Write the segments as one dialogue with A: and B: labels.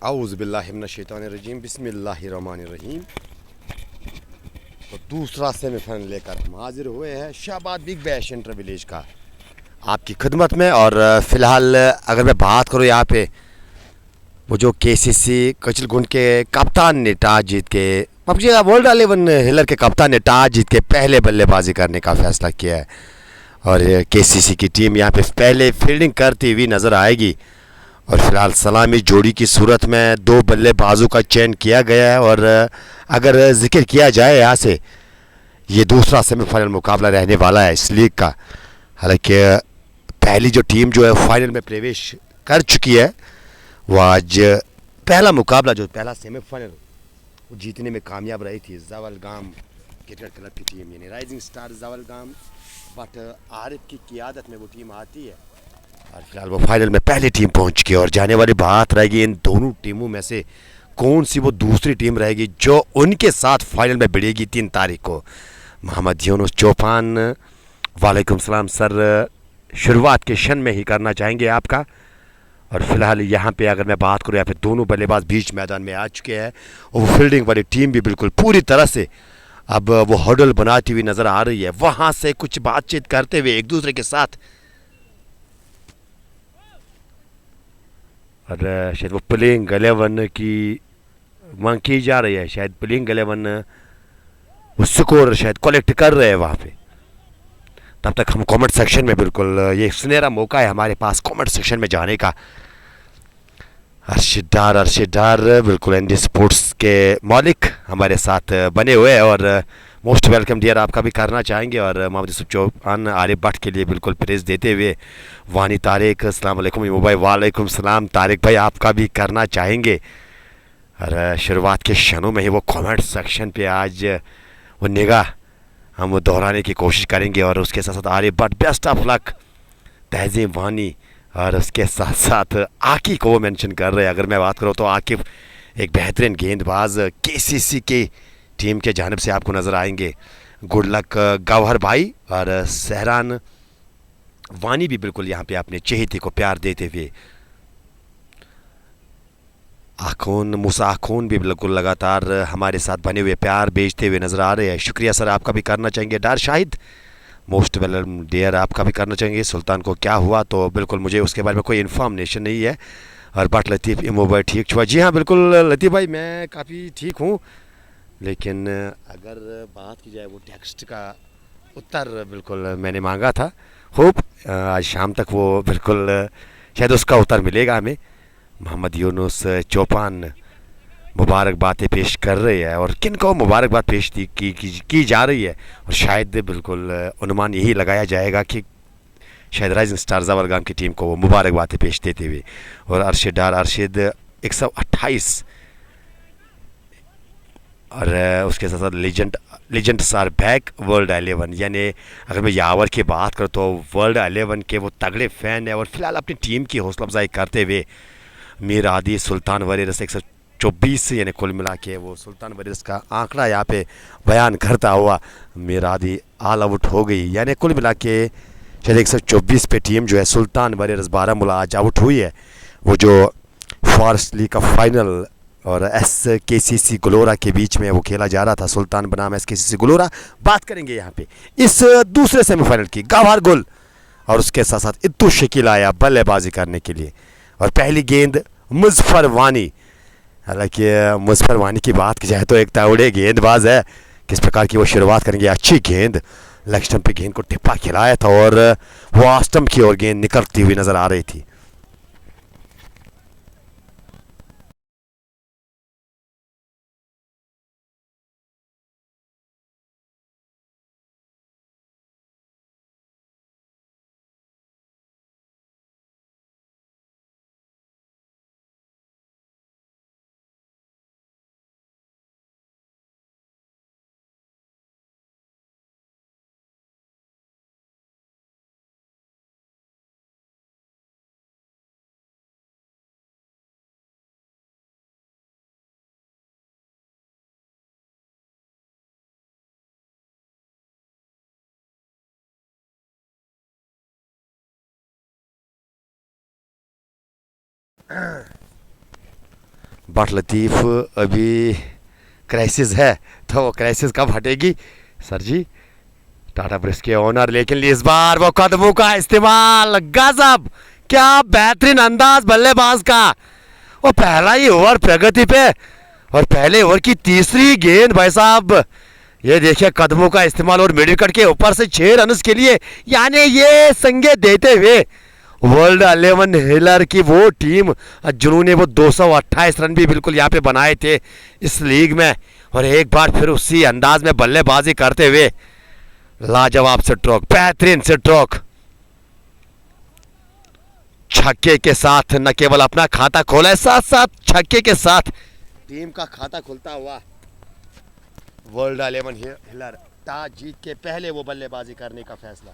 A: आऊज़बिल्लाहिमिनश्शैतानिर्रजीम बिस्मिल्लाहिर्रहमानिर्रहीम। तो दूसरा सेमीफाइनल लेकर हम हाजिर हुए हैं Shahbad big bash inter village का आपकी खिदमत में। और फ़िलहाल अगर मैं बात करूँ यहाँ पे वो जो केसीसी कचलगुंड के कप्तान ने टॉस जीत के पबजी वर्ल्ड 11 हिलर के कप्तान ने टॉस जीत के पहले बल्लेबाजी करने का फैसला किया है। और केसीसी की टीम यहाँ पे पहले फील्डिंग करती हुई नज़र आएगी। और फिलहाल सलामी जोड़ी की सूरत में दो बल्लेबाजों का चयन किया गया है। और अगर जिक्र किया जाए यहाँ से ये दूसरा सेमीफाइनल मुकाबला रहने वाला है इस लीग का। हालांकि पहली जो टीम जो है फाइनल में प्रवेश कर चुकी है वो आज पहला मुकाबला जो पहला सेमीफाइनल वो जीतने में कामयाब रही थी जवलगाम क्रिकेट क्लब की टीम यानी राइजिंग स्टार जवलगाम। बट आरिफ की क़ियादत में वो टीम आती है और फिलहाल वो फाइनल में पहली टीम पहुंच चुकी है। और जाने वाली बात रहेगी इन दोनों टीमों में से कौन सी वो दूसरी टीम रहेगी जो उनके साथ फाइनल में भिड़ेगी 3 तारीख को। मोहम्मद यूनुस चौपान, वालेकुम सलाम सर। शुरुआत के क्षण में ही करना चाहेंगे आपका। और फिलहाल यहाँ पे अगर मैं बात करूँ यहाँ पे दोनों बल्लेबाज बीच मैदान में आ चुके हैं और वो फील्डिंग वाली टीम भी बिल्कुल पूरी तरह से अब वो हडल बनाती हुई नज़र आ रही है। वहाँ से कुछ बातचीत करते हुए एक दूसरे के साथ। और शायद वो प्लेइंग 11 की मांग की जा रही है। शायद प्लेइंग 11 वो स्कोर शायद कलेक्ट कर रहे हैं वहाँ पे। तब तक हम कमेंट सेक्शन में बिल्कुल ये सुनहरा मौका है हमारे पास कमेंट सेक्शन में जाने का। अर्शिदार बिल्कुल एनडी स्पोर्ट्स के मालिक हमारे साथ बने हुए हैं। और मोस्ट वेलकम डियर आपका भी करना चाहेंगे। और मोहम्मद यूसुफ चौहान आरिफ भट्ट के लिए बिल्कुल प्रेज देते हुए वानी तारिक अस्सलाम वालेकुम भाई। वालेकुम सलाम तारिक भाई आपका भी करना चाहेंगे। और शुरुआत के क्षणों में ही वो कमेंट सेक्शन पे आज वो निगाह हम वो दोहराने की कोशिश करेंगे। और उसके साथ साथ Arif Bhatt best of luck, तहजीब वानी और उसके साथ साथ आकी को वो मेंशन कर रहे हैं। अगर मैं बात करूँ तो आकिब एक बेहतरीन गेंदबाज केसीसी की टीम के जानब से आपको नज़र आएंगे। गुड लक गौहर भाई। और सहरान वानी भी बिल्कुल यहाँ पे अपने चहेते को प्यार देते हुए आखून मूसा आखून भी बिल्कुल लगातार हमारे साथ बने हुए प्यार भेजते हुए नज़र आ रहे हैं। शुक्रिया सर आपका भी करना चाहेंगे। डार शाहिद मोस्ट वेलकम डियर आपका भी करना चाहेंगे। सुल्तान को क्या हुआ तो बिल्कुल मुझे उसके बारे में कोई इन्फॉर्मेशन नहीं है। और बट लतीफ़ इमोबाई ठीक हुआ। जी हाँ बिल्कुल लतीफ़ भाई मैं काफ़ी ठीक हूँ। लेकिन अगर बात की जाए वो टेक्स्ट का उत्तर बिल्कुल मैंने मांगा था। होप आज शाम तक वो बिल्कुल शायद उसका उत्तर मिलेगा हमें। मोहम्मद यूनुस चौपान मुबारकबादें पेश कर रहे हैं और किन को मुबारकबाद पेश की जा रही है। और शायद बिल्कुल अनुमान यही लगाया जाएगा कि शायद राइजिंग स्टार जवलगाम की टीम को वो मुबारकबादें पेश देते हुए। और अरशद 128 और उसके साथ साथ लेजेंड्स आर बैक वर्ल्ड 11 यानी अगर मैं यावर की बात करूँ तो वर्ल्ड 11 के वो तगड़े फ़ैन है। और फिलहाल अपनी टीम की हौसला अफजाई करते हुए मीर आदि सुल्तान वरीरस 124 यानी कुल मिला के वो सुल्तान वरीरस का आंकड़ा यहाँ पे बयान करता हुआ मीर आदि ऑल आउट हो गई। यानी कुल मिला के शायद 124 पे टीम जो है सुल्तान वरीरस बारामूला आज आउट हुई है। वो जो फॉरेस्ट लीग का फाइनल और एस के सी सी गलोरा के बीच में वो खेला जा रहा था। सुल्तान बनाम एस के सी सी गलोरा बात करेंगे यहाँ पे इस दूसरे सेमीफाइनल की। गवार गुल और उसके साथ साथ इत्तू शकील आया बल्लेबाजी करने के लिए। और पहली गेंद मुजफर वानी। हालांकि मुजफर वानी की बात की जाए तो एक तगड़े गेंदबाज है। किस प्रकार की वो शुरुआत करेंगे। अच्छी गेंद लेग स्टंप पे गेंद को टिप्पा खिलाया था और वो आस्टम की ओर गेंद निकलती हुई नजर आ रही थी। बट लतीफ़ अभी क्राइसिस है, तो वो क्राइसिस कब हटेगी सर जी? टाटा ब्रिक्स के ओनर, लेकिन इस बार वो कदमों का इस्तेमाल, गजब, क्या बेहतरीन अंदाज बल्लेबाज का। वो पहला ही ओवर प्रगति पे और पहले ओवर की तीसरी गेंद भाई साहब, ये देखिए कदमों का इस्तेमाल और मिडिल कट के ऊपर से 6 रन के लिए, यानी ये संकेत देते हुए वर्ल्ड 11 हिलर की वो टीम जिन्होंने वो 228 रन भी बिल्कुल यहाँ पे बनाए थे इस लीग में, और एक बार फिर उसी अंदाज में बल्लेबाजी करते हुए लाजवाब स्ट्रोक, बेहतरीन स्ट्रोक, छक्के के साथ न केवल अपना खाता खोला है, साथ साथ छक्के के साथ टीम का खाता खुलता हुआ वर्ल्ड 11 हिलर टॉस जीत के पहले वो बल्लेबाजी करने का फैसला।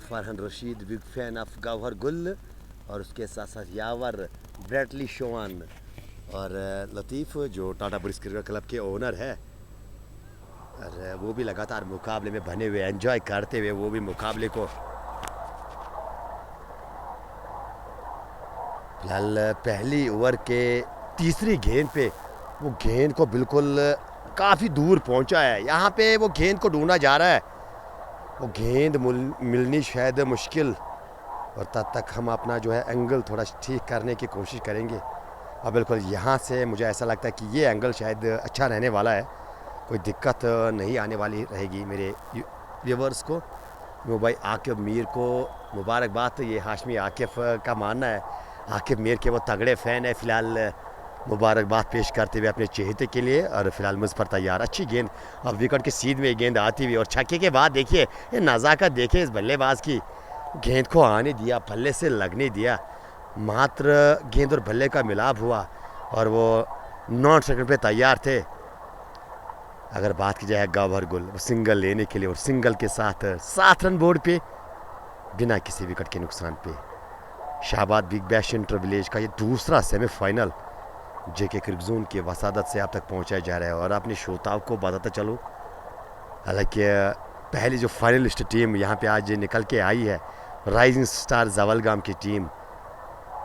A: Farhan Rashid big fan of Gauhar Gul, और उसके साथ साथ यावर, ब्रैडली शोवान और लतीफ़ जो टाटा ब्रिक्स क्रिकेट क्लब के ओनर है, और वो भी लगातार मुकाबले में बने हुए, एंजॉय करते हुए वो भी मुकाबले को। फिलहाल पहली ओवर के तीसरी गेंद पे वो गेंद को बिल्कुल काफ़ी दूर पहुंचा है, यहाँ पे वो गेंद को ढूंढा जा रहा है, वो गेंद मिलनी शायद मुश्किल, और तब तक हम अपना जो है एंगल थोड़ा ठीक करने की कोशिश करेंगे। अब बिल्कुल यहाँ से मुझे ऐसा लगता है कि ये एंगल शायद अच्छा रहने वाला है, कोई दिक्कत नहीं आने वाली रहेगी मेरे व्यूवर्स को। वो भाई आकिब मीर को मुबारकबाद, ये हाशमी आकिफ का मानना है, आकिब मीर के वो तगड़े फ़ैन है। फ़िलहाल मुबारकबाद पेश करते हुए अपने चहेते के लिए, और फिलहाल मुझ पर तैयार, अच्छी गेंद, अब विकेट की सीध में गेंद आती हुई, और छक्के के बाद देखिए ये नज़ाकत देखिए इस बल्लेबाज की, गेंद को आने दिया, बल्ले से लगने दिया, मात्र गेंद और बल्ले का मिलाप हुआ और वो 9 सेकंड पे तैयार थे। अगर बात की जाए गौहर गुल, वो सिंगल लेने के लिए, और सिंगल के साथ 7 रन बोर्ड पे बिना किसी विकेट के नुकसान पे Shahbad big bash inter village का ये दूसरा सेमीफाइनल जेके क्रिकेट जोन की वसादत से आप तक पहुंचाया जा रहा है। और अपने श्रोताओं को बताता चलूँ, हालांकि पहली जो फाइनलिस्ट टीम यहाँ पे आज निकल के आई है, राइजिंग स्टार जवलगाम की टीम,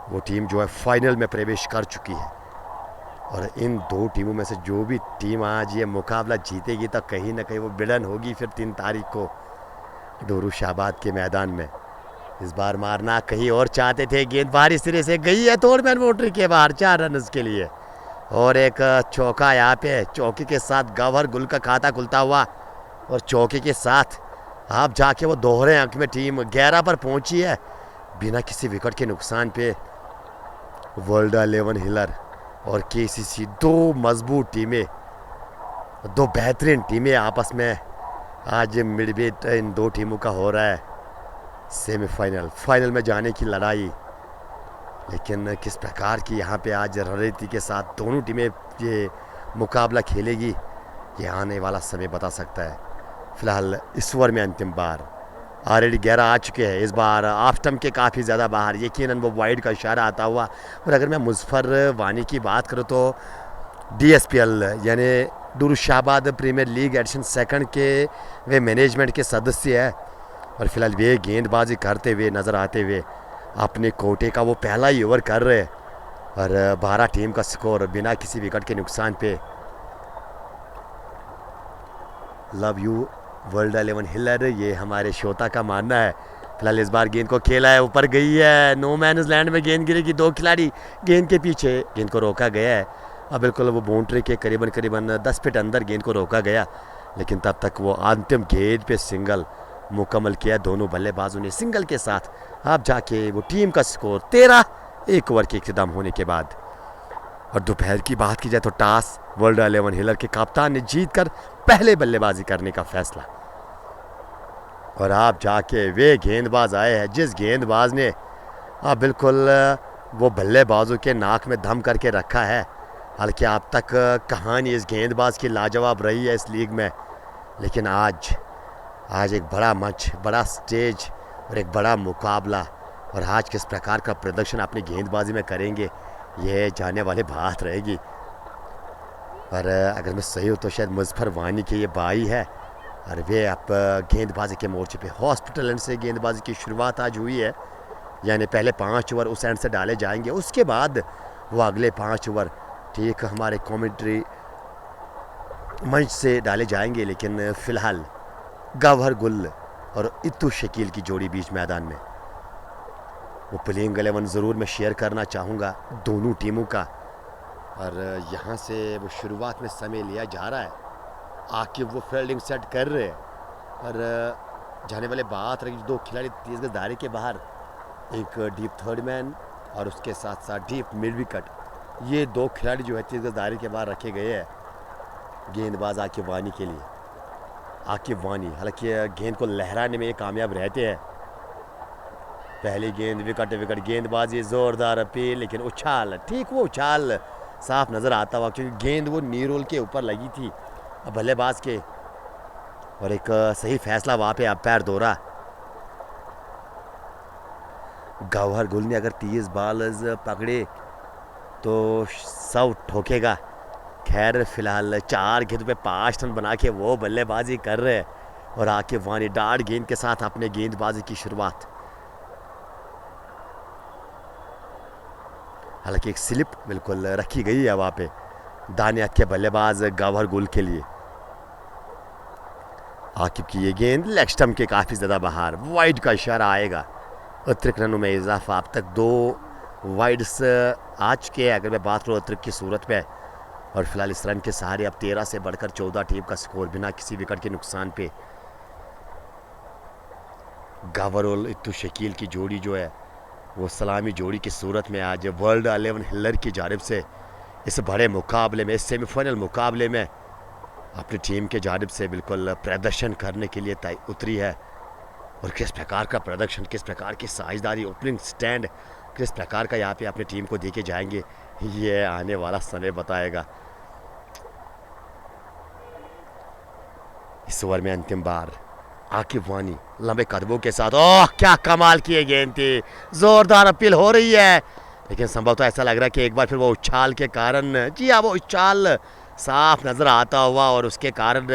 A: वो टीम जो है फाइनल में प्रवेश कर चुकी है। और इन दो टीमों में से जो भी टीम आज ये मुकाबला जीतेगी तो कहीं ना कहीं वो भिड़न होगी फिर 3 तारीख को डोरू शाहबाद के मैदान में। इस बार मारना कहीं और चाहते थे, गेंद बाहरी सिरे से गई है तोड़मैन बाउंड्री के बाहर 4 रन के लिए, और एक चौका यहाँ पे, चौके के साथ गौहर गुल का खाता खुलता हुआ, और चौके के साथ आप जाके वो दोहरे अंक में टीम 11 पर पहुंची है बिना किसी विकेट के नुकसान पे। वर्ल्ड 11 हिलर और केसीसी, 2 मजबूत टीमें, 2 बेहतरीन टीमें आपस में आज मिडवेट इन 2 टीमों का हो रहा है सेमीफाइनल, फाइनल में जाने की लड़ाई। लेकिन किस प्रकार की यहाँ पे आज रणनीति के साथ दोनों टीमें ये मुकाबला खेलेगी, ये आने वाला समय बता सकता है। फिलहाल इस ओवर में अंतिम बार ऑलरेडी 11 आ चुके हैं, इस बार ऑफ स्टंप के काफ़ी ज़्यादा बाहर, यकीनन वो वाइड का इशारा आता हुआ। और अगर मैं मुजफ्फर वानी की बात करूँ तो DSPL यानी Doru Shahabad premiere league addition 2 के वे मैनेजमेंट के सदस्य हैं, और फिलहाल वे गेंदबाजी करते हुए नज़र आते हुए अपने कोटे का वो पहला ही ओवर कर रहे हैं, और 12 टीम का स्कोर बिना किसी विकेट के नुकसान पे। लव यू वर्ल्ड 11 हिलर, ये हमारे श्रोता का मानना है। फिलहाल इस बार गेंद को खेला है, ऊपर गई है, नो मैनस लैंड में गेंद गिरेगी, 2 खिलाड़ी गेंद के पीछे, गेंद को रोका गया है। अब बिल्कुल वो बाउंड्री के करीबन 10 फीट अंदर गेंद को रोका गया, लेकिन तब तक वो अंतिम गेंद पे सिंगल मुकम्मल किया दोनों बल्लेबाजों ने। सिंगल के साथ अब जाके वो टीम का स्कोर 13 1 ओवर के इख्तिताम होने के बाद। और दोपहर की बात की जाए तो टॉस वर्ल्ड 11 हिलर के कप्तान ने जीतकर पहले बल्लेबाजी करने का फैसला, और आप जाके वे गेंदबाज आए हैं जिस गेंदबाज ने अब बिल्कुल वो बल्लेबाजों के नाक में दम करके रखा है। हालांकि अब तक कहानी इस गेंदबाज की लाजवाब रही है इस लीग में, लेकिन आज एक बड़ा मंच, बड़ा स्टेज और एक बड़ा मुकाबला, और आज किस प्रकार का प्रदर्शन अपनी गेंदबाजी में करेंगे ये जाने वाली बात रहेगी। और अगर मैं सही हूँ तो शायद मुजफ्फर वानी के ये भाई है, और वे अब गेंदबाजी के मोर्चे पे हॉस्पिटल एंड से गेंदबाजी की शुरुआत आज हुई है। यानी पहले 5 ओवर उस एंड से डाले जाएंगे, उसके बाद वो अगले 5 ओवर ठीक हमारे कमेंट्री मंच से डाले जाएंगे। लेकिन फ़िलहाल गौहर गुल और इत्तू शकील की जोड़ी बीच मैदान में, वो प्लेइंग 11 ज़रूर मैं शेयर करना चाहूँगा दोनों टीमों का। और यहाँ से वो शुरुआत में समय लिया जा रहा है, आकिब वो फील्डिंग सेट कर रहे हैं। और जाने वाले बात रही 2 खिलाड़ी तेज गज दायरे के बाहर, एक डीप थर्ड मैन और उसके साथ साथ डीप मिड विकेट, ये 2 खिलाड़ी जो है तेज गज दायरे के बाहर रखे गए हैं गेंदबाज आकिब वानी के लिए। आकिब वानी हालांकि गेंद को लहराने में ये कामयाब रहते हैं। पहली गेंद विकेट विकेट, गेंदबाजी ज़ोरदार अपील, लेकिन उछाल, ठीक वो उछाल साफ नज़र आता हुआ क्योंकि गेंद वो नी रोल के ऊपर लगी थी बल्लेबाज के। और एक सही फैसला वहाँ पे अंपायर दोहरा। गौहर गुल ने अगर 30 बॉल्स पकड़े तो 100 ठोकेगा। खैर फिलहाल 4 गेंदों पे 5 रन बना के वो बल्लेबाजी कर रहे हैं। और आकिब वानी डार्ट गेंद के साथ अपने गेंदबाजी की शुरुआत। हालांकि एक स्लिप बिल्कुल रखी गई है वहाँ पे दानियात के बल्लेबाज गौहर गुल के लिए। आकिब की ये गेंद लेग स्टंप के काफ़ी ज़्यादा बाहर, वाइड का इशारा आएगा। अतिरिक्त रनों में इजाफा, अब तक 2 वाइड्स आ चुके हैं अगर मैं बात करूँ अतिरिक्त की सूरत में। और फिलहाल इस रन के सहारे अब 13 से बढ़कर 14 टीम का स्कोर बिना किसी विकेट के नुकसान पे। गौहर और इत्तू शकील की जोड़ी जो है वो सलामी जोड़ी की सूरत में आज वर्ल्ड 11 हिलर की जानिब से इस बड़े मुकाबले में, इस सेमीफाइनल मुकाबले में अपनी टीम के जानिब से बिल्कुल प्रदर्शन करने के लिए उतरी है। और किस प्रकार का प्रदर्शन, किस प्रकार की साझेदारी, ओपनिंग स्टैंड किस प्रकार का यहाँ पे अपनी टीम को देके जाएंगे, ये आने वाला समय बताएगा। इस ओवर में अंतिम बार आकिब वानी लंबे कदमों के साथ, ओह क्या कमाल की गेंद थी, जोरदार अपील हो रही है। लेकिन संभवतः ऐसा लग रहा है कि एक बार फिर वो उछाल के कारण, जी हाँ वो उछाल साफ नज़र आता हुआ और उसके कारण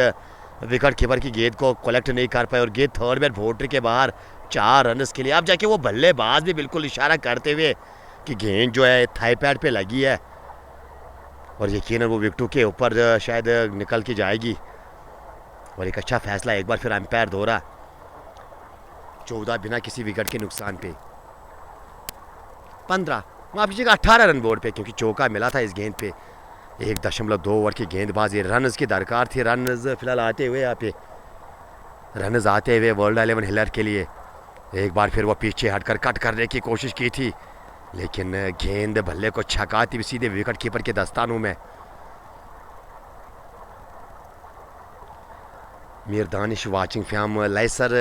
A: विकेट कीपर की गेंद को कलेक्ट नहीं कर पाए और गेंद थर्ड मैन बाउंड्री के बाहर 4 रन के लिए। अब जाके वो बल्लेबाज भी बिल्कुल इशारा करते हुए कि गेंद जो है थाई पैड पे लगी है और यकीनन वो विकेटों के ऊपर शायद निकल के जाएगी। और एक अच्छा फैसला एक बार फिर अंपायर दोहरा, 14 बिना किसी विकेट के नुकसान पे, 15 माफ कीजिएगा 18 रन बोर्ड पे, क्योंकि चौका मिला था इस गेंद पे। 1.2 ओवर की गेंदबाजी, रनर्स की दरकार थी। रनर्स फिलहाल आते हुए यहाँ पे, रनर्स आते हुए वर्ल्ड 11 हिलर के लिए। एक बार फिर वो पीछे हटकर कट करने की कोशिश की थी, लेकिन गेंद बल्ले को छकाती हुई सीधे विकेट कीपर के दस्तानों में। मीर दानिश वाचिंग फ्रॉम लाइसर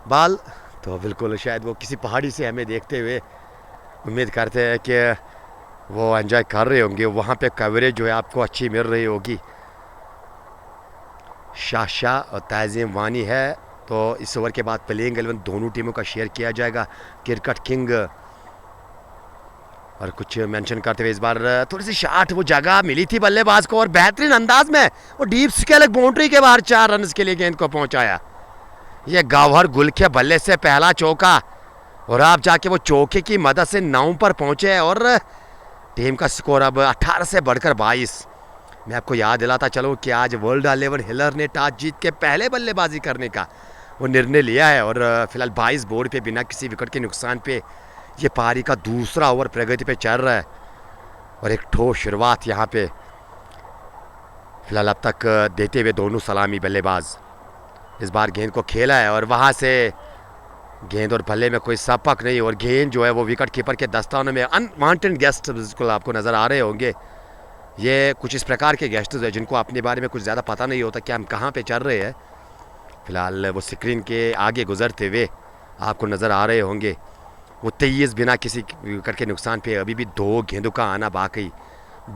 A: बाल, तो बिल्कुल शायद वो किसी पहाड़ी से हमें देखते हुए उम्मीद करते हैं कि वो एंजॉय कर रहे होंगे, वहाँ पे कवरेज जो है आपको अच्छी मिल रही होगी। शाह और ताज़ीम वानी है, तो इस ओवर के बाद प्लेइंग 11 दोनों टीमों का शेयर किया जाएगा। क्रिकेट किंग और कुछ मेंशन करते हुए इस बार थोड़ी सी शार्ट वो जगह मिली थी बल्लेबाज को और बेहतरीन अंदाज में वो डीप स्केल बाउंड्री के बाहर 4 रन के लिए गेंद को पहुंचाया। ये गौहर गुल के बल्ले से पहला चौका और आप जाके वो चौके की मदद से 9 पर पहुंचे और टीम का स्कोर अब 18 से बढ़कर 22। मैं आपको याद दिलाता चलूँ कि आज वर्ल्ड 11 हिलर ने टॉस जीत के पहले बल्लेबाजी करने का वो निर्णय लिया है और फिलहाल 22 बोर्ड पे बिना किसी विकेट के नुकसान पे ये पारी का दूसरा ओवर प्रगति पे चल रहा है और एक ठोस शुरुआत यहाँ पे फिलहाल अब तक देते हुए दोनों सलामी बल्लेबाज। इस बार गेंद को खेला है और वहाँ से गेंद और बल्ले में कोई सपक नहीं और गेंद जो है वो विकेट कीपर के दस्तानों में। अनवांटेड गेस्ट बिल्कुल आपको नज़र आ रहे होंगे, ये कुछ इस प्रकार के गेस्ट हैं जिनको अपने बारे में कुछ ज़्यादा पता नहीं होता कि हम कहाँ पे चल रहे हैं। फिलहाल वो स्क्रीन के आगे गुजरते हुए आपको नज़र आ रहे होंगे। वो 23 बिना किसी विकेट के नुकसान पे, अभी भी 2 गेंदों का आना बाकी,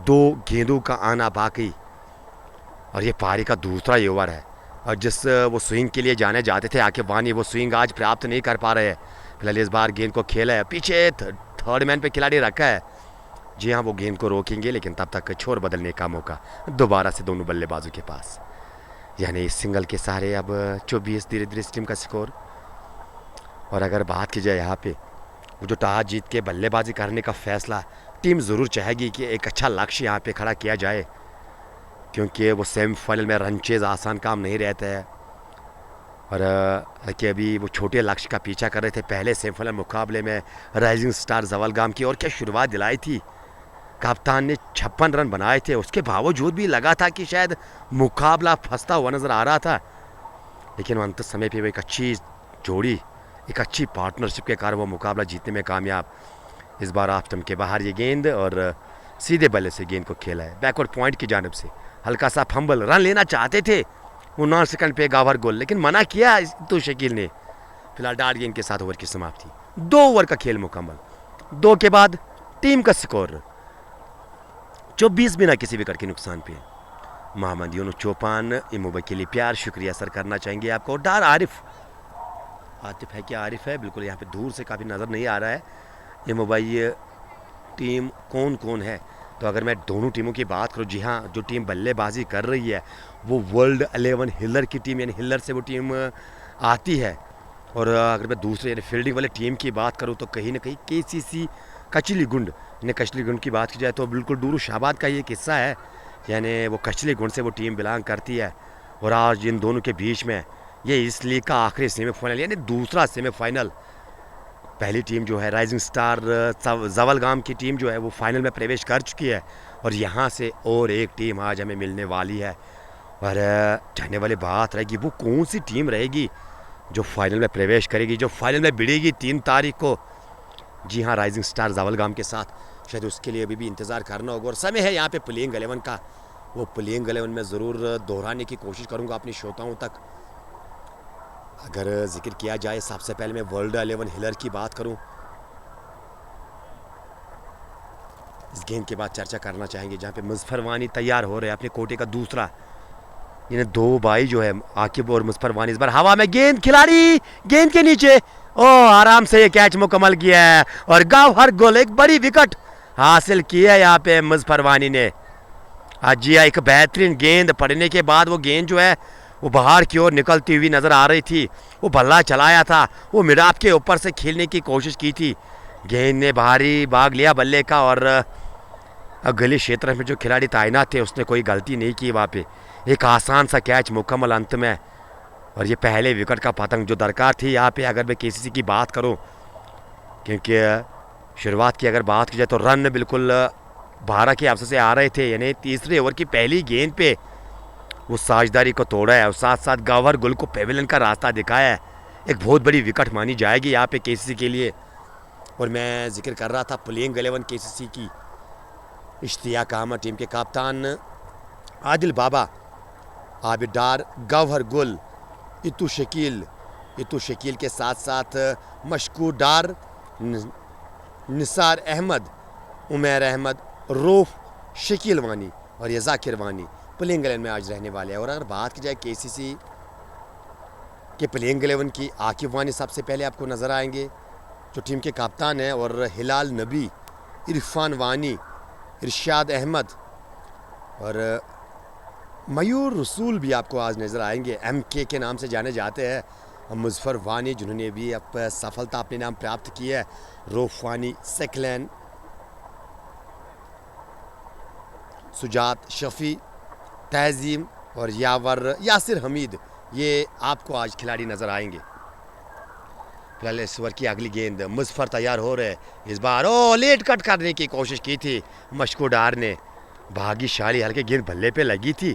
A: 2 गेंदों का आना बाकी और ये पारी का दूसरा ही ओवर है। और जिस वो स्विंग के लिए जाने जाते थे आकिब वानी, वो स्विंग आज प्राप्त नहीं कर पा रहे हैं। फिलहाल इस बार गेंद को खेला है, पीछे थर्ड मैन पे खिलाड़ी रखा है। जी हाँ वो गेंद को रोकेंगे, लेकिन तब तक छोर बदलने का मौका दोबारा से दोनों बल्लेबाजों के पास। यानी इस सिंगल के सहारे अब 24 धीरे धीरे इस टीम का स्कोर। और अगर बात की जाए यहाँ पे वो जो टॉस जीत के बल्लेबाजी करने का फैसला, टीम ज़रूर चाहेगी कि एक अच्छा लक्ष्य यहाँ पे खड़ा किया जाए, क्योंकि वो सेमीफाइनल में रन चेज आसान काम नहीं रहता है। और कि अभी वो छोटे लक्ष्य का पीछा कर रहे थे पहले सेमीफाइनल मुकाबले में राइजिंग स्टार जवलगाम की, और क्या शुरुआत दिलाई थी। कप्तान ने 56 रन बनाए थे, उसके बावजूद भी लगा था कि शायद मुकाबला फंसता हुआ नज़र आ रहा था, लेकिन अंत समय पे वो एक अच्छी जोड़ी, एक अच्छी पार्टनरशिप के कारण वो मुकाबला जीतने में कामयाब। इस बार ऑफ स्टंप के बाहर ये गेंद और सीधे बल्ले से गेंद को खेला है बैकवर्ड पॉइंट की जानब से। हल्का सा फंबल, रन लेना चाहते थे वो 9 सेकंड पे गावर गोल, लेकिन मना किया तो शकील ने। फिलहाल डार्ट गेंद के साथ ओवर की समाप्ति, 2 ओवर का खेल मुकम्मल। 2 के बाद टीम का स्कोर 24 बिना किसी विकेट के नुकसान पे। मोहम्मद यूनुस चौपान, इमोबा के लिए प्यार शुक्रिया सर करना चाहेंगे आपको। डार आरिफ, आतिफ है क्या आरिफ है, बिल्कुल यहाँ पे दूर से काफ़ी नज़र नहीं आ रहा है। इमोबा ये टीम कौन कौन है, तो अगर मैं दोनों टीमों की बात करूं, जी हाँ, जो टीम बल्लेबाजी कर रही है वो वर्ल्ड 11 हिलर की टीम, यानी हिलर से वो टीम आती है। और अगर मैं दूसरे यानी फील्डिंग वाले टीम की बात करूं तो कहीं ना कहीं KCC कचली गुंड, यानी कचली गुंड की बात की जाए तो बिल्कुल डूरू शाहबाद का ये किस्सा है, यानी वो कचली गुंड से वो टीम बिलोंग करती है। और आज इन दोनों के बीच में ये इस लीग का आखिरी सेमीफाइनल, यानी दूसरा सेमीफाइनल। पहली टीम जो है राइजिंग स्टार जवलगाम की टीम जो है वो फाइनल में प्रवेश कर चुकी है, और यहाँ से और एक टीम आज हमें मिलने वाली है। और जानने वाली बात रहेगी वो कौन सी टीम रहेगी जो फाइनल में प्रवेश करेगी, जो फाइनल में भिड़ेगी 3 तारीख को। जी हाँ, राइजिंग स्टार जवलगाम के साथ, शायद उसके लिए अभी भी इंतज़ार करना होगा। और समय है यहाँ पे प्लेइंग 11 का, वो प्लेइंग 11 में ज़रूर दोहराने की कोशिश करूँगा अपनी श्रोताओं तक। अगर जिक्र किया जाए सबसे पहले मैं वर्ल्ड 11 हिलर की बात करूं, इस गेंद के बाद चर्चा करना चाहेंगे जहां पे मुजफ्फर वानी तैयार हो रहे हैं अपने कोटे का दूसरा। इन्हें 2 भाई जो है आकिब और मुजफ्फर वानी, इस बार हवा में गेंद, खिलाड़ी गेंद के नीचे, ओ आराम से ये कैच मुकम्मल किया है और गौहर गोल, एक बड़ी विकेट हासिल की है यहाँ पे मुजफ्फर वानी ने। जी हाँ, एक बेहतरीन गेंद पड़ने के बाद वो गेंद जो है वो बाहर की ओर निकलती हुई नज़र आ रही थी। वो बल्ला चलाया था, वो मिडाप के ऊपर से खेलने की कोशिश की थी, गेंद ने बाहरी भाग लिया बल्ले का, और गली क्षेत्र में जो खिलाड़ी तैनात थे उसने कोई गलती नहीं की वहाँ पे। एक आसान सा कैच मुकम्मल अंत में, और ये पहले विकेट का पतंग जो दरकार थी यहाँ पे। अगर मैं KCC की बात करूँ, क्योंकि शुरुआत की अगर बात की जाए तो रन बिल्कुल 12 के अवसर से आ रहे थे, यानी तीसरे ओवर की पहली गेंद पे वो साझेदारी को तोड़ा है और साथ साथ गौहर गुल को पेविलियन का रास्ता दिखाया है। एक बहुत बड़ी विकेट मानी जाएगी यहाँ पे KCC के लिए। और मैं जिक्र कर रहा था प्लेइंग 11 KCC की, इश्तियाक अहमद टीम के कप्तान, आदिल बाबा, आबिद डार, गौहर गुल, इतू शकील के साथ साथ मशकूर डार, निसार अहमद, उमैर अहमद, रूफ, शकील वानी और ये जाकिर वानी प्लेइंग 11 में आज रहने वाले हैं। और अगर बात की जाए KCC के प्लेइंग 11 की, आकिब वानी सबसे पहले आपको नज़र आएंगे जो टीम के कप्तान हैं, और हिलाल नबी, इरफान वानी, इरशाद अहमद और मयूर रसूल भी आपको आज नज़र आएंगे, MK के नाम से जाने जाते हैं। मुजफ्फर वानी जिन्होंने भी अब सफलता अपने नाम प्राप्त की है, रूफ वानी, सेकलैन, सुजात, शफ़ी, तहजीम और यासिर हमीद, ये आपको आज खिलाड़ी नज़र आएंगे। फिलहाल इस ओवर की अगली गेंद, मुजफ्फर तैयार हो रहे, इस बार ओ लेट कट करने की कोशिश की थी मशकूर डार ने, भाग्यशाली हल्के गेंद बल्ले पे लगी थी,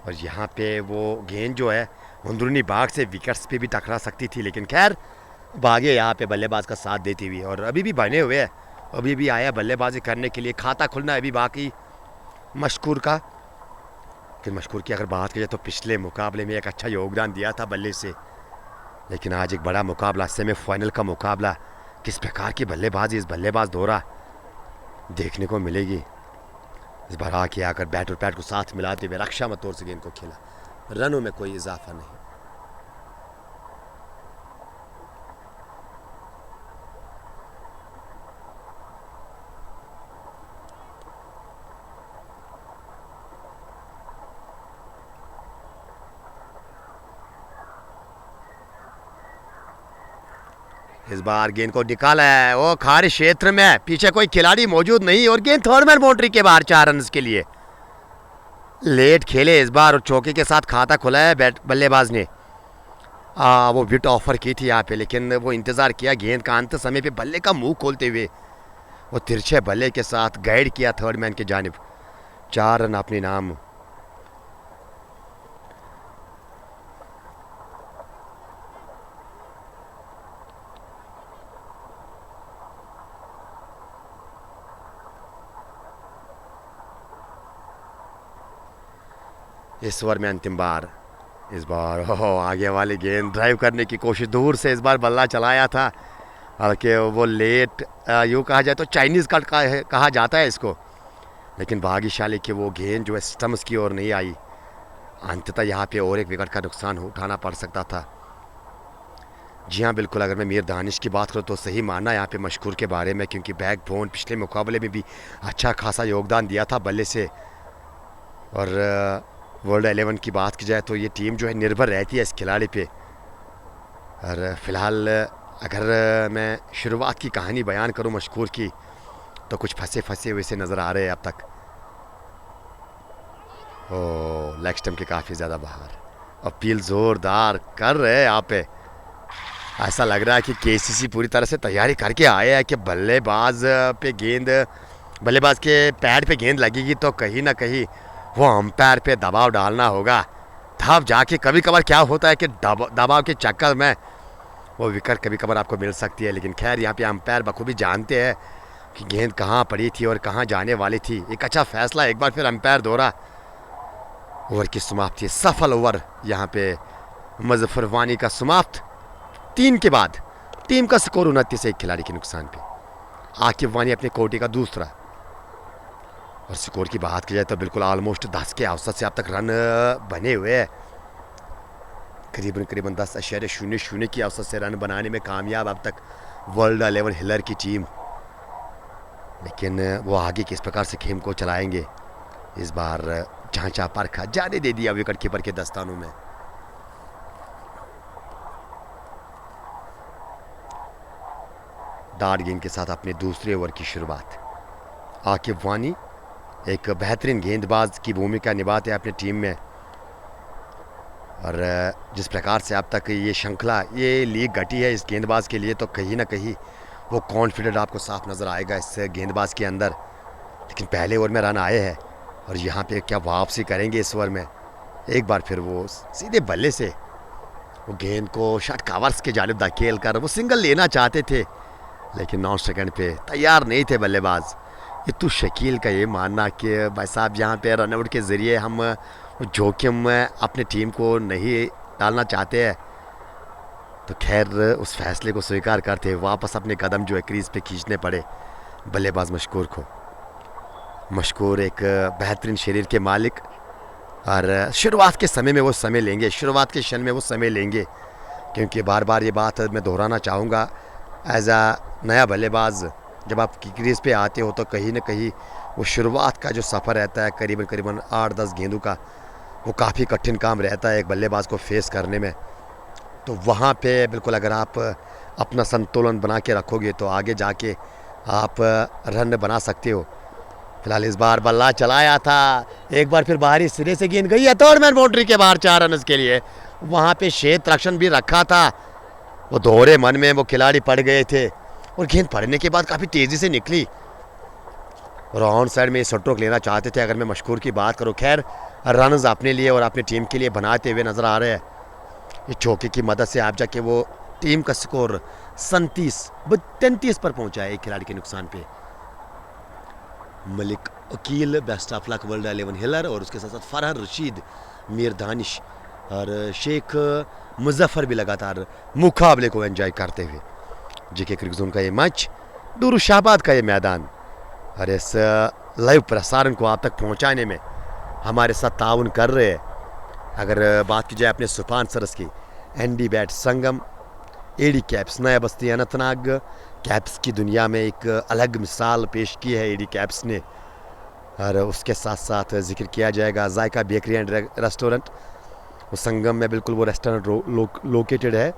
A: और यहाँ पे वो गेंद जो है अंदरूनी भाग से विकेट्स पे भी टकरा सकती थी, लेकिन खैर भागे यहाँ पे बल्लेबाज का साथ देती हुई, और अभी भी बने हुए हैं, अभी भी आया बल्लेबाजी करने के लिए, खाता खुलना अभी बाकी मशकूर का। फिर मशकूर की अगर बात की जाए तो पिछले मुकाबले में एक अच्छा योगदान दिया था बल्ले से, लेकिन आज एक बड़ा मुकाबला, सेमीफाइनल का मुकाबला, किस प्रकार की बल्लेबाजी इस बल्लेबाज दोहरा देखने को मिलेगी। इस बार आकर बैट और पैट को साथ मिलाते हुए रक्षा मतौर से गेंद को खेला, रनों में कोई इजाफा नहीं। इस बार गेंद को निकाला है, वो खारी क्षेत्र में पीछे कोई खिलाड़ी मौजूद नहीं और गेंद थर्ड मैन बाउंड्री के बाहर 4 रन के लिए। लेट खेले इस बार और चौके के साथ खाता खुला है बैट बल्लेबाज ने। वो विट ऑफर की थी यहाँ पे, लेकिन वो इंतज़ार किया गेंद का अंत समय पे बल्ले का मुंह खोलते हुए वो तिरछे बल्ले के साथ गाइड किया थर्ड मैन की जानिब। 4 रन अपने नाम। इस ओवर में अंतिम बार। इस बार आगे वाली गेंद ड्राइव करने की कोशिश, दूर से इस बार बल्ला चलाया था, हालांकि वो लेट यूँ कहा जाए तो चाइनीज़ कट कहा जाता है इसको, लेकिन भाग्यशाली कि वो गेंद जो है स्टम्प्स की ओर नहीं आई। अंततः यहाँ पे और एक विकेट का नुकसान उठाना पड़ सकता था। जी हाँ बिल्कुल, अगर मैं मीर दानिश की बात करूँ तो सही मानना यहाँ पे मशकूर के बारे में, क्योंकि बैकबोन पिछले मुकाबले में भी अच्छा खासा योगदान दिया था बल्ले से। और वर्ल्ड 11 की बात की जाए तो ये टीम जो है निर्भर रहती है इस खिलाड़ी पे। और फिलहाल अगर मैं शुरुआत की कहानी बयान करूं मशकूर की, तो कुछ फंसे फंसे हुए से नज़र आ रहे हैं अब तक। ओ लेग स्टंप के काफ़ी ज़्यादा बाहर। अपील ज़ोरदार कर रहे हैं यहाँ पे। ऐसा लग रहा है कि केसीसी पूरी तरह से तैयारी करके आए हैं कि बल्लेबाज पे गेंद, बल्लेबाज के पैड पे गेंद लगेगी तो कहीं ना कहीं वो अंपायर पे दबाव डालना होगा। तब जाके कभी कभार क्या होता है कि दबाव के चक्कर में वो विकेट कभी कभार आपको मिल सकती है। लेकिन खैर यहाँ पे अंपायर बखूबी जानते हैं कि गेंद कहाँ पड़ी थी और कहाँ जाने वाली थी। एक अच्छा फैसला एक बार फिर अंपायर दोहरा। ओवर की समाप्ति, सफल ओवर यहाँ पे मुजफ्फर वानी का समाप्त। 3 के बाद टीम का स्कोर 29 एक खिलाड़ी के नुकसान पे। आकिब वानी अपने कोटे का दूसरा। और स्कोर की बात की जाए तो बिल्कुल ऑलमोस्ट 10 के औसत से अब तक रन बने हुए हैं। करीबन 10.00 की औसत से रन बनाने में कामयाब अब तक वर्ल्ड 11 हिलर की टीम। लेकिन वो आगे किस प्रकार से गेम को चलाएंगे, इस बार झांचा परखा जाने दे दिया विकेट कीपर के दस्तानों में। डार्ट गेंद के साथ अपने दूसरे ओवर की शुरुआत। आकिब वानी एक बेहतरीन गेंदबाज की भूमिका निभाते हैं अपनी टीम में। और जिस प्रकार से अब तक ये श्रृंखला, ये लीग घटी है इस गेंदबाज के लिए, तो कहीं ना कहीं वो कॉन्फिडेंट आपको साफ नज़र आएगा इस गेंदबाज के अंदर। लेकिन पहले ओवर में रन आए हैं और यहाँ पे क्या वापसी करेंगे इस ओवर में। एक बार फिर वो सीधे बल्ले से वो गेंद को शॉट कवर्स के जानिब धकेल कर वो सिंगल लेना चाहते थे, लेकिन 9 सेकंड पे तैयार नहीं थे बल्लेबाज। इतू शकील का ये मानना कि भाई साहब यहाँ पे रनआउट के ज़रिए हम जोखिम अपने टीम को नहीं डालना चाहते हैं, तो खैर उस फैसले को स्वीकार करते वापस अपने कदम जो है क्रीज पे खींचने पड़े बल्लेबाज मशकूर को। मशकूर एक बेहतरीन शरीर के मालिक, और शुरुआत के समय में वो समय लेंगे, शुरुआत के क्षण में वो समय लेंगे, क्योंकि बार बार ये बात मैं दोहराना चाहूँगा, एज आ नया बल्लेबाज जब आप क्रीज पे आते हो तो कहीं ना कहीं वो शुरुआत का जो सफ़र रहता है करीबन 8-10 गेंदों का, वो काफ़ी कठिन काम रहता है एक बल्लेबाज को फेस करने में। तो वहाँ पे बिल्कुल अगर आप अपना संतुलन बना के रखोगे तो आगे जाके आप रन बना सकते हो। फिलहाल इस बार बल्ला चलाया था, एक बार फिर बाहरी सिरे से गेंद गई है थर्ड मैन बाउंड्री के बाहर 4 रन के लिए। वहाँ पे क्षेत्र रक्षण भी रखा था, वो दोहरे मन में वो खिलाड़ी पड़ गए थे और गेंद पड़ने के बाद काफ़ी तेज़ी से निकली और ऑन साइड में स्ट्रोक लेना चाहते थे अगर मैं मशकूर की बात करूँ। खैर रन्स अपने लिए और अपनी टीम के लिए बनाते हुए नज़र आ रहे हैं। ये चौके की मदद से आप जाके वो टीम का स्कोर 37-33 पर पहुंचा है एक खिलाड़ी के नुकसान पे। Malik Akeel, best of luck world 11 हिलर, और उसके साथ साथ फरहन रशीद, मीर दानिश और शेख मुजफ्फर भी लगातार मुकाबले को एंजॉय करते हुए। जेके क्रिकेट जोन का ये मैच, दुरुशाबाद का ये मैदान, और इस लाइव प्रसारण को आप तक पहुंचाने में हमारे साथ ताउन कर रहे हैं। अगर बात की जाए अपने स्पॉन्सर्स की, एनडी बैट संगम, एडी कैप्स, नया बस्ती अनंतनाग, कैप्स की दुनिया में एक अलग मिसाल पेश की है एडी कैप्स ने। और उसके साथ साथ जिक्र किया जाएगा जायका बेकरी एंड रेस्टोरेंट, वो संगम में बिल्कुल वो रेस्टोरेंट लोकेटेड है।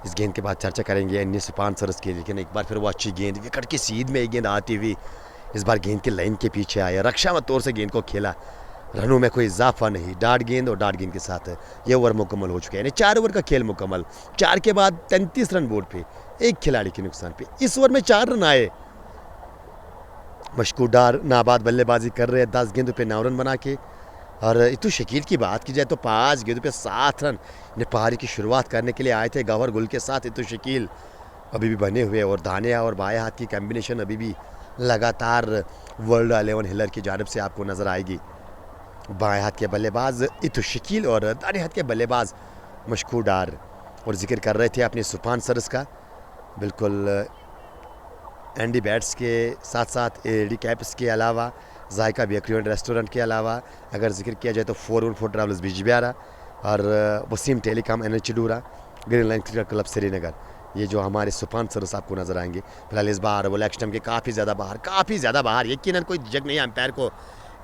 A: इस गेंद के बाद चर्चा करेंगे अन्य स्पॉन्सर्स की, लेकिन एक बार फिर वो अच्छी गेंद विकेट की सीध में एक गेंद आती हुई इस बार गेंद की लाइन के पीछे आया, रक्षात्मक तौर से गेंद को खेला, रनों में कोई इजाफा नहीं, डाट गेंद और डाट गेंद के साथ ये ओवर मुकम्मल हो चुका है, यानी 4 ओवर का खेल मुकम्मल। 4 के बाद 33 रन बोर्ड पे, एक खिलाड़ी के नुकसान पे। इस ओवर में 4 रन आए। मशकूर डार नाबाद बल्लेबाजी कर रहे हैं 10 गेंदों पे 9 रन बना के। और इतू शकील की बात की जाए तो 5 गेंदों पे 7 रन पारी की शुरुआत करने के लिए आए थे गवर गुल के साथ इतू शकील अभी भी बने हुए, और दानिया और बाएं हाथ की कॉम्बिनेशन अभी भी लगातार वर्ल्ड 11 हिलर की जानिब से आपको नज़र आएगी। बाएं हाथ के बल्लेबाज इतू शकील और दाएं हाथ के बल्लेबाज मशकूर डार। और जिक्र कर रहे थे अपने स्पॉन्सर्स का, बिल्कुल एंडी बैट्स के साथ साथ एडी कैप्स के अलावा, जायका बेकरी एंड रेस्टोरेंट के अलावा अगर जिक्र किया जाए तो 414 ट्रैवल्स बिजबियारा और Waseem telecom NH Dooru, green line cricket club Srinagar, ये जो हमारे स्पॉन्सर्स आपको नज़र आएंगे। फिलहाल इस बार वो लेग स्टंप के काफ़ी ज़्यादा बाहर, यकीनन कोई झिझक नहीं है अंपायर को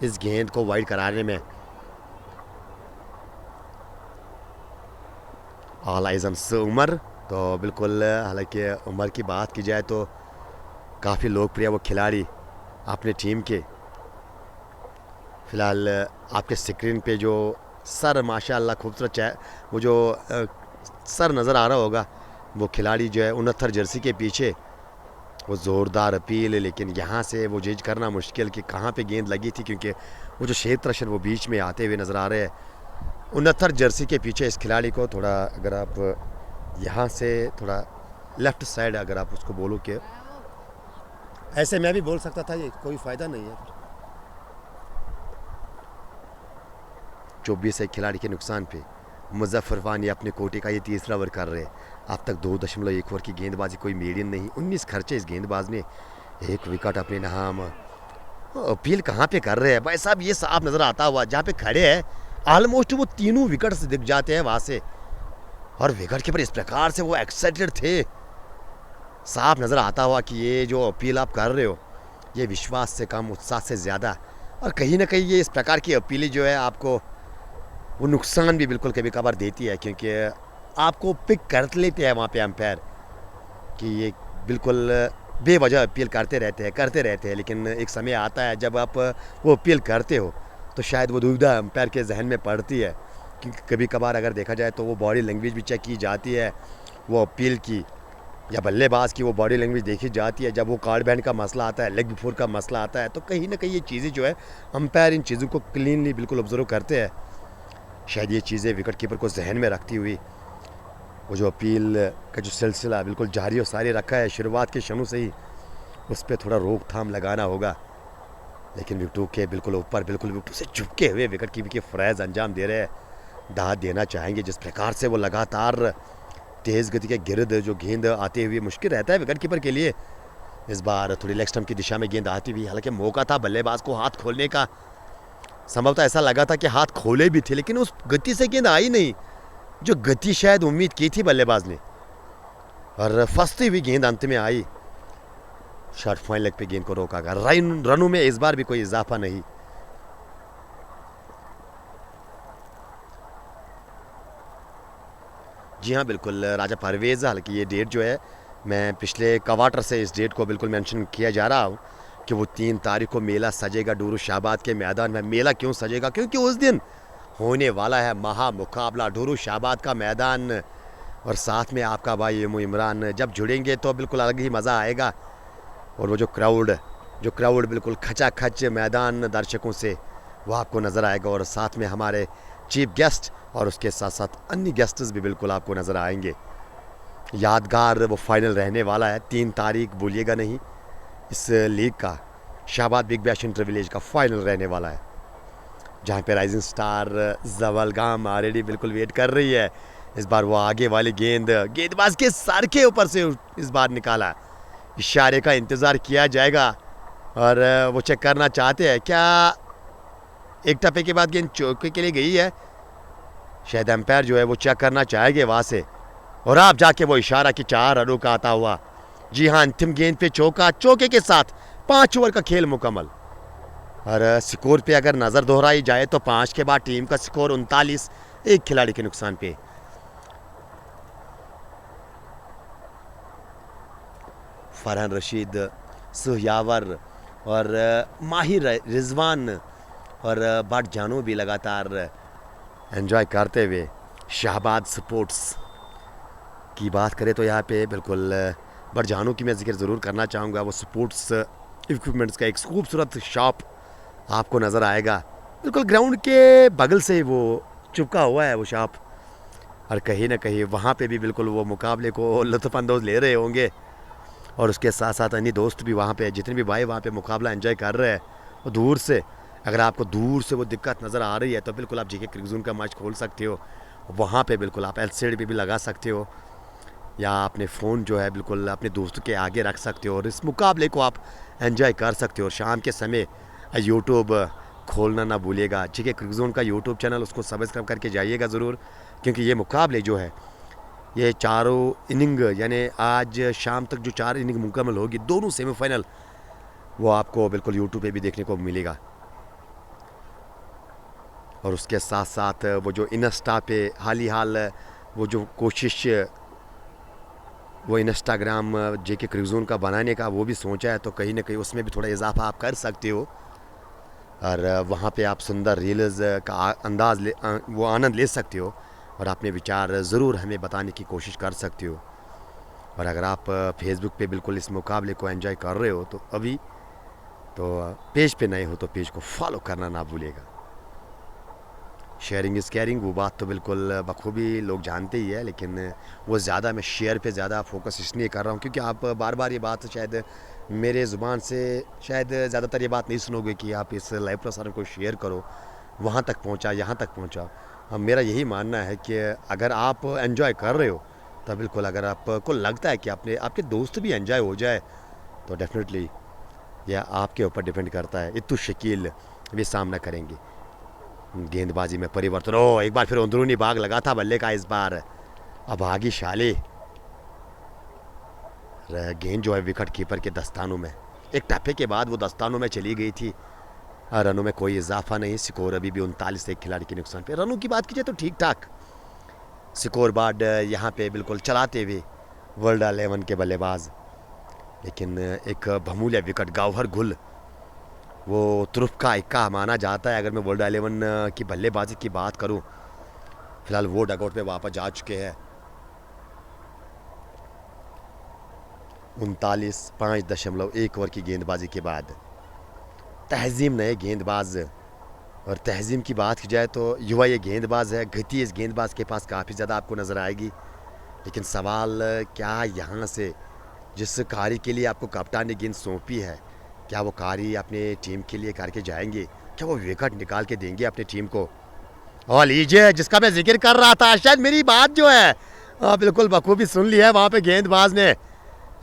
A: इस गेंद को वाइड कराने में। ऑल आइज ऑन उमर, तो बिल्कुल हालांकि उमर की बात की जाए तो काफ़ी लोकप्रिय वो खिलाड़ी अपने टीम के। फ़िलहाल आपके स्क्रीन पे जो सर माशाल्लाह खूबसूरत वो जो सर नज़र आ रहा होगा, वो खिलाड़ी जो है 69 जर्सी के पीछे, वो ज़ोरदार अपील है, लेकिन यहाँ से वो जज करना मुश्किल कि कहाँ पे गेंद लगी थी, क्योंकि वो जो शेख रशन वो बीच में आते हुए नज़र आ रहे हैं 69 जर्सी के पीछे इस खिलाड़ी को। थोड़ा अगर आप यहाँ से थोड़ा लेफ़्ट साइड अगर आप उसको बोलो कि ऐसे मैं भी बोल सकता था, ये कोई फ़ायदा नहीं है। 24 एक खिलाड़ी के नुकसान पे मुजफ्फर वानी अपने कोटे का ये तीसरा ओवर कर रहे हैं। अब तक 2.1 ओवर की गेंदबाजी, कोई मीडियन नहीं, 19 खर्चे इस गेंदबाज ने, 1 विकेट अपने नाम। अपील कहाँ पे कर रहे हैं भाई साहब, ये साफ नज़र आता हुआ जहाँ पे खड़े हैं ऑलमोस्ट वो तीनों विकेट से दिख जाते हैं वहाँ से, और विकेट कीपर इस प्रकार से वो एक्साइटेड थे, साफ नज़र आता हुआ कि ये जो अपील आप कर रहे हो ये विश्वास से कम उत्साह से ज़्यादा, और कहीं ना कहीं ये इस प्रकार की अपीलें जो है आपको वो नुकसान भी बिल्कुल कभी कभार देती है, क्योंकि आपको पिक कर लेते हैं वहाँ पे अंपायर कि ये बिल्कुल बेवजह अपील करते रहते हैं, लेकिन एक समय आता है जब आप वो अपील करते हो तो शायद वो दुविधा अंपायर के जहन में पड़ती है, क्योंकि कभी कभार अगर देखा जाए तो वो बॉडी लैंग्वेज भी चेक की जाती है, वो अपील की या बल्लेबाज की वो बॉडी लैंग्वेज देखी जाती है। जब वो कार्ड बैंड का मसला आता है, लेग बिफोर का मसला आता है, तो कहीं ना कहीं ये चीज़ें जो है अंपायर इन चीज़ों को क्लीनली बिल्कुल ऑब्जर्व करते हैं। शायद ये चीज़ें विकेट कीपर को जहन में रखती हुई वो जो अपील का जो सिलसिला बिल्कुल जारी और सारी रखा है शुरुआत के शनू से ही, उस पर थोड़ा रोकथाम लगाना होगा। लेकिन विकेटों के बिल्कुल ऊपर से झुके हुए विकेट कीपर के फ़रज़ अंजाम दे रहे हैं, दाद देना चाहेंगे जिस प्रकार से वो लगातार तेज़ गति के गिर्द जो गेंद आते हुए मुश्किल रहता है विकेट कीपर के लिए। इस बार थोड़ी लेग स्टंप की दिशा में गेंद आती हुई, हालांकि मौका था बल्लेबाज को हाथ खोलने का, संभवतः ऐसा लगा था कि हाथ खोले भी थे, लेकिन उस गति से गेंद आई नहीं जो गति शायद उम्मीद की थी बल्लेबाज ने, और फंसती हुई गेंद अंत में आई। शॉर्ट फाइन लेग पे गेंद को रोका गया। रनों में इस बार भी कोई इजाफा नहीं। जी हाँ बिल्कुल राजा परवेज़, हालांकि ये डेट जो है मैं पिछले क्वार्टर से इस डेट को बिल्कुल मेंशन किया जा रहा हूँ कि वो 3 तारीख को मेला सजेगा डूरू शाहबाद के मैदान में। मेला क्यों सजेगा? क्योंकि उस दिन होने वाला है महा मुकाबला डूरू शाहबाद का मैदान, और साथ में आपका भाई इमरान जब जुड़ेंगे तो बिल्कुल अलग ही मज़ा आएगा। और वो जो क्राउड बिल्कुल खचाखच मैदान दर्शकों से वो आपको नज़र आएगा, और साथ में हमारे चीफ गेस्ट और उसके साथ साथ अन्य गेस्ट्स भी बिल्कुल आपको नज़र आएंगे। यादगार वो फाइनल रहने वाला है, 3 तारीख भूलिएगा नहीं, इस लीग का Shahbad big bash inter village का फाइनल रहने वाला है, जहाँ पे राइजिंग स्टार जवलगाम ऑलरेडी बिल्कुल वेट कर रही है। इस बार वो आगे वाली गेंदबाज के सर के ऊपर से इस बार निकाला, इशारे का इंतज़ार किया जाएगा, और वो चेक करना चाहते हैं क्या एक टप्पे के बाद गेंद चौके के लिए गई है। शायद एम्पायर जो है वो चेक करना चाहेंगे वहाँ से, और आप जाके वो इशारा कि 4 रनों का आता हुआ। जी हाँ, अंतिम गेंद पे चौका, चौके के साथ 5 ओवर का खेल मुकम्मल। और स्कोर पे अगर नज़र दोहराई जाए तो 5 के बाद टीम का स्कोर 39, एक खिलाड़ी के नुकसान पे। फरहान रशीद, सुहयावर और माहिर रिजवान और बट जानू भी लगातार एंजॉय करते हुए। शाहबाद स्पोर्ट्स की बात करें तो यहाँ पे बिल्कुल बट जानू की मैं जिक्र ज़रूर करना चाहूँगा। वो स्पोर्ट्स इक्विपमेंट्स का एक खूबसूरत शॉप आपको नज़र आएगा, बिल्कुल ग्राउंड के बगल से वो चिपका हुआ है वो शॉप। और कहीं ना कहीं वहाँ पे भी बिल्कुल वो मुकाबले को लुत्फ़अंदोज़ ले रहे होंगे। और उसके साथ साथ अन्य दोस्त भी वहाँ पे, जितने भी भाई वहाँ पे मुकाबला एंजॉय कर रहे हैं वो दूर से। अगर आपको दूर से वो दिक्कत नज़र आ रही है तो बिल्कुल आप जेके क्रिकेट जोन का मैच खोल सकते हो। वहाँ पे बिल्कुल आप एलसीडी पे भी लगा सकते हो, या अपने फ़ोन जो है बिल्कुल अपने दोस्तों के आगे रख सकते हो और इस मुकाबले को आप एंजॉय कर सकते हो। और शाम के समय यूट्यूब खोलना ना भूलिएगा, जेके क्रिकेट जोन का यूट्यूब चैनल, उसको सब्सक्राइब करके जाइएगा ज़रूर, क्योंकि ये मुकाबले जो है ये चारों इनिंग, यानी आज शाम तक जो 4 इनिंग मुकम्मल होगी, दोनों सेमीफाइनल, वो आपको बिल्कुल यूट्यूब पे भी देखने को मिलेगा। और उसके साथ साथ वो जो इंस्टा पे हाल ही हाल वो जो कोशिश वो इंस्टाग्राम जेके क्रिकेट जोन का बनाने का वो भी सोचा है, तो कहीं ना कहीं उसमें भी थोड़ा इजाफा आप कर सकते हो। और वहाँ पे आप सुंदर रील्स का वो आनंद ले सकते हो और अपने विचार ज़रूर हमें बताने की कोशिश कर सकते हो। और अगर आप फेसबुक पे बिल्कुल इस मुकाबले को एंजॉय कर रहे हो तो अभी तो पेज पे नए हो तो पेज को फॉलो करना ना भूलिएगा। शेयरिंग इज़ केयरिंग, वो बात तो बिल्कुल बखूबी लोग जानते ही है, लेकिन वो ज़्यादा मैं शेयर पे ज़्यादा फोकस इसलिए कर रहा हूँ क्योंकि आप बार बार ये बात शायद मेरे ज़ुबान से शायद ज़्यादातर ये बात नहीं सुनोगे कि आप इस लाइव प्रसारण को शेयर करो, वहाँ तक पहुँचा, यहाँ तक पहुँचा। अब मेरा यही मानना है कि अगर आप एंजॉय कर रहे हो तो बिल्कुल, अगर आपको लगता है कि आपके दोस्त भी एंजॉय हो जाए तो डेफिनेटली यह आपके ऊपर डिपेंड करता है। इतु शकील भी सामना करेंगे। गेंदबाजी में परिवर्तन, एक बार फिर अंदरूनी भाग लगा था बल्ले का इस बार, अब भागी शाले। गेंद जो है विकेट कीपर के दस्तानों में, एक टप्पे के बाद वो दस्तानों में चली गई थी। रनों में कोई इजाफा नहीं, स्कोर अभी भी 39 एक खिलाड़ी के नुकसान पे। रनों की बात कीजिए तो ठीक ठाक स्कोर बोर्ड यहाँ पे बिल्कुल चलाते हुए वर्ल्ड 11 के बल्लेबाज, लेकिन एक बमूलिया विकेट गौहर गुल, वो तुरुफ का इक्का माना जाता है। अगर मैं वर्ल्ड 11 की बल्लेबाजी की बात करूं, फिलहाल वो डगआउट में वापस जा चुके हैं। 39.5 ओवर की गेंदबाजी के बाद तहजीम नए गेंदबाज, और तहजीम की बात की जाए तो युवा ये गेंदबाज है, गति इस गेंदबाज के पास काफ़ी ज़्यादा आपको नज़र आएगी। लेकिन सवाल क्या यहाँ से जिस कारी के लिए आपको कप्तान ने गेंद सौंपी है, क्या वो कारी अपने टीम के लिए करके जाएंगे? क्या वो विकेट निकाल के देंगे अपनी टीम को? और लीजिए, जिसका मैं जिक्र कर रहा था, शायद मेरी बात जो है बिल्कुल बखूबी सुन ली है वहाँ पे गेंदबाज ने,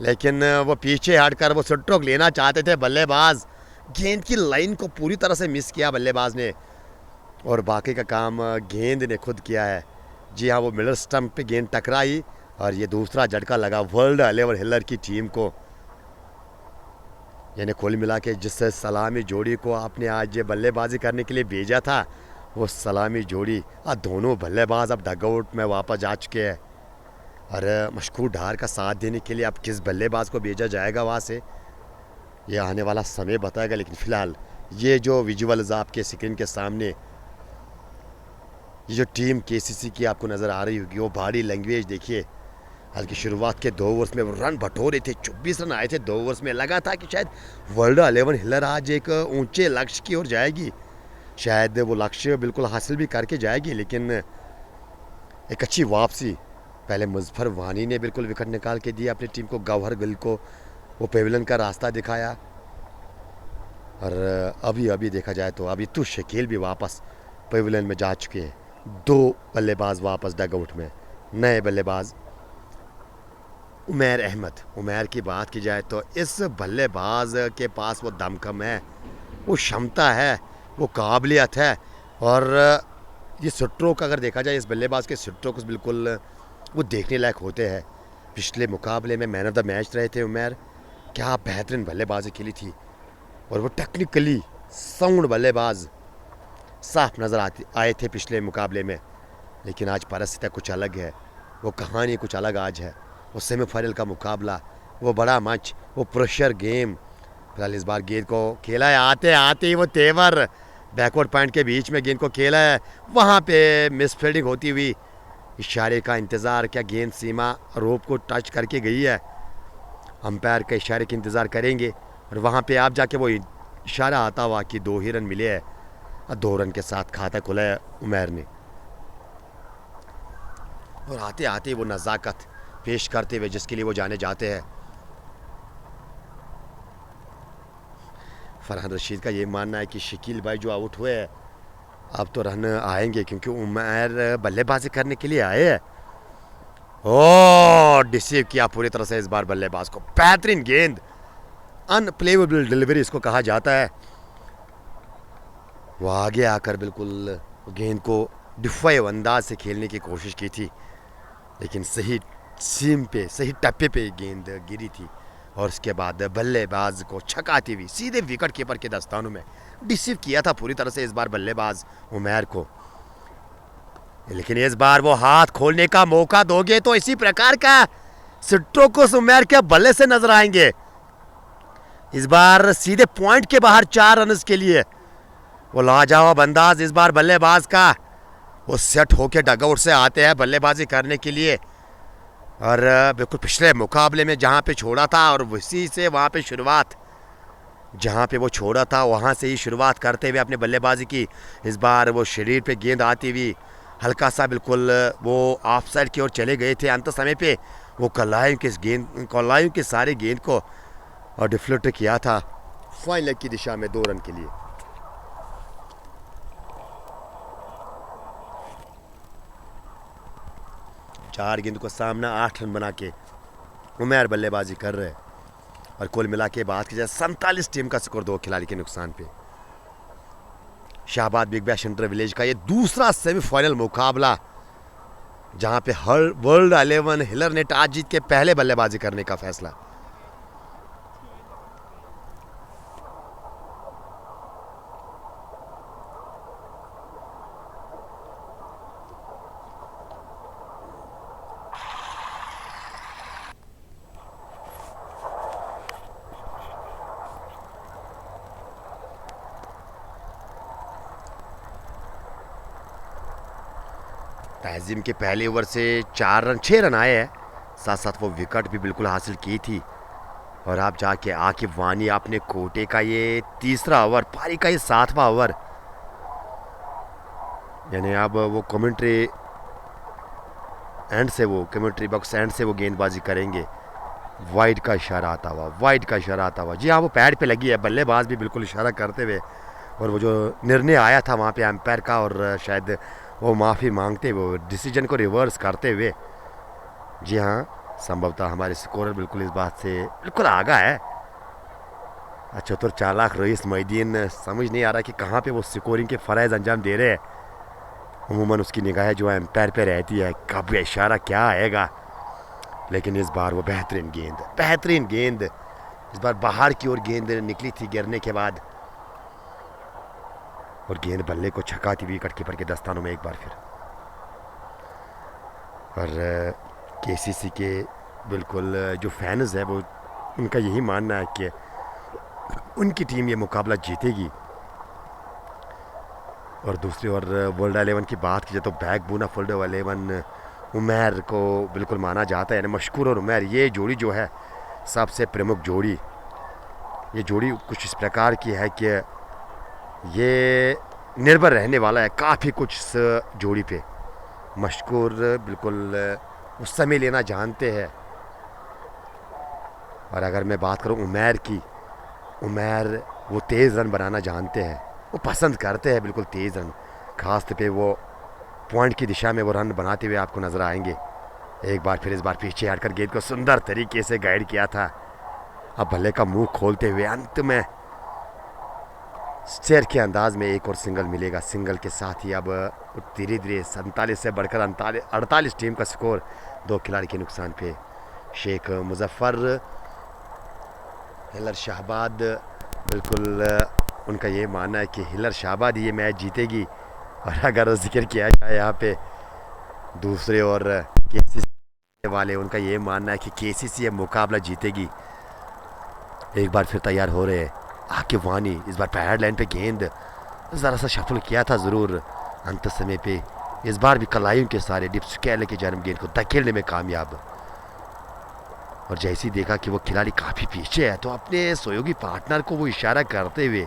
A: लेकिन वो पीछे हटकर वो स्ट्रोक लेना चाहते थे बल्लेबाज। गेंद की लाइन को पूरी तरह से मिस किया बल्लेबाज ने, और बाकी का काम गेंद ने खुद किया है। जी हाँ, वो मिडल स्टंप पे गेंद टकराई और ये दूसरा झटका लगा वर्ल्ड 11 हिलर की टीम को। यानी कुल मिला के जिस सलामी जोड़ी को आपने आज बल्लेबाजी करने के लिए भेजा था, वो सलामी जोड़ी दोनों बल्लेबाज अब डगआउट में वापस जा चुके हैं। और मशकूर ढार का साथ देने के लिए अब किस बल्लेबाज को भेजा जाएगा वहाँ से, ये आने वाला समय बताएगा। लेकिन फ़िलहाल ये जो विजुअल्स आपके स्क्रीन के सामने, ये जो टीम केसीसी की आपको नज़र आ रही होगी, वो बॉडी लैंग्वेज देखिए। हालांकि शुरुआत के 2 ओवर्स में रन बटोरे थे, 24 रन आए थे 2 ओवर्स में। लगा था कि शायद वर्ल्ड 11 हिलर आज एक ऊंचे लक्ष्य की ओर जाएगी, शायद वो लक्ष्य बिल्कुल हासिल भी करके जाएगी। लेकिन एक अच्छी वापसी, पहले मुजफ्फर वानी ने बिल्कुल विकेट निकाल के दिया अपनी टीम को, गौहर गिल को वो पेविलियन का रास्ता दिखाया। और अभी देखा जाए तो अभी तो शकील भी वापस पेविलियन में जा चुके हैं। 2 बल्लेबाज वापस डगआउट में, नए बल्लेबाज उमैर अहमद। उमैर की बात की जाए तो इस बल्लेबाज के पास वो दमखम है, वो क्षमता है, वो काबिलियत है। और ये स्ट्रोक अगर देखा जाए, इस बल्लेबाज के स्ट्रोक्स बिल्कुल वो देखने लायक होते हैं। पिछले मुकाबले में मैन ऑफ द मैच रहे थे उमैर, क्या बेहतरीन बल्लेबाजी खेली थी। और वो टेक्निकली साउंड बल्लेबाज साफ नज़र आए थे पिछले मुकाबले में। लेकिन आज परिस्थितियाँ कुछ अलग है, वो कहानी कुछ अलग आज है। वो सेमीफाइनल का मुकाबला वो बड़ा मंच, वो प्रेशर गेम। फिलहाल इस बार गेंद को खेला है, आते आते ही वो तेवर बैकवर्ड पॉइंट के बीच में गेंद को खेला है, वहाँ पे मिस फील्डिंग होती हुई इशारे का इंतज़ार। क्या गेंद सीमा रोप को टच करके गई है? अंपायर के इशारे का इंतज़ार करेंगे और वहाँ पे आप जाके वो इशारा आता हुआ कि 2 ही रन मिले हैं और 2 रन के साथ खाता खुला है उमैर ने। और आते आते वो नज़ाकत पेश करते हुए जिसके लिए वो जाने जाते हैं। फरहान रशीद का ये मानना है कि शकील भाई जो आउट हुए हैं अब तो रन आएंगे क्योंकि उमैर बल्लेबाजी करने के लिए आए हैं। ओ डिसीव किया पूरी तरह से इस बार बल्लेबाज को। बेहतरीन गेंद, अनप्लेवेबल डिलीवरी इसको कहा जाता है। वो आगे आकर बिल्कुल गेंद को डिफाइव अंदाज से खेलने की कोशिश की थी, लेकिन सही सीम पे, सही टप्पे पे गेंद गिरी थी और उसके बाद बल्लेबाज को छकाती हुई सीधे विकेट कीपर के दस्तानों में डिसीव किया था पूरी तरह से इस बार बल्लेबाज उमैर को। लेकिन इस बार वो हाथ खोलने का मौका दोगे तो इसी प्रकार का स्ट्रोक्स उमैर के बल्ले से नजर आएंगे। इस बार सीधे पॉइंट के बाहर 4 रन के लिए वो लाजवाब अंदाज इस बार बल्लेबाज का। वो सेट होके डगआउट से आते हैं बल्लेबाजी करने के लिए और बिल्कुल पिछले मुकाबले में जहाँ पे छोड़ा था और उसी से वहाँ पे शुरुआत, जहाँ पे वो छोड़ा था वहाँ से ही शुरुआत करते हुए अपने बल्लेबाजी की। इस बार वो शरीर पे गेंद आती हुई हल्का सा बिल्कुल वो ऑफ साइड की ओर चले गए थे अंत समय पे। वो कलाइयों के सारे गेंद को और डिफ्लेक्ट किया था फाइन लेग की दिशा में 2 रन के लिए। चार गेंद को सामना 8 रन बना के उमैर बल्लेबाजी कर रहे हैं और कुल मिला के बात की जाए 47 टीम का स्कोर 2 खिलाड़ी के नुकसान पे। Shahbad big bash inter village का ये दूसरा सेमीफाइनल मुकाबला जहां पे हर वर्ल्ड 11 हिलर ने टॉस जीत के पहले बल्लेबाजी करने का फैसला। तहजीम के पहले ओवर से 6 रन आए हैं, साथ साथ वो विकेट भी बिल्कुल हासिल की थी। और आप जाके आकिब वानी आपने कोटे का ये 3रा ओवर, पारी का ये 7वां ओवर, यानी अब वो कमेंट्री एंड से, वो कमेंट्री बॉक्स एंड से वो गेंदबाजी करेंगे। वाइड का इशारा आता हुआ, वाइड का इशारा आता हुआ। जी हाँ, वो पैड पे लगी है, बल्लेबाज भी बिल्कुल इशारा करते हुए। और वो जो निर्णय आया था वहाँ पे एम्पायर का और शायद वो माफ़ी मांगते हुए डिसीजन को रिवर्स करते हुए। जी हाँ, संभवतः हमारे स्कोरर बिल्कुल इस बात से बिल्कुल आगा है। चतुर चालाक रईस मोहिद्दीन समझ नहीं आ रहा कि कहाँ पे वो स्कोरिंग के फ़राइज़ अंजाम दे रहे हैं। अमूमन उसकी निगाहें जो है एम्पायर पे रहती है, कब इशारा क्या आएगा। लेकिन इस बार वो बेहतरीन गेंद इस बार बाहर की ओर गेंद निकली थी गिरने के बाद और गेंद बल्ले को छकाती हुई विकेट कीपर के दस्तानों में एक बार फिर। और केसीसी के बिल्कुल जो फैंस है वो, उनका यही मानना है कि उनकी टीम ये मुकाबला जीतेगी। और दूसरी ओर वर्ल्ड 11 की बात की जाए तो बैकबोन ऑफ वर्ल्ड 11 उमैर को बिल्कुल माना जाता है, यानी मशकूर और उमैर ये जोड़ी जो है सबसे प्रमुख जोड़ी। ये जोड़ी कुछ इस प्रकार की है कि ये निर्भर रहने वाला है काफ़ी कुछ इस जोड़ी पे। मशकूर बिल्कुल उस समय लेना जानते हैं। और अगर मैं बात करूं उमैर की, उमैर वो तेज़ रन बनाना जानते हैं, वो पसंद करते हैं बिल्कुल तेज़ रन। ख़ास तौर पे वो पॉइंट की दिशा में वो रन बनाते हुए आपको नज़र आएंगे। एक बार फिर इस बार पीछे हटकर गेंद को सुंदर तरीके से गाइड किया था। अब भल्ले का मुंह खोलते हुए अंत में शेर के अंदाज में एक और सिंगल मिलेगा। सिंगल के साथ ही अब धीरे धीरे 47 से बढ़कर 48 टीम का स्कोर 2 खिलाड़ी के नुकसान पे। शेख मुजफ्फर, हिलर शाहबाद, बिल्कुल उनका ये मानना है कि हिलर शाहबाद ये मैच जीतेगी। और अगर जिक्र किया जाए यहाँ पे दूसरे और केसीसी वाले उनका ये मानना है कि केसीसी ये मुकाबला जीतेगी। एक बार फिर तैयार हो रहे हैं आकिब वानी। इस बार पैड लाइन पे गेंद ज़रा सा शफल किया था ज़रूर अंत समय पे। इस बार भी कलाइयों के सारे डिप्सकैले की जानब गेंद को धकेलने में कामयाब। और जैसे ही देखा कि वो खिलाड़ी काफ़ी पीछे है तो अपने सहयोगी पार्टनर को वो इशारा करते हुए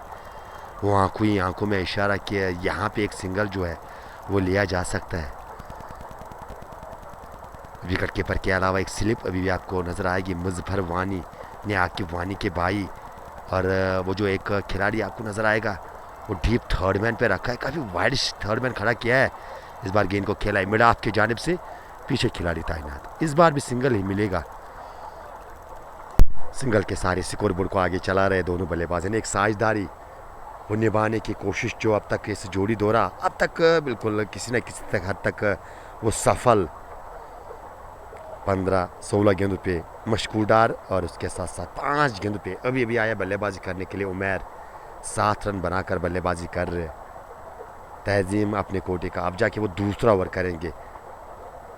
A: वो आंखों में इशारा किया, यहाँ पे एक सिंगल जो है वो लिया जा सकता है। विकेट कीपर के अलावा एक स्लिप अभी भी आपको नज़र आएगी। मुजफ्फर वानी ने आकिब वानी के भाई, और वो जो एक खिलाड़ी आपको नज़र आएगा वो डीप थर्ड मैन पे रखा है, काफ़ी वाइड थर्ड मैन खड़ा किया है। इस बार गेंद को खेला है मिड ऑफ की जानिब से, पीछे खिलाड़ी तैनात। इस बार भी सिंगल ही मिलेगा। सिंगल के सारे स्कोर बोर्ड को आगे चला रहे दोनों बल्लेबाज ने। एक साझेदारी वो निभाने की कोशिश जो अब तक इस जोड़ी दौरा अब तक बिल्कुल किसी न किसी हद तक वो सफल। 15-16 गेंदों पे मशकूर डार और उसके साथ साथ 5 गेंदों पे अभी अभी आया बल्लेबाजी करने के लिए उमैर। 7 रन बनाकर बल्लेबाजी कर रहे। तहजीम अपने कोटे का अब जाके वो दूसरा ओवर करेंगे।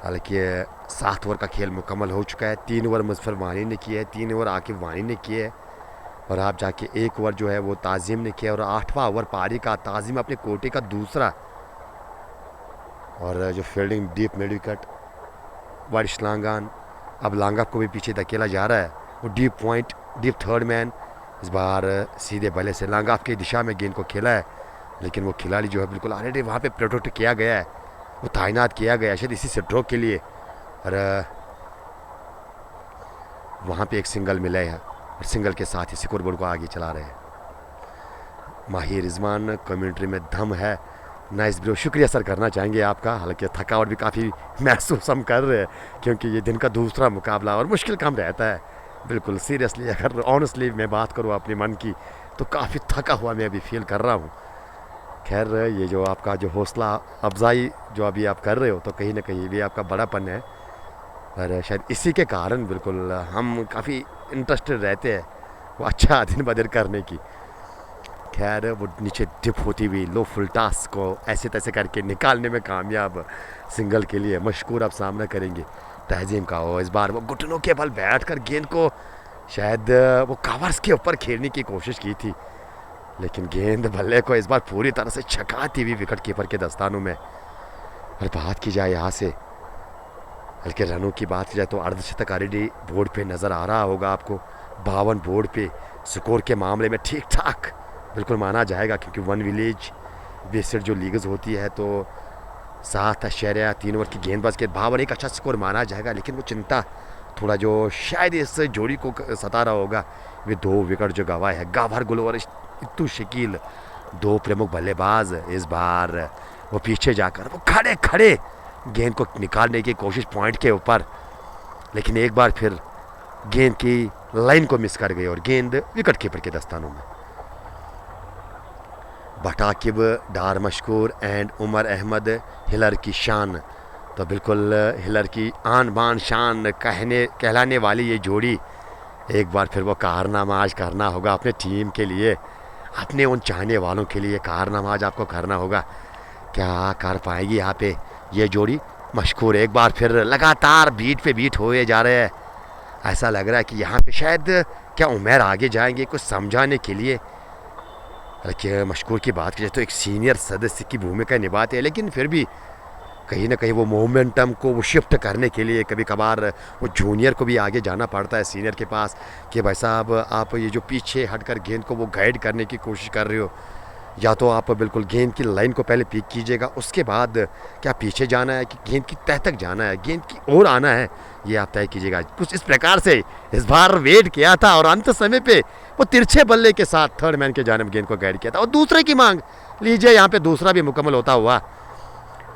A: हालांकि 7 ओवर का खेल मुकम्मल हो चुका है। 3 ओवर मुजफ्फर वानी ने किए है, 3 ओवर आकिब वानी ने किए है, और आप जाके 1 ओवर जो है वो ताज़ीम ने किया, और 8वां ओवर पारी का ताज़ीम अपने कोटे का दूसरा। और जो फील्डिंग डीप मिड विकेट वारिश लांगान, अब लांगा को भी पीछे धकेला जा रहा है। वो deep point deep third man इस बार सीधे बल्ले से लांगाफ की दिशा में गेंद को खेला है, लेकिन वो खिलाड़ी जो है बिल्कुल ऑलरेडी वहाँ पे प्रोटेक्ट किया गया है, वो तैनात किया गया है शायद इसी से ड्रॉ के लिए। और वहाँ पे एक सिंगल मिला है, और सिंगल के साथ ही स्कोर बोर्ड को आगे चला रहे हैं। माहिर रिजवान कमेंट्री में दम है। नाइस ब्रो, शुक्रिया सर करना चाहेंगे आपका। हालांकि थकावट भी काफ़ी महसूस हम कर रहे हैं, क्योंकि ये दिन का दूसरा मुकाबला और मुश्किल काम रहता है। बिल्कुल सीरियसली अगर ऑनेस्टली मैं बात करूँ अपने मन की तो काफ़ी थका हुआ मैं अभी फील कर रहा हूँ। खैर ये जो आपका जो हौसला अफजाई जो अभी आप कर रहे हो तो कहीं ना कहीं भी आपका बड़ापन है, और शायद इसी के कारण बिल्कुल हम काफ़ी इंटरेस्टेड रहते हैं वो अच्छा दिन ब दिन करने की। खैर वो नीचे डिप होती हुई लो फुल टास को ऐसे तैसे करके निकालने में कामयाब। सिंगल के लिए मशकूर आप सामना करेंगे तहजीम का। हो इस बार वो घुटनों के बल बैठकर गेंद को शायद वो कवर्स के ऊपर खेलने की कोशिश की थी, लेकिन गेंद बल्ले को इस बार पूरी तरह से छकाती हुई विकेट कीपर के दस्तानों में। और बात की जाए यहाँ से हल्के रनों की बात की जाए तो अर्धशतक ऑलरेडी बोर्ड पे नज़र आ रहा होगा आपको। 52 बोर्ड पे स्कोर के मामले में ठीक ठाक बिल्कुल माना जाएगा, क्योंकि 1 विलेज बेस्ड जो लीग्स होती है तो 7.3 ओवर की गेंदबाज के 52 एक अच्छा स्कोर माना जाएगा। लेकिन वो चिंता थोड़ा जो शायद इस जोड़ी को सता रहा होगा वे 2 विकेट जो गवाए हैं गाभर गुल और इत्तू शकील, 2 प्रमुख बल्लेबाज। इस बार वो पीछे जाकर वो खड़े खड़े गेंद को निकालने की कोशिश पॉइंट के ऊपर, लेकिन एक बार फिर गेंद की लाइन को मिस कर गए और गेंद विकेट कीपर के दस्तानों में। बटाकिब डार मशकूर एंड उमर अहमद हिलर की शान, तो बिल्कुल हिलर की आन बान शान कहलाने वाली ये जोड़ी एक बार फिर वो कारनामा आज करना होगा अपने टीम के लिए, अपने उन चाहने वालों के लिए कारनामा आज आपको करना होगा। क्या कर पाएगी यहाँ पे ये जोड़ी मशकूर? एक बार फिर लगातार बीट पे बीट हुए जा रहे हैं। ऐसा लग रहा है कि यहाँ पे शायद क्या उमर आगे जाएंगे कुछ समझाने के लिए। हालांकि मशकूर की बात की जाए तो एक सीनियर सदस्य की भूमिका निभाते हैं, लेकिन फिर भी कहीं ना कहीं वो मोमेंटम को वो शिफ्ट करने के लिए कभी कभार वो जूनियर को भी आगे जाना पड़ता है सीनियर के पास कि भाई साहब आप ये जो पीछे हटकर गेंद को वो गाइड करने की कोशिश कर रहे हो, या तो आप बिल्कुल गेंद की लाइन को पहले पिक कीजिएगा, उसके बाद क्या पीछे जाना है कि गेंद की तह तक जाना है, गेंद की ओर आना है, ये आप तय कीजिएगा। कुछ इस प्रकार से इस बार वेट किया था और अंत समय पे वो तिरछे बल्ले के साथ थर्ड मैन के जानिब गेंद को गाइड किया था और दूसरे की मांग लीजिए यहाँ पे दूसरा भी मुकम्मल होता हुआ।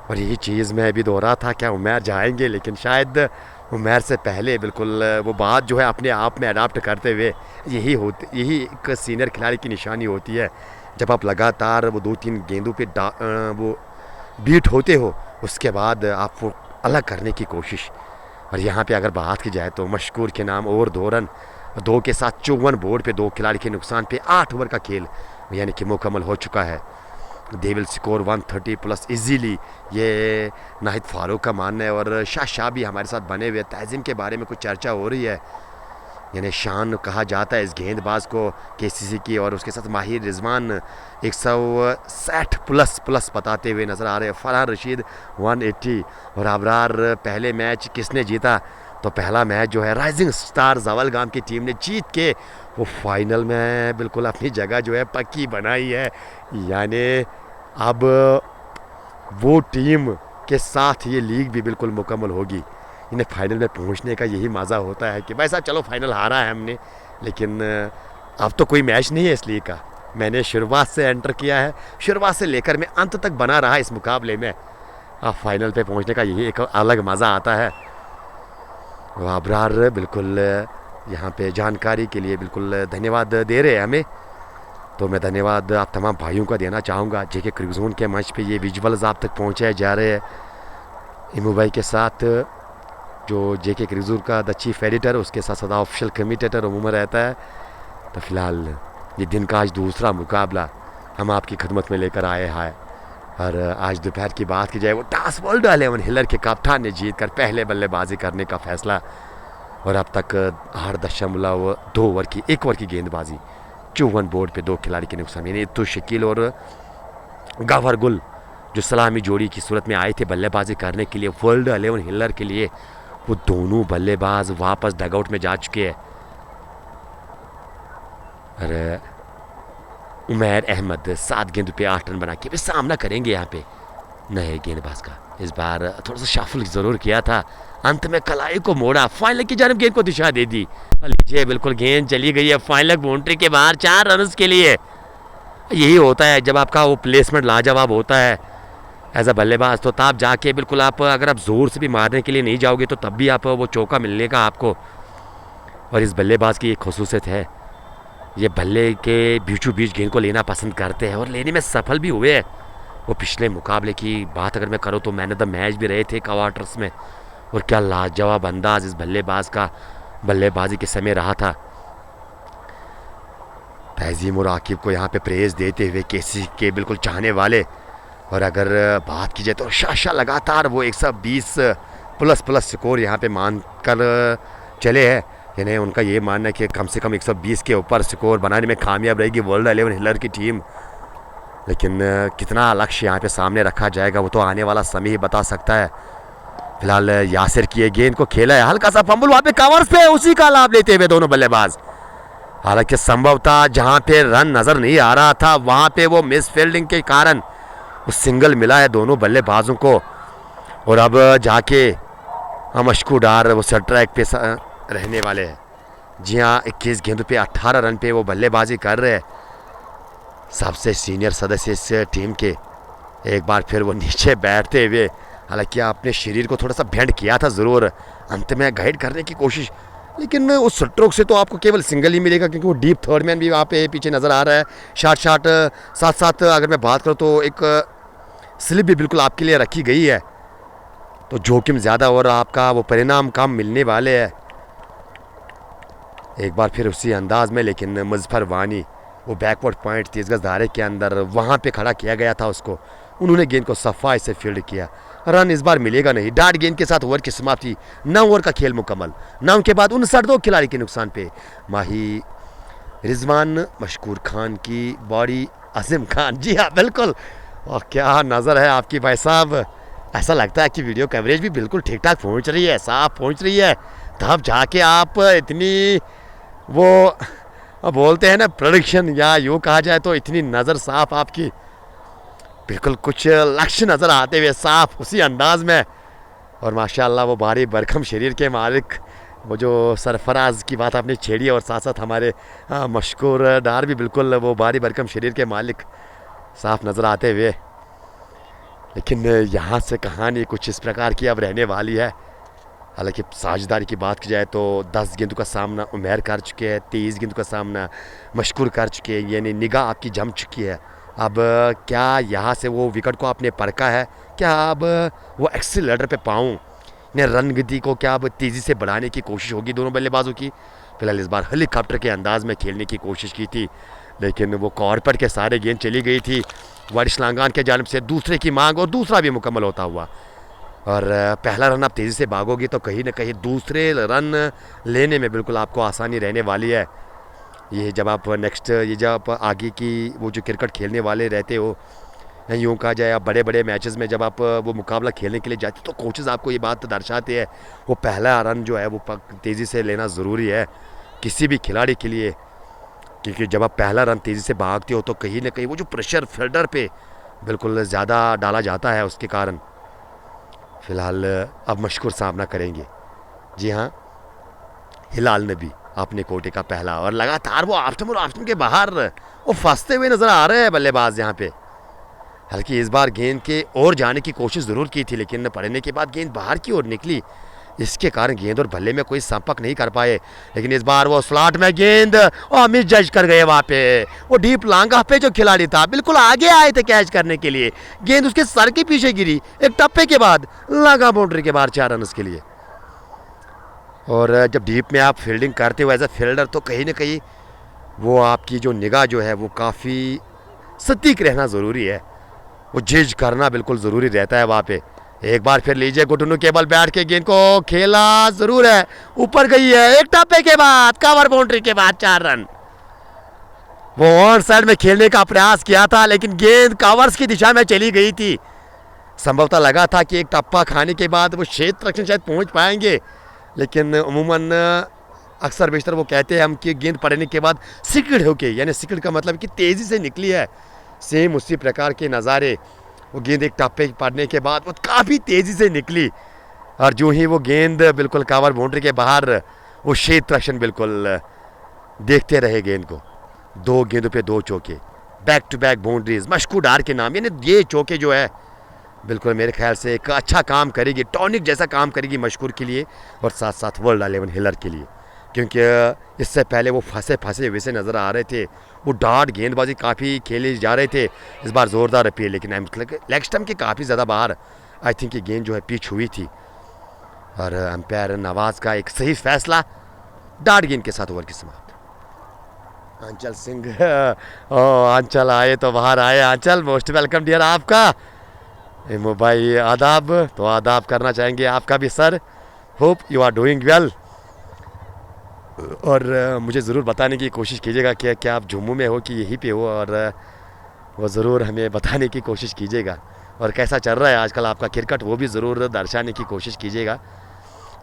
A: और यही चीज़ मैं अभी दोहरा था क्या उमर जाएंगे, लेकिन शायद उमर से पहले बिल्कुल वो बात जो है अपने आप में अडाप्ट करते हुए यही एक सीनियर खिलाड़ी की निशानी होती है। जब आप लगातार वो 2-3 गेंदों पे वो बीट होते हो उसके बाद आप वो अलग करने की कोशिश। और यहाँ पे अगर बात की जाए तो मशकूर के नाम और 2 रन 2 के साथ 54 बोर्ड पे 2 खिलाड़ी के नुकसान पे 8 ओवर का खेल यानी कि मुकम्मल हो चुका है। They will score 130 plus easily, ये नाहिद फारूक का मानना है। और शाह भी हमारे साथ बने हुए। तहजीम के बारे में कुछ चर्चा हो रही है, यानी शान कहा जाता है इस गेंदबाज को केसीसी की, और उसके साथ माहिर रिजवान 160 प्लस बताते हुए नज़र आ रहे हैं। फरहान रशीद 180। और अबरार पहले मैच किसने जीता, तो पहला मैच जो है राइजिंग स्टार जवलगाम की टीम ने जीत के वो फाइनल में बिल्कुल अपनी जगह जो है पक्की बनाई है। यानी अब वो टीम के साथ ये लीग भी बिल्कुल मुकम्मल होगी। इन्हें फाइनल में पहुंचने का यही मज़ा होता है कि भाई साहब चलो फाइनल हारा है हमने, लेकिन अब तो कोई मैच नहीं है इस लीग का। मैंने शुरुआत से एंटर किया है, शुरुआत से लेकर मैं अंत तक बना रहा इस मुकाबले में। अब फाइनल पे पहुंचने का यही एक अलग मज़ा आता है। अबरार बिल्कुल यहाँ पे जानकारी के लिए बिल्कुल धन्यवाद दे रहे हैं हमें, तो मैं धन्यवाद आप तमाम भाइयों का देना चाहूँगा। जेके क्रिकेट जोन के मंच पे ये विजुअल्स आप तक पहुँचाए जा रहे हैं इमू भाई के साथ, जो जेके क्रिकेट जोन का द चीफ एडिटर, उसके साथ साथ ऑफिशियल कमेंटेटर उमूमन रहता है। तो फिलहाल ये दिन का आज दूसरा मुकाबला हम आपकी खिदमत में लेकर आए हैं। और आज दोपहर की बात की जाए, वो टॉस वर्ल्ड 11 हिलर के कप्तान ने जीत कर पहले बल्लेबाजी करने का फैसला, और अब तक 8.2 ओवर की 1 ओवर की गेंदबाजी, 54 बोर्ड पे 2 खिलाड़ी के नुकसान। यानी तो शकील और गौहर गुल जो सलामी जोड़ी की सूरत में आए थे बल्लेबाजी करने के लिए वर्ल्ड 11 हिलर के लिए, वो दोनों बल्लेबाज वापस डगआउट में जा चुके हैं। और उमैर अहमद 7 गेंद पे 8 रन बना के भी सामना करेंगे यहाँ पे नए गेंदबाज का। इस बार थोड़ा सा शफल ज़रूर किया था, अंत में कलाई को मोड़ा, फाइनल की जानब गेंद को दिशा दे दी। लीजिए बिल्कुल गेंद चली गई है फाइनल बाउंड्री के बाहर 4 रन के लिए। यही होता है जब आपका वो प्लेसमेंट लाजवाब होता है एज अ बल्लेबाज, तो तब जाके बिल्कुल आप अगर आप ज़ोर से भी मारने के लिए नहीं जाओगे तो तब भी आप वो चौका मिलने का आपको। और इस बल्लेबाज की एक खसूसियत है, ये बल्ले के बीचों बीच गेंद को लेना पसंद करते हैं और लेने में सफल भी हुए हैं। वो पिछले मुकाबले की बात अगर मैं करूँ तो मैन ऑफ द मैच भी रहे थे क्वार्टर्स में, और क्या लाजवाब अंदाज इस बल्लेबाज का बल्लेबाजी के समय रहा था। तहजीम और आकिब को यहाँ पे प्रेज देते हुए केसी के बिल्कुल चाहने वाले, और अगर बात की जाए तो शाह लगातार वो 120 प्लस स्कोर यहाँ पे मान कर चले हैं। यानी उनका ये मानना है कि कम से कम 120 के ऊपर स्कोर बनाने में कामयाब रहेगी वर्ल्ड 11 हिलर की टीम। लेकिन कितना लक्ष्य यहाँ पे सामने रखा जाएगा वो तो आने वाला समय ही बता सकता है। फिलहाल यासिर की गेंद को खेला है, हल्का सा फंबल वहाँ पे कवर्स पे, उसी का लाभ लेते हुए दोनों बल्लेबाज। हालांकि संभवतः जहाँ पे रन नज़र नहीं आ रहा था वहाँ पे वो मिस फील्डिंग के कारण वो सिंगल मिला है दोनों बल्लेबाजों को। और अब जाके मशकू डार वो सेट ट्रैक पे रहने वाले हैं। जी हाँ, 21 गेंदों पे 18 रन पे वो बल्लेबाजी कर रहे हैं। सबसे सीनियर सदस्य इस टीम के एक बार फिर वो नीचे बैठते हुए, हालांकि आपने शरीर को थोड़ा सा बेंड किया था ज़रूर अंत में गाइड करने की कोशिश, लेकिन उस स्ट्रोक से तो आपको केवल सिंगल ही मिलेगा क्योंकि वो डीप थर्ड मैन भी वहाँ पे पीछे नज़र आ रहा है। शार्ट साथ साथ अगर मैं बात करूँ तो एक स्लिप भी बिल्कुल आपके लिए रखी गई है, तो जोखिम ज़्यादा और आपका वो परिणाम कम मिलने वाले हैं। एक बार फिर उसी अंदाज में, लेकिन मुजफ्फर वानी वो बैकवर्ड पॉइंट 30 गज धारे के अंदर वहाँ पे खड़ा किया गया था उसको, उन्होंने गेंद को सफाई से फील्ड किया। रन इस बार मिलेगा नहीं। डार्ट गेंद के साथ ओवर की समाप्ति, 9 ओवर का खेल मुकम्मल। 9 के बाद 59 खिलाड़ी के नुकसान पे माही रिजवान मशकूर खान की बॉडी अजीम खान। जी हाँ बिल्कुल, और क्या नज़र है आपकी भाई साहब, ऐसा लगता है कि वीडियो कवरेज भी बिल्कुल ठीक ठाक पहुँच रही है, साफ पहुँच रही है, तब जाके आप इतनी वो बोलते हैं ना प्रोडक्शन, या यूँ कहा जाए तो इतनी नज़र साफ आपकी, बिल्कुल कुछ लक्ष्य नज़र आते हुए साफ उसी अंदाज में। और माशाल्लाह वो भारी भरकम शरीर के मालिक, वो जो सरफराज की बात आपने छेड़ी, और साथ साथ हमारे मशकूर डार भी बिल्कुल वो भारी भरकम शरीर के मालिक साफ नज़र आते हुए। लेकिन यहाँ से कहानी कुछ इस प्रकार की अब रहने वाली है। हालांकि साझेदारी की बात की जाए तो 10 गेंदों का सामना उमैर कर चुके हैं, 23 गेंदों का सामना मशकूर कर चुके हैं, यानी निगाह आपकी जम चुकी है। अब क्या यहाँ से वो विकेट को आपने परखा है, क्या अब वो एक्सीलरेटर पे पाऊँ ने रन गति को क्या अब तेज़ी से बढ़ाने की कोशिश होगी दोनों बल्लेबाजों की। फिलहाल इस बार हेलीकॉप्टर के अंदाज में खेलने की कोशिश की थी लेकिन वो कॉर्पर के सारे गेंद चली गई थी वारिस लांगान के जानिब से। दूसरे की मांग और दूसरा भी मुकम्मल होता हुआ, और पहला रन आप तेज़ी से भागोगे तो कहीं ना कहीं दूसरे रन लेने में बिल्कुल आपको आसानी रहने वाली है। ये जब आप ये जब आप आगे की वो जो क्रिकेट खेलने वाले रहते हो, यूँ कहा जाए आप बड़े बड़े मैचेस में जब आप वो मुकाबला खेलने के लिए जाते तो कोचेज़ आपको ये बात दर्शाते हैं वो पहला रन जो है वो तेज़ी से लेना ज़रूरी है किसी भी खिलाड़ी के लिए, क्योंकि जब आप पहला रन तेज़ी से भागते हो तो कहीं ना कहीं वो जो प्रेशर फील्डर पे बिल्कुल ज़्यादा डाला जाता है, उसके कारण फ़िलहाल अब मशकूर सामना करेंगे। जी हाँ, हिलाल नबी अपने कोटे का पहला, और लगातार वो आफ्टम के बाहर वो फंसते हुए नज़र आ रहे हैं बल्लेबाज यहाँ पे। हालांकि इस बार गेंद के और जाने की कोशिश ज़रूर की थी, लेकिन पड़ने के बाद गेंद बाहर की ओर निकली, इसके कारण गेंद और बल्ले में कोई संपर्क नहीं कर पाए। लेकिन इस बार वो स्लॉट में गेंद और मिस जज कर गए वहाँ पे। वो डीप लांगा पे जो खिलाड़ी था बिल्कुल आगे आए थे कैच करने के लिए, गेंद उसके सर के पीछे गिरी, एक टप्पे के बाद लगा बाउंड्री के बाहर 4 रन उसके लिए। और जब डीप में आप फील्डिंग करते हो एज ए फील्डर तो कहीं ना कहीं वो आपकी जो निगाह जो है वो काफ़ी सटीक रहना ज़रूरी है, वो जज करना बिल्कुल ज़रूरी रहता है वहाँ पे। एक बार फिर लीजिए गुटनू केबल बैठ के गेंद को खेला ज़रूर है, ऊपर गई है, एक टप्पे के बाद कवर बाउंड्री के बाद 4 रन। वो ऑन साइड में खेलने का प्रयास किया था लेकिन गेंद कवर्स की दिशा में चली गई थी। संभवतः लगा था कि एक टप्पा खाने के बाद वो क्षेत्र रक्षण शायद पहुंच पाएंगे, लेकिन उमूमन अक्सर बेशतर वो कहते हैं हम कि गेंद पड़ने के बाद सिकड़ होके, यानी सिकड़ का मतलब कि तेज़ी से निकली है, सेम उसी प्रकार के नज़ारे। वो गेंद एक टप्पे पड़ने के बाद वो काफ़ी तेज़ी से निकली, और जो ही वो गेंद बिल्कुल कवर बाउंड्री के बाहर, वो क्षेत्र रक्षण बिल्कुल देखते रहे गेंद को। 2 गेंदों पे 2 चौके, बैक टू बैक बाउंड्रीज, मशकूर डार के नाम, यानी ये चौके जो है बिल्कुल मेरे ख्याल से एक अच्छा काम करेगी, टॉनिक जैसा काम करेगी मशकूर के लिए और साथ साथ वर्ल्ड 11 हिलर के लिए, क्योंकि इससे पहले वो फंसे वैसे नज़र आ रहे थे। वो डार्ट गेंदबाजी काफ़ी खेले जा रहे थे, इस बार ज़ोरदार अपील, लेकिन लेग स्टम्प के काफ़ी ज़्यादा बाहर आई थिंक ये गेंद जो है पिच हुई थी, और अंपायर नवाज़ का एक सही फैसला, डार्ट गेंद के साथ ओवर की समाप्त। आंचल सिंह, आंचल आए तो बाहर आए। आंचल मोस्ट वेलकम डियर आपका। इमो भाई आदाब, तो आदाब करना चाहेंगे आपका भी sir. Hope you are doing well, और मुझे ज़रूर बताने की कोशिश कीजिएगा कि क्या आप जम्मू में हो कि यहीं पे हो, और वो ज़रूर हमें बताने की कोशिश कीजिएगा, और कैसा चल रहा है आजकल आपका क्रिकेट वो भी ज़रूर दर्शाने की कोशिश कीजिएगा।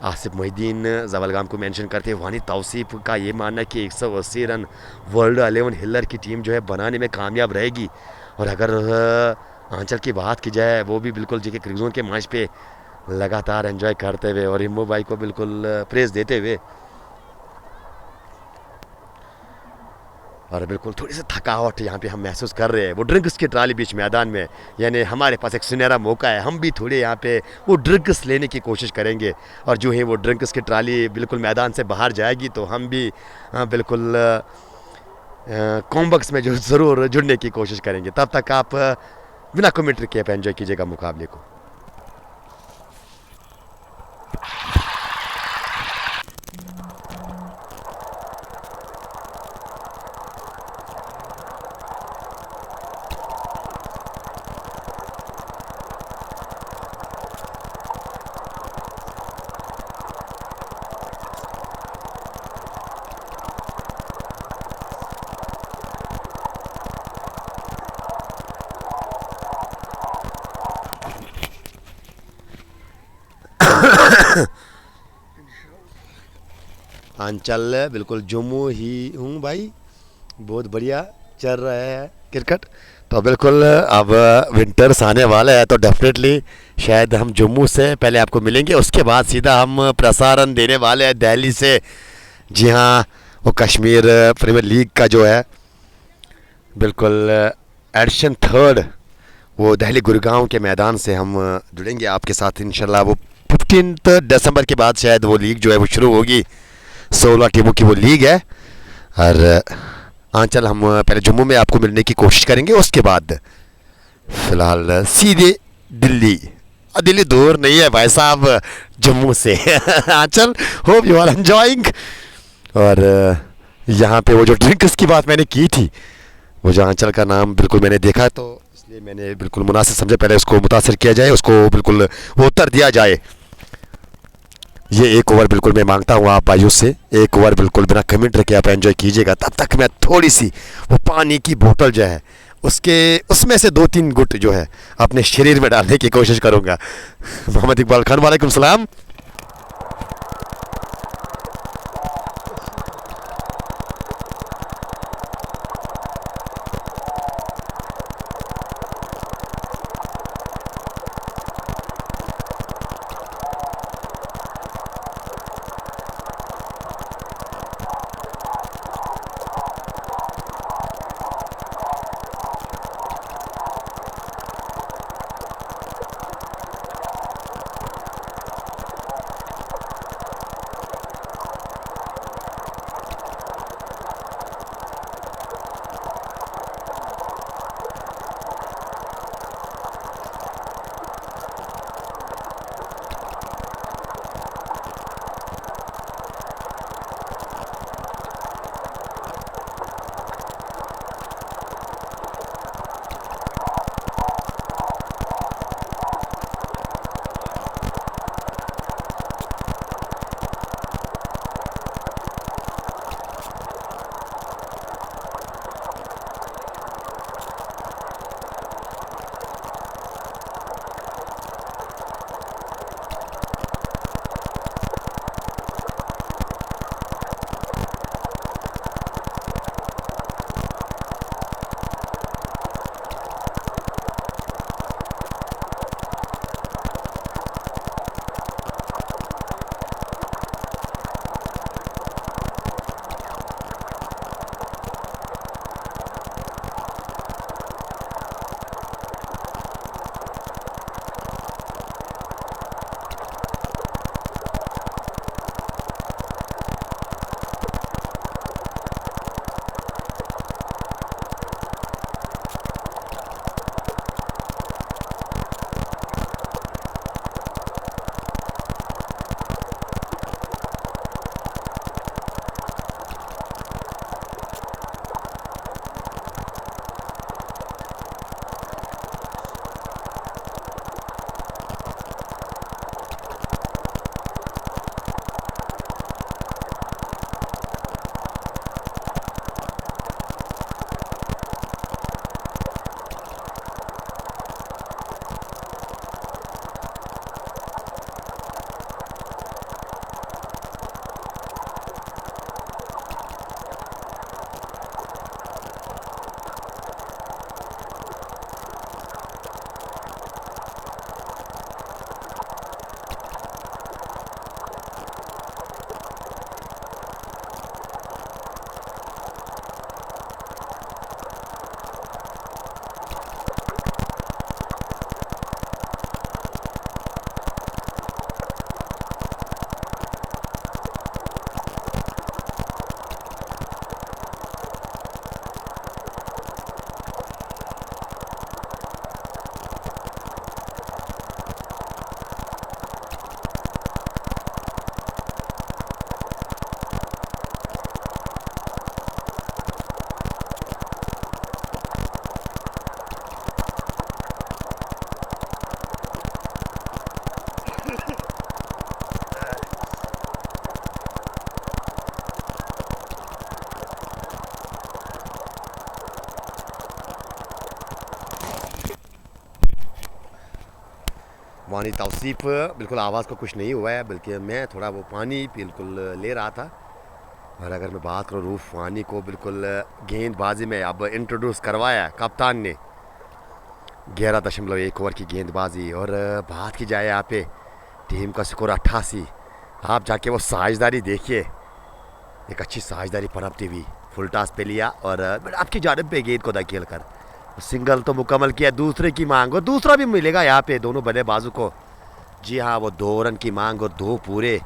A: आसिफ मोहिद्दीन जवलगाम को मेंशन करते हुए वानी तौसीफ का ये मानना है कि 180 रन वर्ल्ड 11 हिलर की टीम जो है बनाने में कामयाब रहेगी, और अगर आंचल की बात की जाए वो भी बिल्कुल जी के क्रिकेट के मैच पे लगातार एंजॉय करते हुए और इम्मो भाई को बिल्कुल प्रेज़ देते हुए, और बिल्कुल थोड़ी सी थकावट यहाँ पे हम महसूस कर रहे हैं। वो ड्रिंक्स की ट्राली बीच मैदान में, यानी हमारे पास एक सुनहरा मौका है, हम भी थोड़े यहाँ पे वो ड्रिंक्स लेने की कोशिश करेंगे, और जो है वो ड्रिंक्स की ट्राली बिल्कुल मैदान से बाहर जाएगी तो हम भी बिल्कुल कॉम्बक्स में जो ज़रूर जुड़ने की कोशिश करेंगे। तब तक आप बिना कमेंट्री के आप एंजॉय कीजिएगा मुकाबले को। आंचल बिल्कुल जम्मू ही हूँ भाई, बहुत बढ़िया चल रहा है क्रिकेट। तो बिल्कुल अब विंटर्स आने वाला है तो डेफिनेटली शायद हम जम्मू से पहले आपको मिलेंगे, उसके बाद सीधा हम प्रसारण देने वाले हैं दिल्ली से। जी हाँ, वो कश्मीर प्रीमियर लीग का जो है बिल्कुल एडिशन 3 वो दिल्ली गुड़गांव के मैदान से हम जुड़ेंगे आपके साथ इंशाल्लाह। वो 15 दिसंबर के बाद शायद वो लीग जो है वो शुरू होगी, 16 टीमों की वो लीग है। और आंचल हम पहले जम्मू में आपको मिलने की कोशिश करेंगे, उसके बाद फ़िलहाल सीधे दिल्ली। दिल्ली दूर नहीं है भाई साहब जम्मू से। आंचल होप यू आर एंजॉइंग। और यहाँ पे वो जो ड्रिंक्स की बात मैंने की थी वो जो आंचल का नाम बिल्कुल मैंने देखा है, तो इसलिए मैंने बिल्कुल मुनासिब समझे पहले उसको मुतासर किया जाए, उसको बिल्कुल वो उत्तर दिया जाए। ये एक ओवर बिल्कुल मैं मांगता हूँ आप भाइयों से, एक ओवर बिल्कुल बिना कमेंट रखे आप एंजॉय कीजिएगा। तब तक मैं थोड़ी सी वो पानी की बोतल जो है उसके उसमें से 2-3 गुट जो है अपने शरीर में डालने की कोशिश करूँगा। मोहम्मद इकबाल खान, वालेकुम सलाम। वानी तौसीफ बिल्कुल आवाज़ का कुछ नहीं हुआ है, बल्कि मैं थोड़ा वो पानी बिल्कुल ले रहा था। और अगर मैं बात करूँ रूफ वानी को बिल्कुल गेंदबाजी में अब इंट्रोड्यूस करवाया है कप्तान ने, 11.1 ओवर की गेंदबाजी। और बात की जाए यहाँ पे टीम का स्कोर 88। आप जाके वो साझेदारी देखिए, एक अच्छी साझेदारी पनपती हुई, फुल टॉस पे लिया और आपकी जानब पे गेंद को धकेल कर सिंगल तो मुकम्मल किया। दूसरे की मांग और दूसरा भी मिलेगा यहाँ पे दोनों बल्लेबाजों को। जी हाँ, वो 2 रन की मांग और 2 पूरे।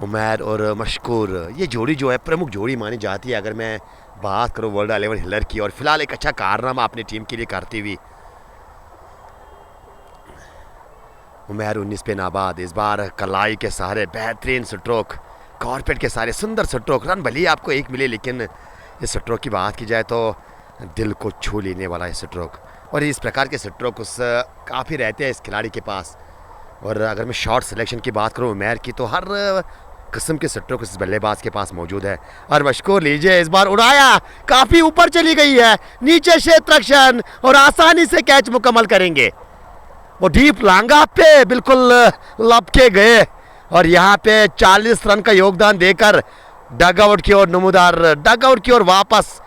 A: उमैर और मशकूर ये जोड़ी जो है प्रमुख जोड़ी मानी जाती है अगर मैं बात करूँ वर्ल्ड 11 हिलर की। और फिलहाल एक अच्छा कारनामा अपनी टीम के लिए करती हुई उमैर 19 पे नाबाद। इस बार कलाई के सहारे बेहतरीन स्ट्रोक, कॉर्पेट के सारे सुंदर स्ट्रोक। रन भले ही आपको एक मिले, लेकिन इस स्ट्रोक की बात की जाए तो दिल को छू लेने वाला है स्ट्रोक, और इस प्रकार के स्ट्रोक उस काफ़ी रहते हैं इस खिलाड़ी के पास। और अगर मैं शॉट सिलेक्शन की बात करूँ उमैर की, तो हर किस्म के स्ट्रोक इस बल्लेबाज के पास मौजूद है। और मशकूर लीजिए, इस बार उड़ाया, काफ़ी ऊपर चली गई है, नीचे क्षेत्र रक्षण और आसानी से कैच मुकम्मल करेंगे। वो डीप लांगा पे बिल्कुल लपके गए और यहाँ पे 40 रन का योगदान देकर डगआउट की ओर नमूदार डगआउट की ओर वापस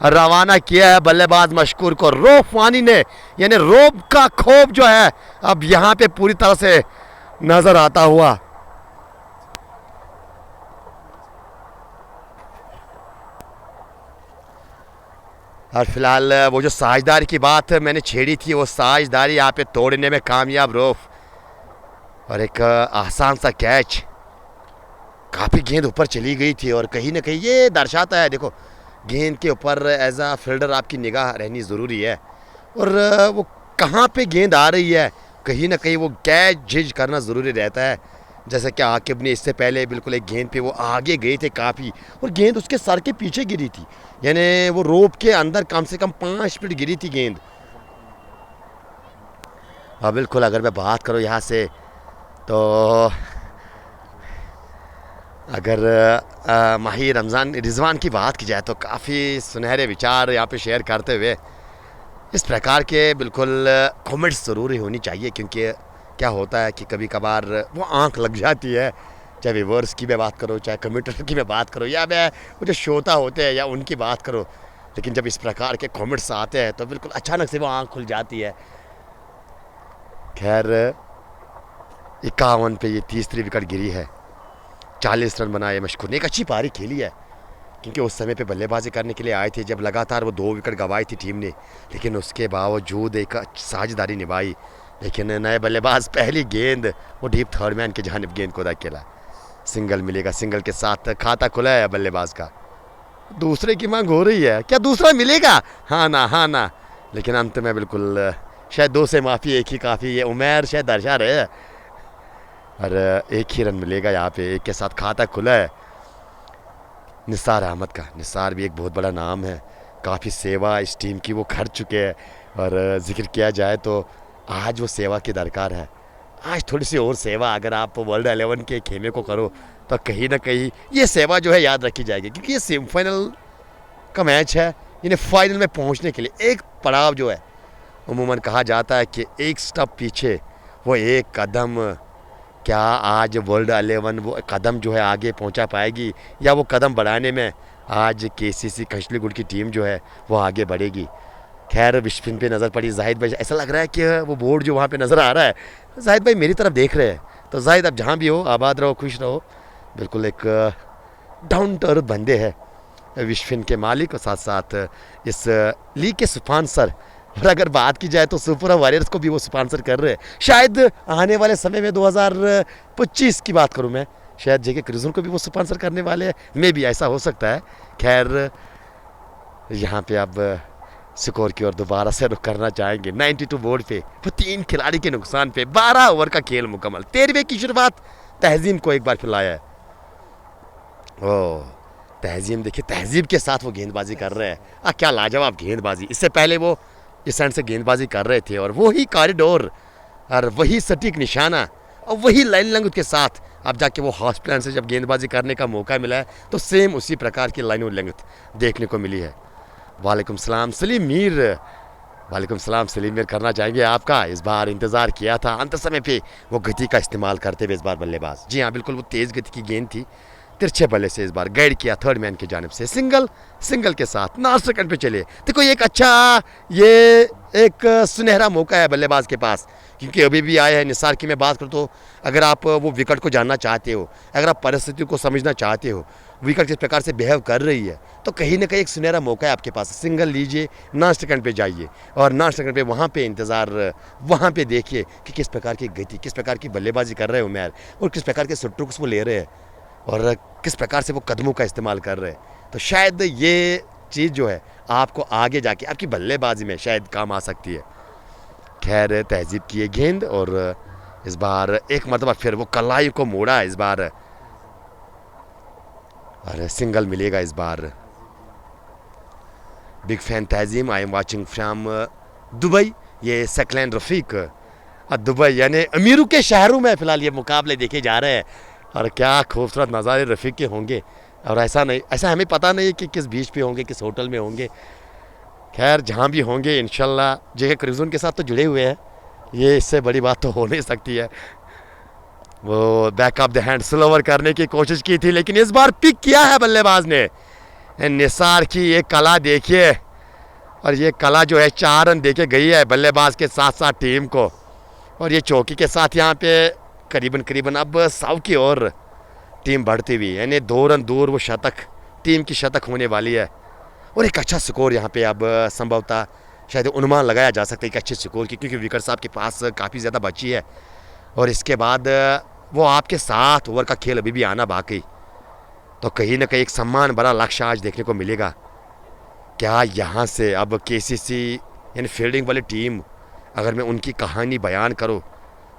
A: रवाना किया है बल्लेबाज मशकूर को। रोफ वानी ने, यानी रोब का खौफ जो है अब यहाँ पे पूरी तरह से नजर आता हुआ। और फिलहाल वो जो साझेदारी की बात मैंने छेड़ी थी, वो साझेदारी यहाँ पे तोड़ने में कामयाब रोफ, और एक आसान सा कैच। काफ़ी गेंद ऊपर चली गई थी और कहीं ना कहीं ये दर्शाता है, देखो गेंद के ऊपर एज आ फील्डर आपकी निगाह रहनी ज़रूरी है, और वो कहाँ पे गेंद आ रही है कहीं ना कहीं वो कैच जज करना ज़रूरी रहता है। जैसे कि आकिब ने इससे पहले बिल्कुल एक गेंद पे वो आगे गए थे काफ़ी, और गेंद उसके सर के पीछे गिरी थी, यानी वो रोप के अंदर कम से कम 5 फीट गिरी थी गेंद। हाँ बिल्कुल, अगर मैं बात करूँ यहाँ से तो अगर माही रिजवान की बात की जाए तो काफ़ी सुनहरे विचार यहाँ पे शेयर करते हुए इस प्रकार के बिल्कुल कमेंट्स ज़रूरी होनी चाहिए, क्योंकि क्या होता है कि कभी कभार वो आंख लग जाती है, चाहे व्यूअर्स की मैं बात करूँ, चाहे कमेंटर की मैं बात करूँ, या मैं वो जो श्रोता होते हैं या उनकी बात करूँ, लेकिन जब इस प्रकार के कमेंट्स आते हैं तो बिल्कुल अचानक से वो आंख खुल जाती है। खैर 51 पे ये तीसरी विकेट गिरी है, 40 रन बनाए मशकूर ने। एक अच्छी पारी खेली है, क्योंकि उस समय पे बल्लेबाजी करने के लिए आए थे जब लगातार वो 2 विकेट गंवाई थी टीम ने, लेकिन उसके बावजूद एक साझेदारी निभाई। लेकिन नए बल्लेबाज पहली गेंद वो डीप थर्ड मैन की जानिब गेंद को अकेला सिंगल मिलेगा, सिंगल के साथ खाता खुला है बल्लेबाज का। दूसरे की मांग हो रही है, क्या दूसरा मिलेगा? हाँ ना, लेकिन अंत में बिल्कुल शायद 2 से माफ़ी, एक ही काफ़ी, ये उमैर शायद दर्शा रहे हैं, और एक ही रन मिलेगा यहाँ पे, एक के साथ खाता खुला है निसार अहमद का। निसार भी एक बहुत बड़ा नाम है, काफ़ी सेवा इस टीम की वो कर चुके हैं, और जिक्र किया जाए तो आज वो सेवा की दरकार है। आज थोड़ी सी और सेवा अगर आप वर्ल्ड 11 के खेमे को करो तो कहीं ना कहीं ये सेवा जो है याद रखी जाएगी, क्योंकि ये सेमीफाइनल का मैच है, यानी फाइनल में पहुंचने के लिए एक पड़ाव जो है, उमूमन कहा जाता है कि एक स्टेप पीछे वो एक कदम, क्या आज वर्ल्ड 11 वो कदम जो है आगे पहुंचा पाएगी, या वो कदम बढ़ाने में आज केसीसी कशलीगुड़ की टीम जो है वो आगे बढ़ेगी। खैर विश्विन पे नज़र पड़ी जाहिद भाई, ऐसा लग रहा है कि वो बोर्ड जो वहाँ पे नज़र आ रहा है, जाहिद भाई मेरी तरफ देख रहे हैं। तो जाहिद, अब जहाँ भी हो आबाद रहो, खुश रहो, बिल्कुल एक डाउन टू अर्थ बंदे हैं विश्विन के मालिक, और साथ साथ इस लीग के स्पॉन्सर। और अगर बात की जाए तो सुपर वॉरियर्स को भी वो स्पॉन्सर कर रहे हैं। शायद आने वाले समय में 2025 की बात करूं मैं, शायद जेके क्रिजन को भी वो स्पॉन्सर करने वाले हैं, मे भी ऐसा हो सकता है। खैर यहाँ पे अब स्कोर की ओर दोबारा से रुख करना चाहेंगे। 92 बोर्ड पे वो 3 खिलाड़ी के नुकसान पे 12 ओवर का खेल मुकम्मल। 13वें की शुरुआत तहजीम को एक बार खिलाया है। ओह तहजीम, देखिए तहजीब के साथ वो गेंदबाजी कर रहे हैं, क्या लाजवाब गेंदबाजी। इससे पहले वो इस एंड से गेंदबाजी कर रहे थे, और वही कॉरिडोर और वही सटीक निशाना और वही लाइन लेंथ के साथ अब जाके वो हॉस्पिटल से जब गेंदबाजी करने का मौका मिला है तो सेम उसी प्रकार की लाइन और लेंथ देखने को मिली है। वालेकुम सलाम सलीम मीर, वालेकुम सलाम सलीम मीर, करना चाहेंगे आपका। इस बार इंतज़ार किया था अंत समय पे वो गति का इस्तेमाल करते हुए इस बार बल्लेबाज, जी हाँ बिल्कुल वो तेज़ गति की गेंद थी, तिरछे बल्ले से इस बार गाइड किया थर्ड मैन की जानिब से, सिंगल के साथ लास्ट सेकंड पे चले। देखो एक अच्छा, ये एक सुनहरा मौका है बल्लेबाज के पास, क्योंकि अभी भी आया है। निसार की मैं बात करूँ तो अगर आप वो विकेट को जानना चाहते हो, अगर आप परिस्थितियों को समझना चाहते हो, विकेट किस प्रकार से बिहेव कर रही है, तो कहीं ना कहीं एक सुनहरा मौका है आपके पास। सिंगल लीजिए, लास्ट सेकंड पे जाइए, और लास्ट सेकंड पे वहाँ पे इंतज़ार, वहाँ पे देखिए कि किस प्रकार की गति, किस प्रकार की बल्लेबाजी कर रहे हैं उमैर, और किस प्रकार के स्ट्रोक्स वो ले रहे हैं, और किस प्रकार से वो कदमों का इस्तेमाल कर रहे हैं। तो शायद ये चीज़ जो है आपको आगे जाके आपकी बल्लेबाजी में शायद काम आ सकती है। खैर तहजीब की ये गेंद, और इस बार एक मरतबा फिर वो कलाई को मोड़ा इस बार, और सिंगल मिलेगा इस बार। Big fan Tehzeem, I am watching from Dubai. ये सकलैन रफ़ीक दुबई यानी अमीरों के शहरों में फ़िलहाल ये मुकाबले देखे जा रहे हैं। और क्या खूबसूरत नज़ारे रफ़ीक के होंगे। और ऐसा हमें पता नहीं कि किस बीच पे होंगे, किस होटल में होंगे। खैर जहाँ भी होंगे इंशाल्लाह जे क्रिज़न के साथ तो जुड़े हुए हैं, ये इससे बड़ी बात तो हो नहीं सकती है। वो back of the hand slower करने की कोशिश की थी, लेकिन इस बार पिक किया है बल्लेबाज ने। निसार की ये कला देखिए, और ये कला जो है 4 रन देके गई है बल्लेबाज के साथ साथ टीम को। और ये चौकी के साथ यहाँ पे करीबन अब 100 की ओर टीम बढ़ती हुई, यानी 2 रन दूर वो शतक, टीम की शतक होने वाली है। और एक अच्छा स्कोर यहाँ पे अब संभवतः शायद अनुमान लगाया जा सकता है एक अच्छे स्कोर की, क्योंकि विकेट साहब के पास काफ़ी ज़्यादा बची है। और इसके बाद वो आपके 7 ओवर का खेल अभी भी आना बाकी, तो कहीं ना कहीं एक सम्मान बड़ा लक्ष्य आज देखने को मिलेगा। क्या यहाँ से अब केसीसी यानी फील्डिंग वाली टीम, अगर मैं उनकी कहानी बयान करूँ,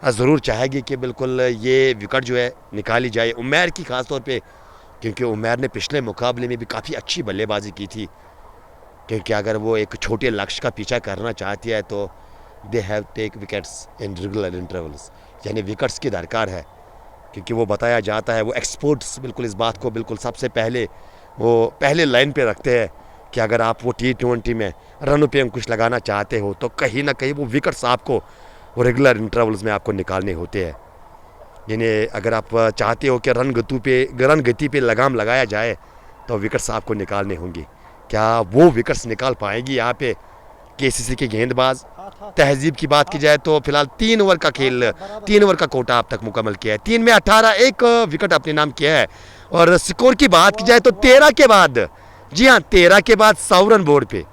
A: ज़रूर चाहेगी कि बिल्कुल ये विकेट जो है निकाली जाए उमैर की, ख़ास तौर पे क्योंकि उमैर ने पिछले मुकाबले में भी काफ़ी अच्छी बल्लेबाजी की थी। क्योंकि अगर वो एक छोटे लक्ष्य का पीछा करना चाहती है तो they have take wickets in regular intervals, यानी विकेट्स की दरकार है। क्योंकि वो बताया जाता है, वो एक्सपर्ट्स बिल्कुल इस बात को बिल्कुल सबसे पहले वो पहले लाइन पे रखते हैं कि अगर आप वो T20 में रनों पे अंकुश लगाना चाहते हो तो कहीं ना कहीं वो विकेट्स आपको वो रेगुलर इंटरवल्स में आपको निकालने होते हैं। यानी अगर आप चाहते हो कि रन गति पे लगाम लगाया जाए तो विकेट्स आपको निकालने होंगे। क्या वो विकेट्स निकाल पाएंगी यहाँ पे केसीसी के गेंदबाज? तहजीब की बात की जाए तो फिलहाल 3 ओवर का खेल, 3 ओवर का कोटा अब तक मुकम्मल किया है। 3 में 18, एक विकेट अपने नाम किया है। और स्कोर की बात की जाए तो 13 के बाद, जी हाँ 13 के बाद 100 रन बोर्ड पे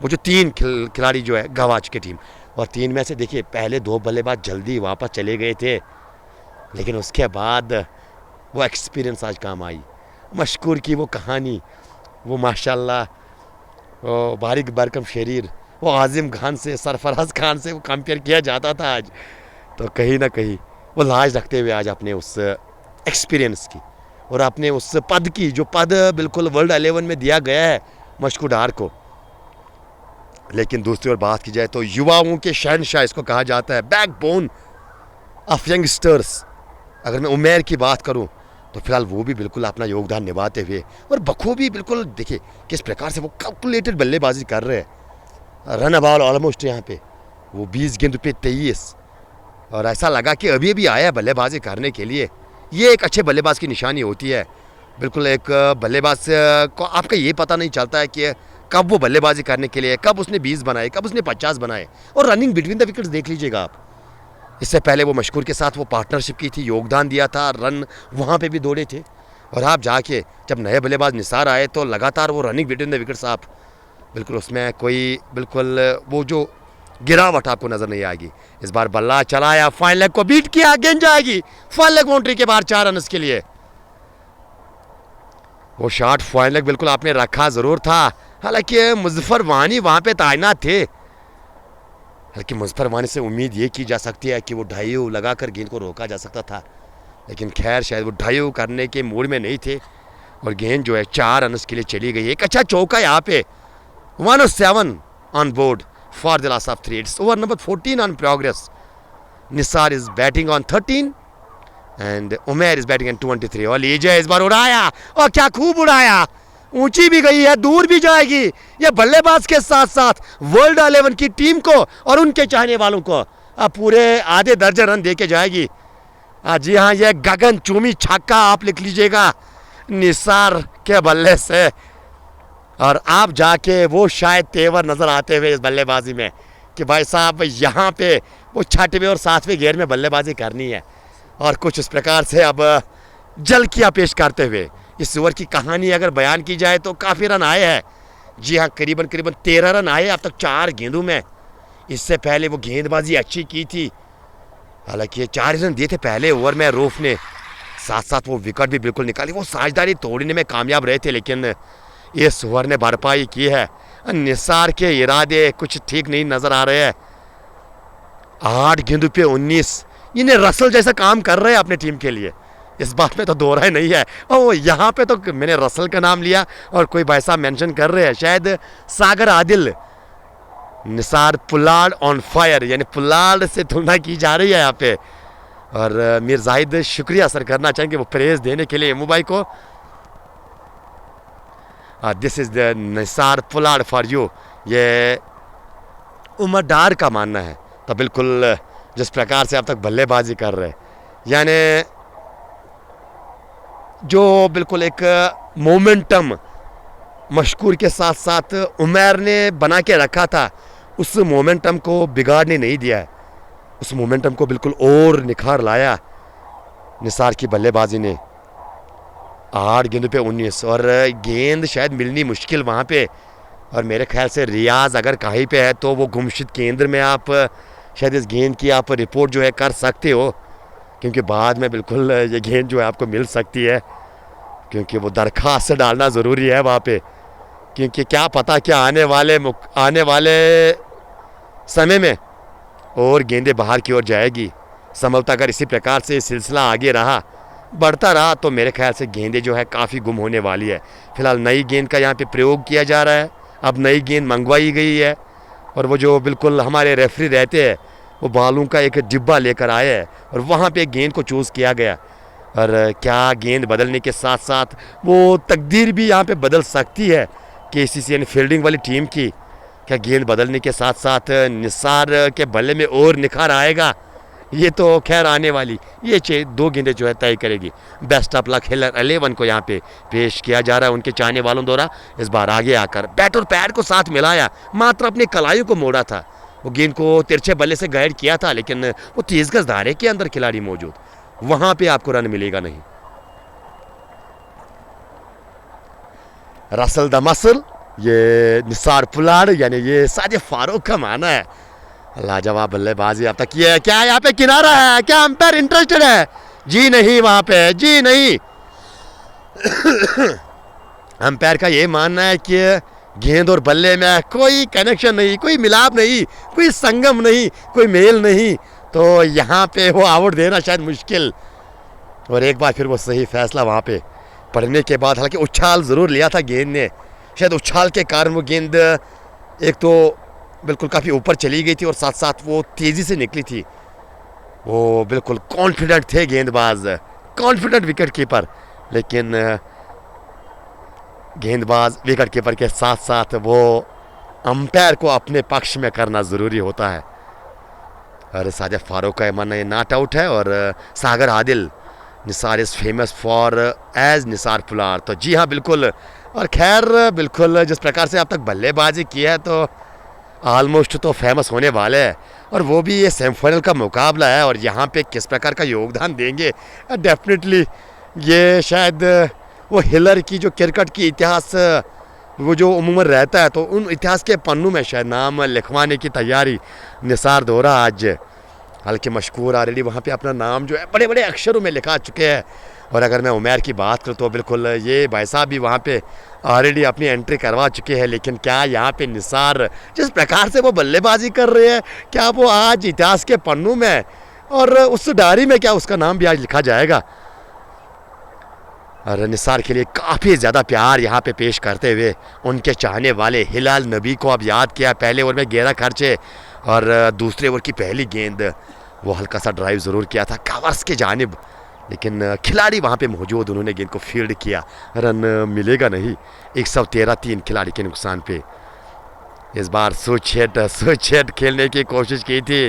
A: वो जो 3 खिलाड़ी जो है गंवा चुकी टीम। और 3 में से देखिए पहले 2 बल्लेबाज जल्दी वापस चले गए थे, लेकिन उसके बाद वो एक्सपीरियंस आज काम आई। मशकूर की वो कहानी, वो माशाल्लाह वो बारिक बरकम शरीर, वो आज़िम खान से, सरफराज खान से वो कंपेयर किया जाता था आज। तो कहीं ना कहीं वो लाज रखते हुए आज अपने उस एक्सपीरियंस की और अपने उस पद की, जो पद बिल्कुल वर्ल्ड 11 में दिया गया है मशकूर डार को। लेकिन दूसरी ओर बात की जाए तो युवाओं के शहनशाह इसको कहा जाता है, बैकबोन ऑफ यंगस्टर्स। अगर मैं उमैर की बात करूं तो फिलहाल वो भी बिल्कुल अपना योगदान निभाते हुए और बखूबी बिल्कुल देखिए किस प्रकार से वो कैलकुलेटेड बल्लेबाजी कर रहे हैं। रन बॉल ऑलमोस्ट यहाँ पे वो 20 गेंद पे 23, और ऐसा लगा कि अभी अभी आया बल्लेबाजी करने के लिए। ये एक अच्छे बल्लेबाज की निशानी होती है। बिल्कुल एक बल्लेबाज को आपका ये पता नहीं चलता है कि कब वो बल्लेबाजी करने के लिए, कब उसने 20 बनाए, कब उसने 50 बनाए। और रनिंग बिटवीन द विकेट्स देख लीजिएगा आप। इससे पहले वो मशकूर के साथ वो पार्टनरशिप की थी, योगदान दिया था, रन वहाँ पे भी दौड़े थे। और आप जाके जब नए बल्लेबाज निसार आए तो लगातार वो रनिंग बिटवीन द विकेट्स, आप बिल्कुल उसमें कोई बिल्कुल वो जो गिरावट आपको नज़र नहीं आएगी। इस बार बल्ला चलाया, फाइन लेग को बीट किया, गेंद जाएगी फाइन लेग बाउंड्री के बाहर 4 रन के लिए। वो शॉट फाइन लेग बिल्कुल आपने रखा ज़रूर था, हालांकि मुजफ्फर वानी वहाँ पे तैनात थे। हालांकि मुजफ्फर वानी से उम्मीद ये की जा सकती है कि वो ढाई लगाकर गेंद को रोका जा सकता था, लेकिन खैर शायद वो ढाई करने के मूड में नहीं थे और गेंद जो है 4 रन के लिए चली गई। एक अच्छा चौका यहाँ पे, 107 on board for the loss of 3। It's over number 14 on progress. Nisar is batting on 13 and Umair is batting on 23। और लीजिए इस बार उड़ाया, और क्या खूब उड़ाया, ऊंची भी गई है, दूर भी जाएगी। ये बल्लेबाज के साथ साथ वर्ल्ड 11 की टीम को और उनके चाहने वालों को अब पूरे आधे दर्जन रन दे के जाएगी। जी हाँ, ये गगन चूमी छक्का आप लिख लीजिएगा निसार के बल्ले से। और आप जाके वो शायद तेवर नज़र आते हुए इस बल्लेबाजी में कि भाई साहब यहाँ पे वो 6वें और 7वें गेयर में बल्लेबाजी करनी है। और कुछ इस प्रकार से अब जलकियाँ पेश करते हुए इस ओवर की कहानी अगर बयान की जाए तो काफ़ी रन आए हैं। जी हाँ, करीबन 13 रन आए अब तक 4 गेंदों में। इससे पहले वो गेंदबाजी अच्छी की थी, हालांकि ये 4 रन दिए थे पहले ओवर में रूफ ने, साथ साथ वो विकेट भी बिल्कुल निकाली, वो साझेदारी तोड़ने में कामयाब रहे थे। लेकिन इस ओवर ने भरपाई की है। निसार के इरादे कुछ ठीक नहीं नज़र आ रहे हैं। 8 गेंदों पे 19, इन्हें रसल जैसा काम कर रहे हैं अपने टीम के लिए। इस बात में तो दो राय नहीं है। ओ यहाँ पे तो मैंने रसल का नाम लिया और कोई भाई साहब मेंशन कर रहे हैं, शायद सागर आदिल, निसार पुलाड़ ऑन फायर, यानी पुलाड़ से तुलना की जा रही है यहाँ पे। और मीर जाहिद शुक्रिया सर करना चाहेंगे वो प्रेज देने के लिए एमू भाई को। This is the Nisar Pulad for you, ये उमर डार का मानना है। तो बिल्कुल जिस प्रकार से अब तक बल्लेबाजी कर रहे हैं, यानी जो बिल्कुल एक मोमेंटम मशकूर के साथ साथ उमर ने बना के रखा था, उस मोमेंटम को बिगाड़ने नहीं दिया है। उस मोमेंटम को बिल्कुल और निखार लाया निसार की बल्लेबाजी ने। 8 गेंद पे 19 और गेंद शायद मिलनी मुश्किल वहाँ पे। और मेरे ख्याल से रियाज अगर कहीं पे है तो वो गुमशुद केंद्र में आप शायद इस गेंद की आप रिपोर्ट जो है कर सकते हो, क्योंकि बाद में बिल्कुल ये गेंद जो है आपको मिल सकती है, क्योंकि वो दरख्वास्त डालना ज़रूरी है वहाँ पे, क्योंकि क्या पता क्या आने वाले समय में और गेंदें बाहर की ओर जाएगी। संभवतः अगर इसी प्रकार से सिलसिला आगे रहा, बढ़ता रहा, तो मेरे ख्याल से गेंदें जो है काफ़ी गुम होने वाली है। फिलहाल नई गेंद का यहाँ पे प्रयोग किया जा रहा है, अब नई गेंद मंगवाई गई है और वो जो बिल्कुल हमारे रेफरी रहते हैं वो बालों का एक डिब्बा लेकर आए हैं और वहाँ पे गेंद को चूज़ किया गया। और क्या गेंद बदलने के साथ साथ वो तकदीर भी यहाँ पे बदल सकती है KCC यानी फील्डिंग वाली टीम की। क्या गेंद बदलने के साथ साथ निसार के बल्ले में और निखार आएगा, ये तो खैर आने वाली ये 2 गेंदें जो है तय करेगी। बेस्ट ऑफ लक हिलर 11 को यहाँ पे पेश किया जा रहा है उनके चाहने वालों द्वारा। इस बार आगे आकर बैट और पैड को साथ मिलाया, मात्र अपने कलाइयों को मोड़ा था, वो गेंद को तिरछे बल्ले से गाइड किया था, लेकिन वो तेज गज दायरे के अंदर खिलाड़ी मौजूद, वहां पे आपको रन मिलेगा नहीं। रसल द मसल, ये निसार पुलाड़ यानी ये साजिद फारूक का माना है। लाजवाब बल्लेबाजी अब तक की है। क्या यहाँ पे किनारा है, क्या अंपायर इंटरेस्टेड है? जी नहीं, वहां पे जी नहीं। अंपायर का ये मानना है कि गेंद और बल्ले में कोई कनेक्शन नहीं, कोई मिलाप नहीं, कोई संगम नहीं, कोई मेल नहीं, तो यहाँ पे वो आउट देना शायद मुश्किल। और एक बार फिर वो सही फैसला वहाँ पे पढ़ने के बाद, हालांकि उछाल ज़रूर लिया था गेंद ने, शायद उछाल के कारण वो गेंद एक तो बिल्कुल काफ़ी ऊपर चली गई थी और साथ साथ वो तेज़ी से निकली थी। वो बिल्कुल कॉन्फिडेंट थे गेंदबाज, कॉन्फिडेंट विकेट कीपर, लेकिन गेंदबाज विकेट कीपर के साथ साथ वो अंपायर को अपने पक्ष में करना ज़रूरी होता है। और साजिद फारूक का मानना ये नॉट आउट है। और Sagar Adil, Nisar is famous for as Nisar Pulad, तो जी हाँ बिल्कुल। और खैर बिल्कुल जिस प्रकार से अब तक बल्लेबाजी की है तो ऑलमोस्ट तो फेमस होने वाले हैं, और वो भी ये सेमीफाइनल का मुकाबला है और यहाँ पे किस प्रकार का योगदान देंगे, डेफिनेटली ये शायद वो हिलर की जो क्रिकेट की इतिहास वो जो उमूमन रहता है, तो उन इतिहास के पन्नों में शायद नाम लिखवाने की तैयारी निसार दोहरा आज। हालांकि मशकूर ऑलरेडी वहाँ पे अपना नाम जो है बड़े बड़े अक्षरों में लिखा चुके हैं। और अगर मैं उमर की बात करूँ तो बिल्कुल ये भाई साहब भी वहाँ पे ऑलरेडी अपनी एंट्री करवा चुके हैं। लेकिन क्या यहाँ पे निसार जिस प्रकार से वो बल्लेबाजी कर रहे हैं, क्या वो आज इतिहास के पन्नों में और उस डायरी में क्या उसका नाम भी आज लिखा जाएगा? और निसार के लिए काफ़ी ज़्यादा प्यार यहाँ पे पेश करते हुए उनके चाहने वाले हिलाल नबी को अब याद किया। पहले ओवर में 11 खर्चे और दूसरे ओवर की पहली गेंद वो हल्का सा ड्राइव ज़रूर किया था कवर्स के जानिब, लेकिन खिलाड़ी वहाँ पे मौजूद, उन्होंने गेंद को फील्ड किया, रन मिलेगा नहीं। 113 3 खिलाड़ी के नुकसान पे। इस बार स्विच हेड खेलने की कोशिश की थी,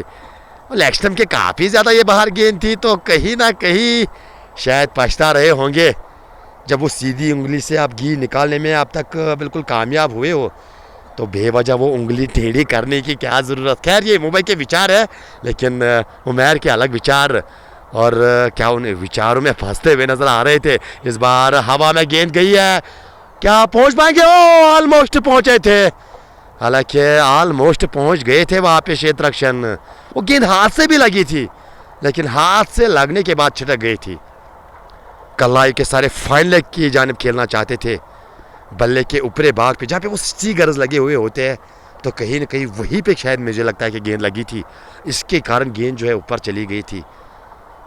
A: लेग स्टंप के काफ़ी ज़्यादा ये बाहर गेंद थी, तो कहीं ना कहीं शायद पछता रहे होंगे जब वो सीधी उंगली से आप घी निकालने में अब तक बिल्कुल कामयाब हुए हो, तो बेवजह वो उंगली टेढ़ी करने की क्या ज़रूरत। खैर ये मुंबई के विचार है, लेकिन उमर के अलग विचार, और क्या उन विचारों में फंसते हुए नज़र आ रहे थे। इस बार हवा में गेंद गई है, क्या पहुंच पाएंगे? ओ ऑलमोस्ट पहुंचे थे, हालांकि ऑलमोस्ट पहुंच गए थे वहाँ पे क्षेत्र रक्षण। वो गेंद हाथ से भी लगी थी, लेकिन हाथ से लगने के बाद छिटक गई थी। कलाई के सारे फाइन लेग की जानिब खेलना चाहते थे, बल्ले के ऊपरी भाग पे जहाँ पे वो सी गरज लगे हुए होते हैं, तो कहीं ना कहीं वहीं पे शायद मुझे लगता है कि गेंद लगी थी, इसके कारण गेंद जो है ऊपर चली गई थी।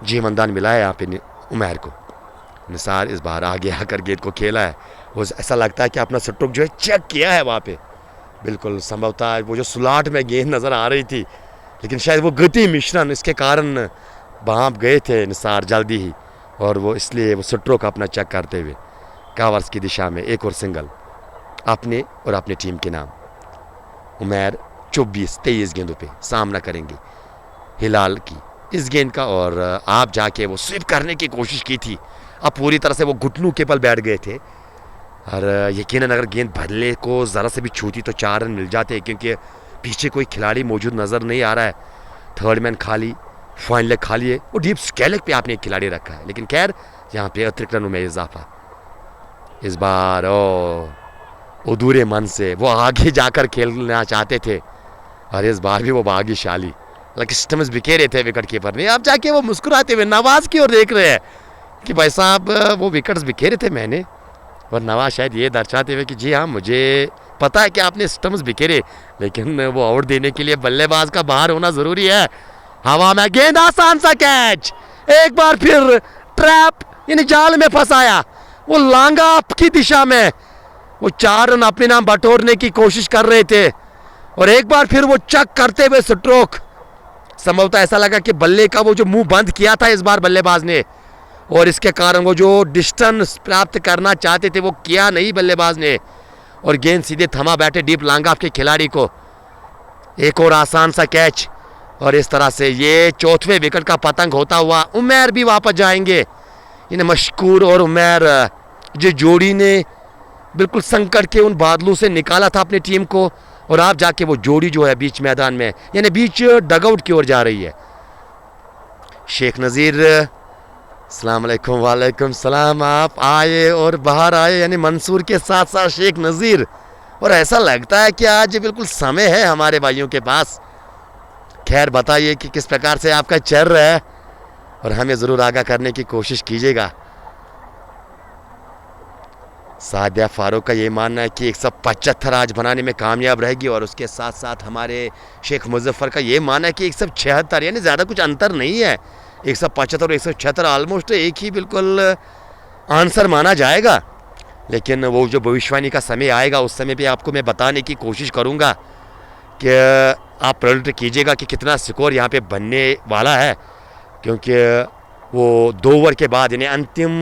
A: जी मंदान मिला है यहाँ पे उमर को। निसार इस बार आगे आकर गेंद को खेला है। वो ऐसा लगता है कि अपना स्ट्रोक जो है चेक किया है वहाँ पे। बिल्कुल संभवतः वो जो सुलाट में गेंद नज़र आ रही थी, लेकिन शायद वो गति मिश्रण इसके कारण भाप गए थे निसार जल्दी ही, और वो इसलिए वो स्ट्रोक अपना चेक करते हुए कवर्स की दिशा में एक और सिंगल अपने और अपनी टीम के नाम। उमैर 24-23 गेंदों पे सामना करेंगे हिलाल की इस गेंद का, और आप जाके वो स्विप करने की कोशिश की थी, अब पूरी तरह से वो घुटनों के बल बैठ गए थे, और यकीनन अगर गेंद भल्ले को ज़रा से भी छूती तो 4 रन मिल जाते, क्योंकि पीछे कोई खिलाड़ी मौजूद नज़र नहीं आ रहा है। थर्ड मैन खाली, फाइनल लेग खाली है, वो डीप स्केलेग पे आपने एक खिलाड़ी रखा है, लेकिन खैर यहाँ पे अतिरिक्त रनों में इजाफा इस बार। अधूरे मन से वो आगे जाकर खेलना चाहते थे, और इस बार भी वो भाग्यशाली, लाइक स्टम्स बिखेरे थे विकेट कीपर ने। अब जाके वो मुस्कुराते हुए नवाज की ओर देख रहे हैं कि भाई साहब वो विकेट्स बिखेरे थे मैंने, और नवाज शायद ये दर्शाते हुए कि जी हाँ मुझे पता है कि आपने स्टम्स बिखेरे, लेकिन वो आउट देने के लिए बल्लेबाज का बाहर होना ज़रूरी है। हवा में गेंद, आसान सा कैच, एक बार फिर ट्रैप यानी जाल में फंसाया, वो लांगा आपकी दिशा में, वो 4 रन अपने नाम बटोरने की कोशिश कर रहे थे, और एक बार फिर वो चक करते हुए स्ट्रोक। संभवतः ऐसा लगा कि बल्ले का वो जो मुंह बंद किया था इस बार बल्लेबाज ने, और इसके कारण वो जो डिस्टेंस प्राप्त करना चाहते थे वो किया नहीं बल्लेबाज ने, और गेंद सीधे थमा बैठे डीप लांगा आपके खिलाड़ी को। एक और आसान सा कैच, और इस तरह से ये 4वें विकेट का पतंग होता हुआ उमैर भी वापस जाएंगे। इन्हें मशकूर और उमैर जो जोड़ी ने बिल्कुल संकट के उन बादलों से निकाला था अपनी टीम को, और आप जाके वो जोड़ी जो है बीच मैदान में यानी बीच डगआउट की ओर जा रही है। शेख नज़ीर, अस्सलाम वालेकुम। वालेकुम सलाम। आप आए और बाहर आए, यानी मंसूर के साथ साथ शेख नज़ीर, और ऐसा लगता है कि आज बिल्कुल समय है हमारे भाइयों के पास। खैर बताइए कि किस प्रकार से आपका चल रहा है, और हमें ज़रूर आगाह करने की कोशिश कीजिएगा। सादिया फारूक का ये मानना है कि 175 आज बनाने में कामयाब रहेगी, और उसके साथ साथ हमारे शेख मुजफ्फर का ये मानना है कि 176, यानी ज़्यादा कुछ अंतर नहीं है। 175 और 176 ऑलमोस्ट एक ही बिल्कुल आंसर माना जाएगा, लेकिन वो जो भविष्यवाणी का समय आएगा उस समय भी आपको मैं बताने की कोशिश करूँगा कि आप प्रेडिक्ट कीजिएगा कि कितना स्कोर यहाँ पे बनने वाला है, क्योंकि वो 2 ओवर के बाद यानी अंतिम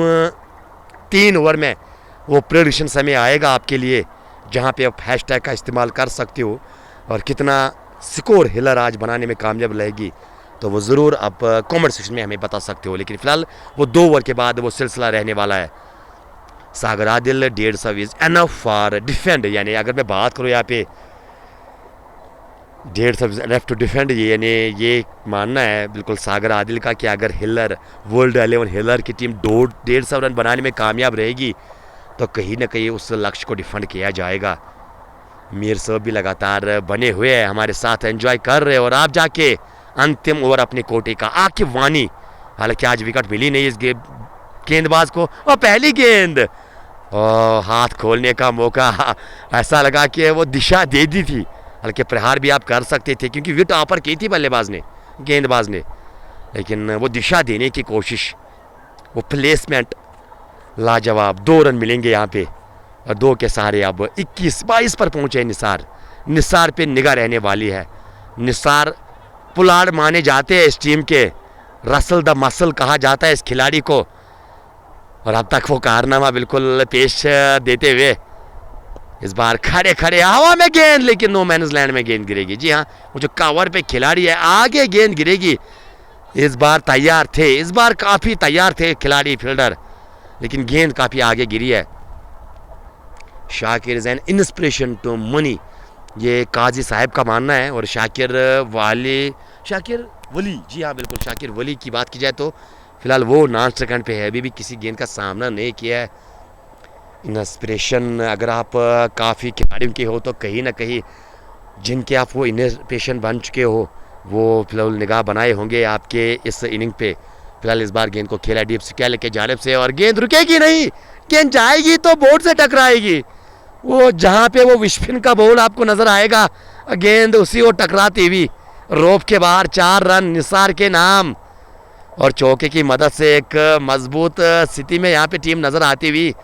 A: 3 ओवर में वो प्रेडिक्शन समय आएगा आपके लिए, जहाँ पे आप हैशटैग का इस्तेमाल कर सकते हो, और कितना स्कोर हिलर आज बनाने में कामयाब रहेगी तो वो ज़रूर आप कमेंट सेक्शन में हमें बता सकते हो। लेकिन फ़िलहाल वो 2 ओवर के बाद वो सिलसिला रहने वाला है। Sagar Adil 150 is enough for defend, यानी अगर मैं बात करूँ यहाँ पे 150 एनफ टू डिफेंड, यानी ये मानना है बिल्कुल सागर आदिल का कि अगर हिलर वर्ल्ड 11 हिलर की टीम 150 रन बनाने में कामयाब रहेगी तो कहीं ना कहीं उस लक्ष्य को डिफेंड किया जाएगा। मीर साहब भी लगातार बने हुए हैं, हमारे साथ एंजॉय कर रहे हैं, और आप जाके अंतिम ओवर अपने कोटे का आकिब वानी, हालांकि आज विकेट मिली नहीं इस गेंदबाज को, और पहली गेंद हाथ खोलने का मौका, ऐसा लगा कि वो दिशा दे दी थी, हालांकि प्रहार भी आप कर सकते थे क्योंकि विकेट ऑफर की थी बल्लेबाज ने, गेंदबाज ने, लेकिन वो दिशा देने की कोशिश, वो प्लेसमेंट लाजवाब। 2 रन मिलेंगे यहाँ पे, और 2 के सहारे अब 21-22 पर पहुँचे निसार। निसार पे निगाह रहने वाली है। निसार पुलाड़ माने जाते हैं इस टीम के, रसल द मसल कहा जाता है इस खिलाड़ी को, और अब तक वो कारनामा बिल्कुल पेश देते हुए इस बार खड़े खड़े हवा में गेंद, लेकिन नो मैनस लैंड में गेंद गिरेगी। जी हाँ, वो जो कवर पे खिलाड़ी है आगे गेंद गिरेगी। इस बार तैयार थे, इस बार काफ़ी तैयार थे खिलाड़ी फील्डर, लेकिन गेंद काफ़ी आगे गिरी है। Shakir is an inspiration to many, ये काजी साहब का मानना है, और शाकिर वली, जी हाँ बिल्कुल शाकिर वली की बात की जाए तो फिलहाल वो नॉन सेकंड पे है, अभी भी किसी गेंद का सामना नहीं किया है। इंस्पिरेशन अगर आप काफ़ी खिलाड़ियों के हो तो कहीं ना कहीं जिनके आप वो इंस्पिरेशन बन चुके हो वो फिलहाल निगाह बनाए होंगे आपके इस इनिंग पे। फिलहाल इस बार गेंद को खेला डीप स्केल के जानिब से, और गेंद रुकेगी नहीं, गेंद जाएगी तो बोर्ड से टकराएगी। वो जहाँ पे वो विस्पिन का बॉल आपको नज़र आएगा, गेंद उसी को टकराती हुई रोप के बाहर 4 रन निसार के नाम। और चौके की मदद से एक मजबूत स्थिति में यहाँ पे टीम नज़र आती हुई।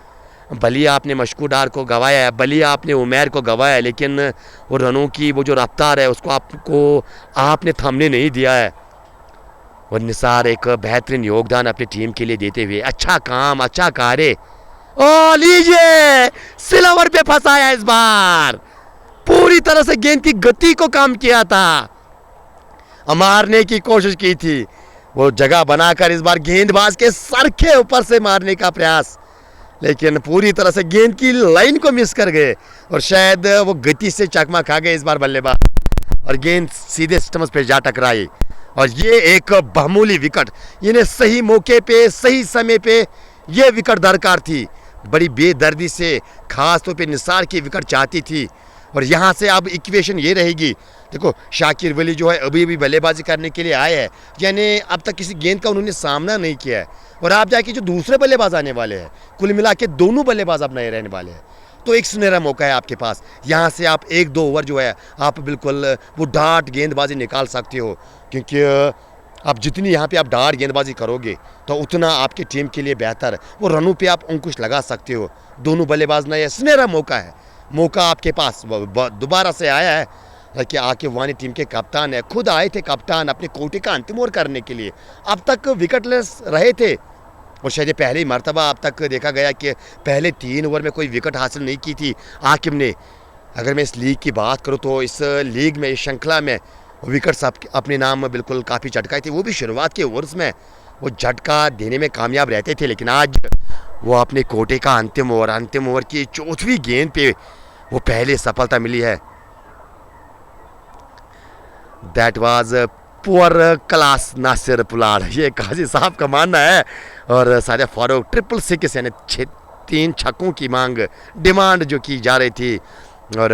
A: भली आपने मशकू डार को गंवाया है, भली आपने उमैर को गंवाया है, लेकिन वो रनों की वो जो रफ्तार है उसको आपने थमने नहीं दिया है। और निसार एक बेहतरीन योगदान अपनी टीम के लिए देते हुए, अच्छा काम, अच्छा कार्य। ओ लीजिए, सिल्वर पे फंसाया इस बार, पूरी तरह से गेंद की गति को कम किया था, मारने की कोशिश की थी, वो जगह बनाकर इस बार गेंदबाज के सर के ऊपर से मारने का प्रयास, लेकिन पूरी तरह से गेंद की लाइन को मिस कर गए और शायद वो गति से चकमा खा गए इस बार बल्लेबाज और गेंद सीधे स्टम्प्स पे जा टकराई। और ये एक बहुमूली विकेट, इन्हें सही मौके पे सही समय पे ये विकेट दरकार थी। बड़ी बेदर्दी से खास तौर पे निसार की विकेट चाहती थी। और यहाँ से अब इक्वेशन ये रहेगी, देखो शाकिर वली जो है अभी भी बल्लेबाजी करने के लिए आए हैं, यानी अब तक किसी गेंद का उन्होंने सामना नहीं किया है। और आप जाके जो दूसरे बल्लेबाज आने वाले हैं, कुल मिला के दोनों बल्लेबाज अब नए रहने वाले हैं, तो एक सुनहरा मौका है आपके पास। यहाँ से आप 1-2 ओवर जो है आप बिल्कुल वो डार्ट गेंदबाजी निकाल सकते हो, क्योंकि आप जितनी यहाँ पे आप डार्ट गेंदबाजी करोगे तो उतना आपकी टीम के लिए बेहतर है। वो रनों पे आप अंकुश लगा सकते हो। दोनों बल्लेबाज नए, सुनहरा मौका है, मौका आपके पास दोबारा से आया है कि आके वानी टीम के कप्तान है, खुद आए थे कप्तान अपने कोटे का अंतिम ओवर करने के लिए। अब तक विकेटलेस रहे थे और शायद ये पहली मर्तबा अब तक देखा गया कि पहले 3 ओवर में कोई विकेट हासिल नहीं की थी आकिब ने। अगर मैं इस लीग की बात करूँ तो इस लीग में, इस श्रृंखला में विकेट्स अपने नाम बिल्कुल काफ़ी झटकाए थे, वो भी शुरुआत के ओवर्स में वो झटका देने में कामयाब रहते थे। लेकिन आज वो अपने कोटे का अंतिम ओवर की 4वीं गेंद पे वो पहले सफलता मिली है। That was poor class Nasir Pulad, ये काजी साहब का मानना है। और सादिया फारूक 666 यानी 3 छक्कों की डिमांड जो की जा रही थी, और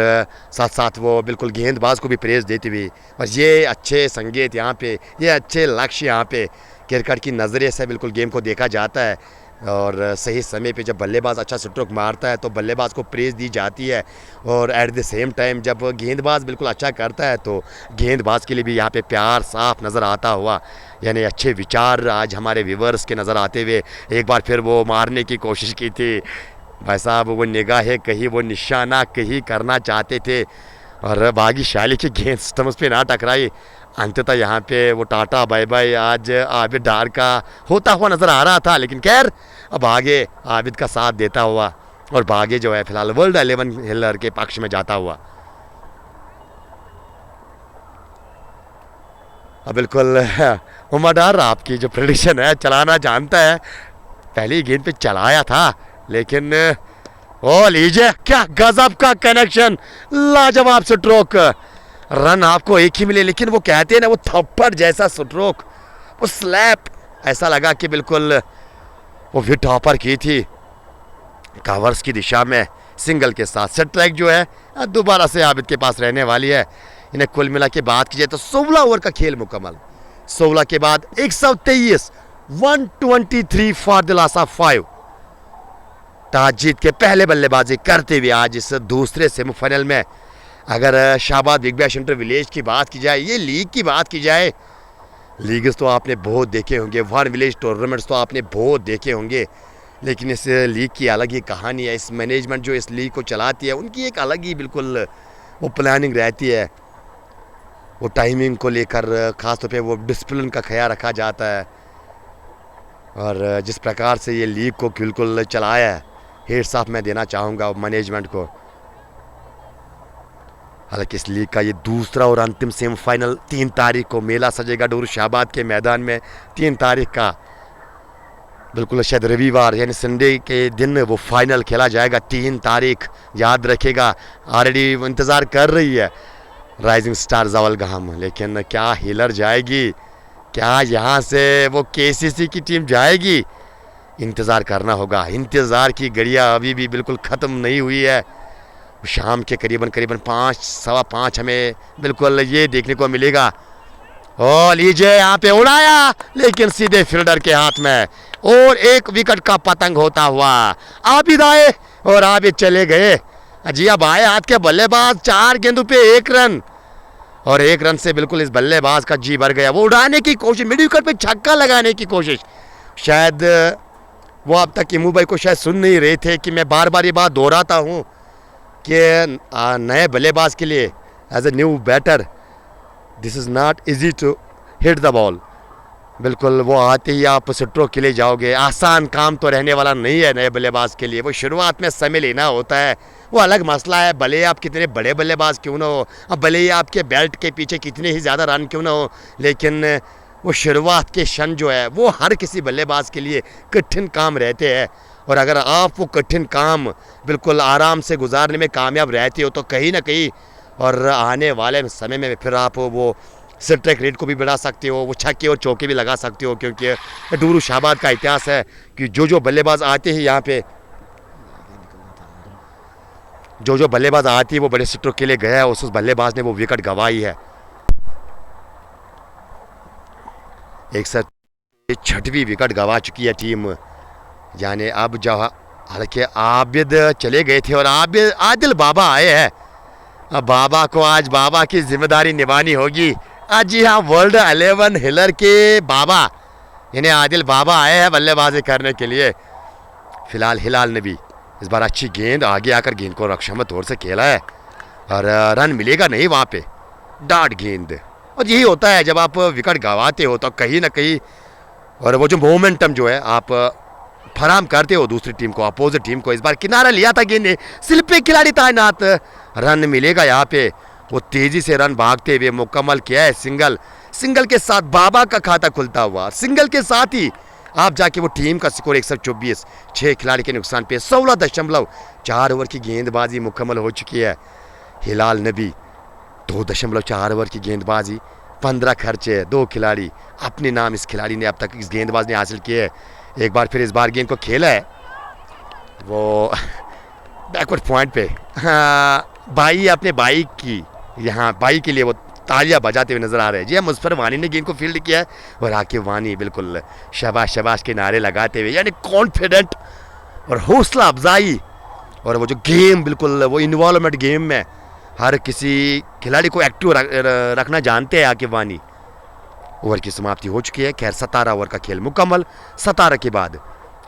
A: साथ साथ वो बिल्कुल गेंदबाज को भी प्रेज देती हुई। और ये अच्छे संगीत यहाँ पे, ये अच्छे लक्ष्य यहाँ पे क्रिकेट की नज़रिए से बिल्कुल गेम को देखा जाता है। और सही समय पे जब बल्लेबाज अच्छा स्ट्रोक मारता है तो बल्लेबाज को प्रेज दी जाती है, और एट द सेम टाइम जब गेंदबाज बिल्कुल अच्छा करता है तो गेंदबाज के लिए भी यहाँ पे प्यार साफ नज़र आता हुआ, यानी अच्छे विचार आज हमारे व्यूवर्स के नज़र आते हुए। एक बार फिर वो मारने की कोशिश की थी भाई साहब, वो निगाहें कहीं, वो निशाना कहीं करना चाहते थे और भाग्यशाली की गेंद स्टम्प्स पे ना टकराई। अंततः यहाँ पे वो टाटा बाय बाय आज आबिद डार का होता हुआ नज़र आ रहा था, लेकिन खैर अब आगे आबिद का साथ देता हुआ और भागे जो है फिलहाल वर्ल्ड 11 हिलर के पक्ष में जाता हुआ। अब बिल्कुल उमर डार आपकी जो प्रेडिक्शन है, चलाना जानता है, पहली गेंद पे चलाया था, लेकिन ओ लीजिए क्या गजब का कनेक्शन, लाजवाब स्ट्रोक। रन आपको एक ही मिले, लेकिन वो कहते हैं ना वो थप्पड़ जैसा स्ट्रोक, वो स्लैप, ऐसा लगा कि बिल्कुल वो हिट हॉपर की थी कवर्स की दिशा में सिंगल के साथ। सेट ट्रैक जो है दोबारा से आबिद के पास रहने वाली है। इन्हें कुल मिला के बात की जाए तो 16 ओवर का खेल मुकम्मल, 16 के बाद 123, 123 for the loss of 5। Toss जीत के पहले बल्लेबाजी करते हुए आज इस दूसरे सेमीफाइनल में, अगर Shahbad big bash inter village की बात की जाए, ये लीग की बात की जाए, लीग्स तो आपने बहुत देखे होंगे, वन विलेज टूर्नामेंट्स तो आपने बहुत देखे होंगे, लेकिन इस लीग की अलग ही कहानी है। इस मैनेजमेंट जो इस लीग को चलाती है उनकी एक अलग ही बिल्कुल वो प्लानिंग रहती है, वो टाइमिंग को लेकर ख़ासतौर पे वो डिसिप्लिन का ख्याल रखा जाता है। और जिस प्रकार से ये लीग को बिल्कुल चलाया है, हेड्स ऑफ मैं देना चाहूँगा मैनेजमेंट को। हालांकि इस लीग का ये दूसरा और अंतिम सेमीफाइनल 3 तारीख को मेला सजेगा डूर शाहबाद के मैदान में। 3 तारीख का बिल्कुल शायद रविवार यानी संडे के दिन वो फाइनल खेला जाएगा। 3 तारीख याद रखेगा, ऑलरेडी इंतज़ार कर रही है राइजिंग स्टार जवलगाम, लेकिन क्या हिलर जाएगी, क्या यहाँ से वो केसीसी की टीम जाएगी, इंतज़ार करना होगा। इंतज़ार की घड़ियाँ अभी भी बिल्कुल ख़त्म नहीं हुई है। शाम के करीबन 5 सवा 5 हमें बिल्कुल ये देखने को मिलेगा। ओ लीजिए यहाँ पे उड़ाया, लेकिन सीधे फील्डर के हाथ में, और एक विकेट का पतंग होता हुआ आबिद आए और आबिद चले गए। जी अब आए हाथ के बल्लेबाज, 4 गेंदों पे 1 रन। और 1 रन से बिल्कुल इस बल्लेबाज का जी भर गया। वो उड़ाने की कोशिश, मिड विकेट पे छक्का लगाने की कोशिश, शायद वो अब तक इमू भाई को शायद सुन नहीं रहे थे कि मैं बार बार ये बात दोहराता हूँ कि नए बल्लेबाज के लिए as a new batter this is not easy to hit the ball. बिल्कुल वो आते ही आप स्ट्रोक के लिए जाओगे, आसान काम तो रहने वाला नहीं है नए बल्लेबाज के लिए। वो शुरुआत में समय लेना होता है, वो अलग मसला है, भले आप कितने बड़े बल्लेबाज क्यों ना हो, अब भले ही आपके बेल्ट के पीछे कितने ही ज़्यादा रन क्यों ना हो, लेकिन वो शुरुआत के क्षण जो है वो हर किसी बल्लेबाज के लिए कठिन काम रहते हैं। और अगर आप वो कठिन काम बिल्कुल आराम से गुजारने में कामयाब रहते हो तो कहीं ना कहीं और आने वाले समय में फिर आप वो स्ट्राइक रेट को भी बढ़ा सकते हो, वो छक्के और चौके भी लगा सकते हो। क्योंकि डूरू शाहबाद का इतिहास है कि जो बल्लेबाज आते हैं यहाँ पे, जो बल्लेबाज आती है वो बड़े स्ट्रोक के लिए गया है, उस बल्लेबाज ने वो विकेट गंवाई है। 106वीं विकेट गंवा चुकी है टीम। यानी अब जहाँ हालांकि आबिद चले गए थे और आदिल बाबा आए हैं, अब बाबा को आज बाबा की जिम्मेदारी निभानी होगी। आज जी हाँ, वर्ल्ड 11 हिलर के बाबा यानी आदिल बाबा आए हैं बल्लेबाजी करने के लिए। फिलहाल हिलाल ने भी इस बार अच्छी गेंद आगे आकर गेंद को रक्षात्मक तौर से खेला है और रन मिलेगा नहीं वहाँ पे, डाट गेंद। और यही होता है जब आप विकेट गंवाते हो तो कहीं ना कहीं, और वो जो मोमेंटम जो है आप फराम करते हो दूसरी टीम को, अपोजिट टीम को। इस बार किनारा लिया था गेंद ने, सिर्फ पे खिलाड़ी तैनात, रन मिलेगा यहाँ पे। वो तेजी से रन भागते हुए मुकम्मल किया है सिंगल के साथ बाबा का खाता खुलता हुआ। सिंगल के साथ ही आप जाके वो टीम का स्कोर 124, 6 खिलाड़ी के नुकसान पे 16.4 ओवर की गेंदबाजी मुकम्मल हो चुकी है। हिलाल नबी 2.4 ओवर की गेंदबाजी, 15 खर्चे, 2 खिलाड़ी अपने नाम इस खिलाड़ी ने अब तक इस गेंदबाज ने हासिल किए है। एक बार फिर इस बार गेंद को खेला है वो बैकवर्ड पॉइंट पे। हाँ, भाई अपने भाई की यहाँ भाई के लिए वो तालियां बजाते हुए नजर आ रहे हैं। जी हाँ, मुजफ्फर वानी ने गेंद को फील्ड किया है और आके वानी बिल्कुल शबाश शबाश के नारे लगाते हुए, यानी कॉन्फिडेंट और हौसला अफजाई, और वो जो गेम बिल्कुल वो इन्वॉल्वमेंट गेम में हर किसी खिलाड़ी को एक्टिव रखना जानते हैं आके वानी। ओवर की समाप्ति हो चुकी है। खैर 17 ओवर का खेल मुकम्मल। 17 के बाद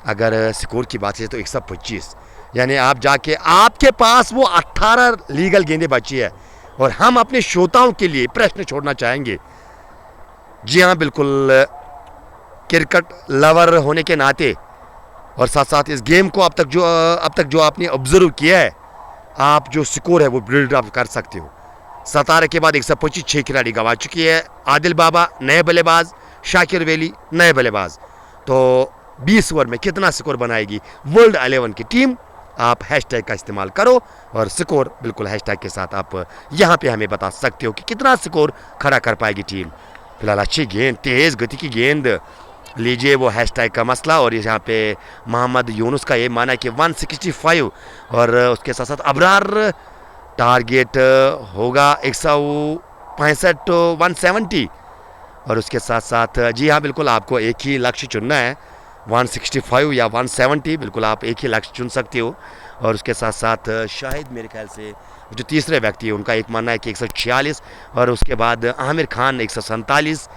A: अगर स्कोर की बात है तो 125, यानी आप जाके आपके पास वो 18 लीगल गेंदें बची है। और हम अपने श्रोताओं के लिए प्रश्न छोड़ना चाहेंगे। जी हाँ, बिल्कुल क्रिकेट लवर होने के नाते और साथ साथ इस गेम को अब तक जो आपने ऑब्जर्व किया है, आप जो स्कोर है वो बिल्ड अप कर सकते हो। 17 के बाद 125, 6 खिलाड़ी गंवा चुकी है। आदिल बाबा नए बल्लेबाज, शाकिर वैली नए बल्लेबाज। तो 20 ओवर में कितना स्कोर बनाएगी वर्ल्ड 11 की टीम? आप हैशटैग का इस्तेमाल करो और स्कोर बिल्कुल हैशटैग के साथ आप यहाँ पे हमें बता सकते हो कि कितना स्कोर खड़ा कर पाएगी टीम। फिलहाल अच्छी गेंद, तेज़ गति की गेंद, लीजिए वो हैशटैग का मसला। और यहाँ पे मोहम्मद यूनुस का ये माना है कि 165 और उसके साथ साथ अबरार टारगेट होगा 165 170 और उसके साथ साथ जी हाँ, बिल्कुल आपको एक ही लक्ष्य चुनना है, 165 या 170, बिल्कुल आप एक ही लक्ष्य चुन सकते हो। और उसके साथ साथ शायद मेरे ख्याल से जो तीसरे व्यक्ति है उनका एक मानना है कि 146 और उसके बाद आमिर खान 147,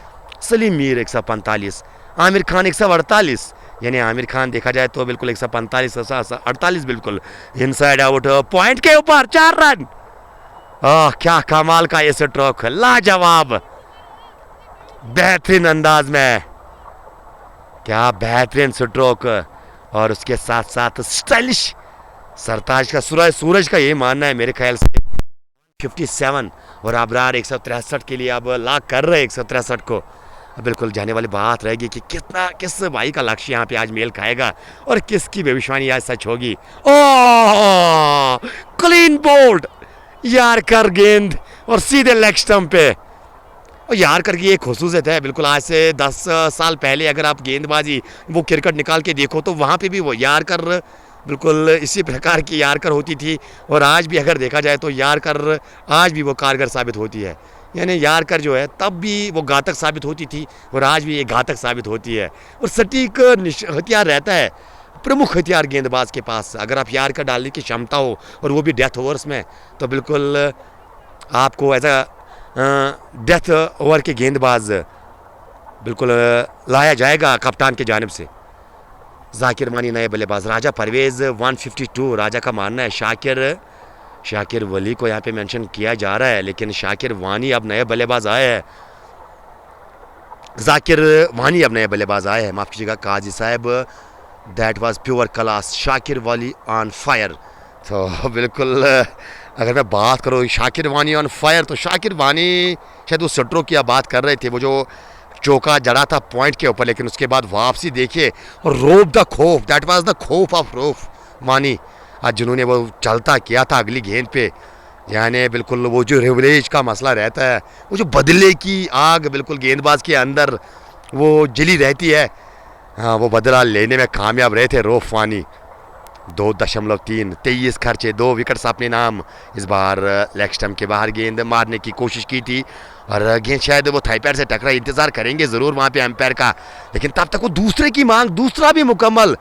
A: सलीम मीर 145, आमिर खान 148, यानी आमिर खान देखा जाए तो बिल्कुल 145 148 बिल्कुल इनसाइड आउट पॉइंट के ऊपर 4 रन। क्या कमाल का ये स्ट्रोक, लाजवाब, बेहतरीन अंदाज में, क्या बेहतरीन स्ट्रोक। और उसके साथ साथ स्टाइलिश सरताज का सूरज का ये मानना है मेरे ख्याल से 57 और अबरार 163 के लिए अब लॉक कर रहे हैं 163 को। अब बिल्कुल जाने वाली बात रहेगी कि किस भाई का लक्ष्य यहाँ पे आज मेल खाएगा और किसकी भविष्यवाणी आज सच होगी। ओह, क्लीन बोल्ड, यार कर गेंद और सीधे लेग स्टंप पे। और यार कर की एक खसूसियत है, बिल्कुल आज से 10 साल पहले अगर आप गेंदबाजी वो क्रिकेट निकाल के देखो तो वहाँ पे भी वो यार कर बिल्कुल इसी प्रकार की यार कर होती थी। और आज भी अगर देखा जाए तो यार कर आज भी वो कारगर साबित होती है। यानी यार कर जो है तब भी वो घातक साबित होती थी और आज भी ये घातक साबित होती है। और सटीक हथियार रहता है, प्रमुख हथियार गेंदबाज के पास। अगर आप यार कर डालने की क्षमता हो और वो भी डेथ ओवर्स में, तो बिल्कुल आपको एज अ डेथ ओवर के गेंदबाज बिल्कुल लाया जाएगा कप्तान की जानिब से। जाकिर वानी नए बल्लेबाज, राजा परवेज़ 152। राजा का मानना है शाकिर वली को यहाँ पे मेंशन किया जा रहा है, लेकिन शाकिर वानी अब नए बल्लेबाज आए हैं। जाकिर वानी अब नए बल्लेबाज आए हैं, माफ़ कीजिएगा काजी साहब। That was pure class, Shakir वाली ऑन फायर। तो बिल्कुल अगर मैं बात करूँ शाकिर वानी ऑन फायर, तो शाकिर वानी शायद वो सट्रों की आप बात कर रहे थे, वो जो चौका जड़ा था पॉइंट के ऊपर, लेकिन उसके बाद वापसी देखिए और रोब द खौफ, दैट वाज द खौफ ऑफ रोफ वानी। आज जिन्होंने वो चलता किया था अगली गेंद पे, यानी बिल्कुल वो जो रिवरेज का मसला रहता है, वो जो बदले की आग बिल्कुल गेंदबाज के अंदर वो जली रहती है, हाँ वो बदला लेने में कामयाब रहे थे रोफ वानी। 2.3 23 खर्चे, 2 विकेट्स अपने नाम। इस बार लेग स्टंप के बाहर गेंद मारने की कोशिश की थी और गेंद शायद वो थाई पैर से टकराई। इंतजार करेंगे ज़रूर वहाँ पे एम्पायर का, लेकिन तब तक वो दूसरे की मांग, दूसरा भी मुकम्मल।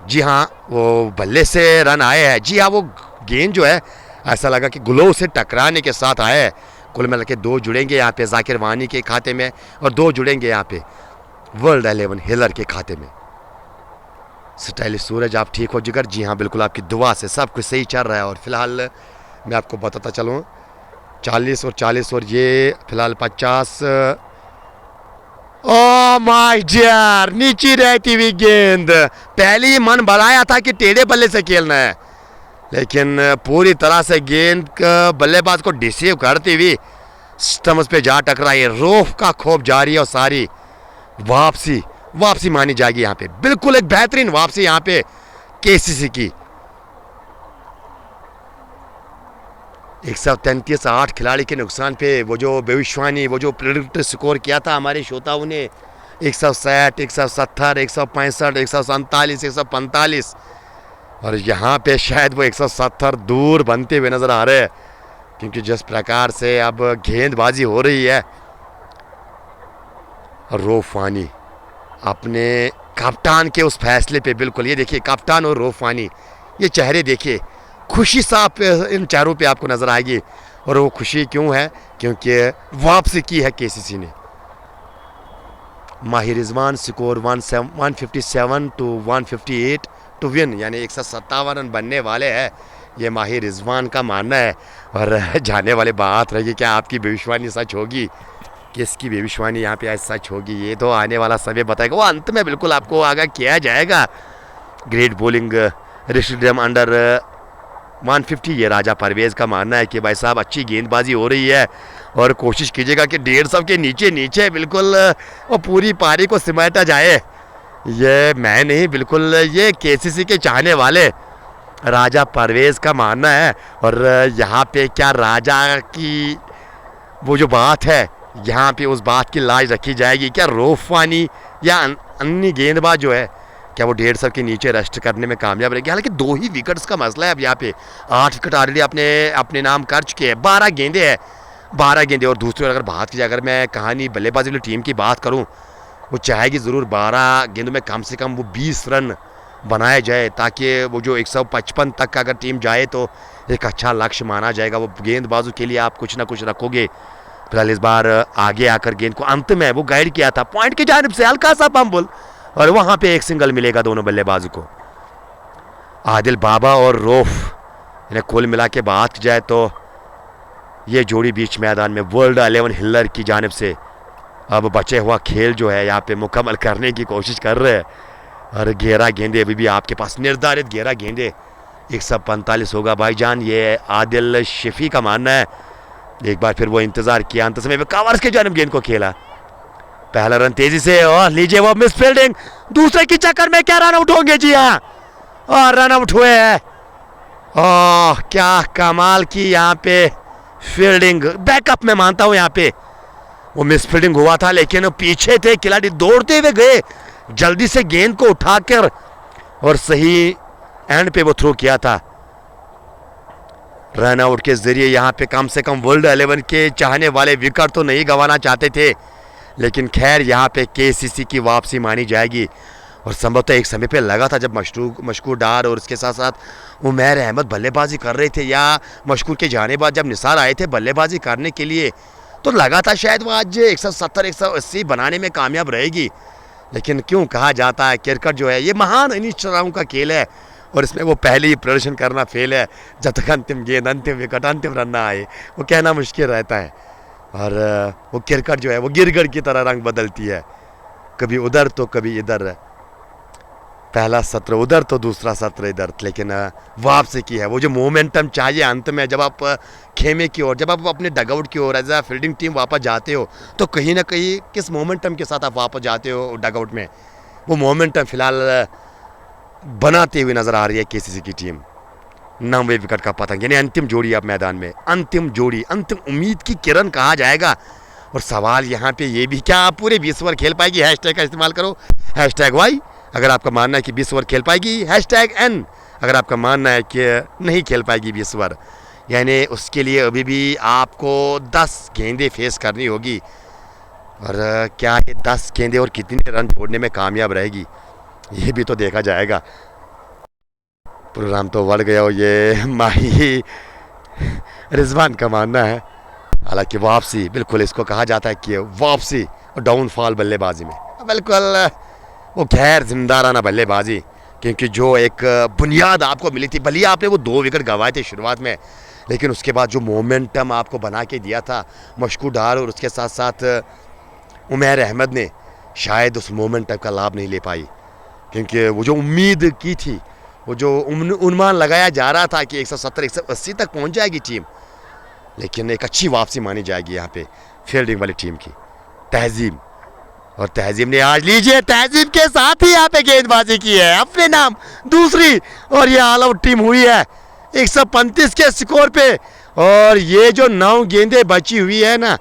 A: जी हाँ, वो बल्ले से रन आए हैं। जी हाँ, वो गेंद जो है ऐसा लगा कि ग्लोव से टकराने के साथ आया है। कुल मिला के 2 जुड़ेंगे यहाँ पे जाकिर वानी के खाते में और 2 जुड़ेंगे यहाँ पे वर्ल्ड 11 हिलर के खाते में। स्टाइलिश सूरज, आप ठीक हो जिगर? जी हाँ बिल्कुल, आपकी दुआ से सब कुछ सही चल रहा है। और फिलहाल मैं आपको बताता चलूँ 40 और 40 और ये फिलहाल 50। ओ माय डियर, नीचे रहती हुई गेंद। पहले ही मन बनाया था कि टेढ़े बल्ले से खेलना है, लेकिन पूरी तरह से गेंद बल्लेबाज को डिसीव करती हुई स्टम्प्स पे जा टकराई। रोफ का खौफ जारी है और सारी वापसी मानी जाएगी यहाँ पे। बिल्कुल एक बेहतरीन वापसी यहाँ पे केसीसी की। 133 8 खिलाड़ी के नुकसान पे वो जो भविष्यवाणी, वो जो प्रेडिक्टर स्कोर किया था हमारे श्रोताओं ने 160, 170, 165, 147, 145, और यहाँ पे शायद वो 170 दूर बनते हुए नजर आ रहे हैं, क्योंकि जिस प्रकार से अब गेंदबाजी हो रही है। रोफानी अपने कप्तान के उस फैसले पे बिल्कुल, ये देखिए कप्तान और रोफानी, ये चेहरे देखिए, खुशी साफ इन चेहरों पे आपको नजर आएगी। और वो खुशी क्यों है? क्योंकि वापसी की है केसीसी ने। Mahir Rizwan score 157 to 158 to win, यानी 157 रन बनने वाले हैं, ये माहिर रिजवान का मानना है। और जाने वाले बात रही क्या आपकी भविष्यवाणी सच होगी? किसकी भविष्यवाणी यहाँ पे आज सच होगी, ये तो आने वाला समय बताएगा। वो अंत में बिल्कुल आपको आगाह किया जाएगा। ग्रेट बॉलिंग रिस्ट्रिक्ट अंडर 150, ये राजा परवेज़ का मानना है कि भाई साहब अच्छी गेंदबाजी हो रही है और कोशिश कीजिएगा कि 150 के नीचे बिल्कुल वो पूरी पारी को सिमटा जाए। ये मैं नहीं, बिल्कुल ये केसीसी के चाहने वाले राजा परवेज़ का मानना है। और यहाँ पे क्या राजा की वो जो बात है, यहाँ पे उस बात की लाज रखी जाएगी क्या रोफानी या अन्य गेंदबाज जो है, क्या वो 150 के नीचे रेस्ट करने में कामयाब रहेगी? हालांकि 2 ही विकेट्स का मसला है अब यहाँ पे। 8 विकेट ऑलरेडी अपने नाम कर चुके हैं। 12 गेंदे हैं, 12 गेंदे। और दूसरी अगर बात की जाए, अगर मैं कहानी बल्लेबाजी वाली टीम की बात करूँ, वो चाहेगी ज़रूर 12 गेंदों में कम से कम वो 20 रन बनाए जाए, ताकि वो जो 155 तक का अगर टीम जाए तो एक अच्छा लक्ष्य माना जाएगा। वो गेंदबाजों के लिए आप कुछ ना कुछ रखोगे। फिलहाल इस बार आगे आकर गेंद को अंत में वो गाइड किया था पॉइंट की जानिब से, हल्का सा बम्बल, और वहां पे एक सिंगल मिलेगा दोनों बल्लेबाजों को। आदिल बाबा और रोफ, इन्हें कुल मिला के बात की जाए तो ये जोड़ी बीच मैदान में वर्ल्ड 11 हिलर की जानिब से अब बचे हुआ खेल जो है यहाँ पे मुकम्मल करने की कोशिश कर रहे हैं। और 11 गेंदे अभी भी आपके पास, निर्धारित 11 गेंदे। 145 होगा भाईजान, ये आदिल शफी का मानना है। एक बार फिर वो इंतजार किया, अंत समय में कवर्स के जानिब गेंद को खेला। पहला रन तेजी से, और लीजिए वो मिस फील्डिंग। दूसरे की चक्कर में क्या रन आउट होंगे? जी हाँ, और रन आउट हुए हैं। ओह क्या कमाल की यहाँ पे फील्डिंग, बैकअप में मानता हूँ यहाँ पे वो मिस फील्डिंग हुआ था, लेकिन पीछे थे खिलाड़ी, दौड़ते हुए गए, जल्दी से गेंद को उठाकर और सही एंड पे वो थ्रो किया था। रन आउट के जरिए यहाँ पे कम से कम वर्ल्ड 11 के चाहने वाले विकेट तो नहीं गंवाना चाहते थे, लेकिन खैर यहाँ पे केसीसी की वापसी मानी जाएगी। और संभवतः एक समय पे लगा था जब मशकूर डार और उसके साथ साथ उमैर अहमद बल्लेबाजी कर रहे थे, या मशकूर के जाने बाद जब निसार आए थे बल्लेबाजी करने के लिए, तो लगा था शायद वो आज 170 180 बनाने में कामयाब रहेगी, लेकिन क्यों कहा जाता है क्रिकेट जो है ये महान अनिश्चितताओं का खेल है, और इसमें वो पहले ही प्रदर्शन करना फेल है जब तक अंतिम गेंद, अंतिम विकेट, अंतिम रन ना आए, वो कहना मुश्किल रहता है। और वो क्रिकेट जो है वो गिरगिट की तरह रंग बदलती है, कभी उधर तो कभी इधर, पहला सत्र उधर तो दूसरा सत्र इधर, लेकिन वापसी की है वो जो मोमेंटम चाहिए अंत में, जब आप खेमे की ओर, जब आप अपने डगआउट की ओर एज अ फील्डिंग टीम वापस जाते हो, तो कहीं ना कहीं किस मोमेंटम के साथ आप वापस जाते हो डगआउट में, वो मोमेंटम फिलहाल बनाते हुए नजर आ रही है केसीसी की टीम। 9वें विकेट का पतंग, यानी अंतिम जोड़ी अब मैदान में, अंतिम जोड़ी, अंतिम उम्मीद की किरण कहा जाएगा। और सवाल यहाँ पे ये भी, क्या आप पूरे 20 ओवर खेल पाएगी? हैशटैग का इस्तेमाल करो, #Y अगर आपका मानना है कि 20 ओवर खेल पाएगी, #N अगर आपका मानना है कि नहीं खेल पाएगी 20 ओवर, यानी उसके लिए अभी भी आपको 10 गेंदें फेस करनी होगी। और क्या ये 10 गेंदें और कितने रन छोड़ने में कामयाब रहेगी, ये भी तो देखा जाएगा। प्रोग्राम तो बढ़ गया, और ये माही रिजवान का मानना है, हालांकि वापसी, बिल्कुल इसको कहा जाता है कि वापसी और डाउनफॉल बल्लेबाजी में, बिल्कुल वो गैर जिम्मेदाराना बल्लेबाजी, क्योंकि जो एक बुनियाद आपको मिली थी, भले आपने वो 2 विकेट गंवाए थे शुरुआत में, लेकिन उसके बाद जो मोमेंटम आपको बना के दिया था मशकूर डार और उसके साथ साथ उमैर अहमद ने, शायद उस मोमेंटम का लाभ नहीं ले पाई, क्योंकि वो जो उम्मीद की थी, वो जो अनुमान लगाया जा रहा था कि 170 180 तक पहुंच जाएगी टीम, लेकिन एक अच्छी वापसी मानी जाएगी यहाँ पे फील्डिंग वाली टीम की। तहजीब, और तहजीब ने आज, लीजिए, तहजीब के साथ ही यहाँ पे गेंदबाजी की है अपने नाम दूसरी, और ये ऑल आउट टीम हुई है 135 के स्कोर पे। और ये जो 9 गेंदें बची हुई है ना,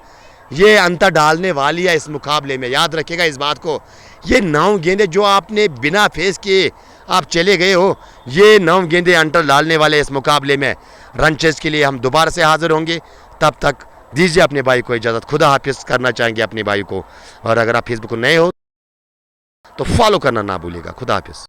A: ये अंतर डालने वाली है इस मुकाबले में, याद रखिएगा इस बात को। ये 9 गेंदें जो आपने बिना फेस किए आप चले गए हो, ये 9 गेंदें अंतर डालने वाले इस मुकाबले में। रन चेस के लिए हम दोबारा से हाजिर होंगे, तब तक दीजिए अपने भाई को इजाज़त। खुदा हाफिज़ करना चाहेंगे अपने भाई को, और अगर आप फेसबुक को नए हो तो फॉलो करना ना भूलिएगा। खुदा हाफिज़।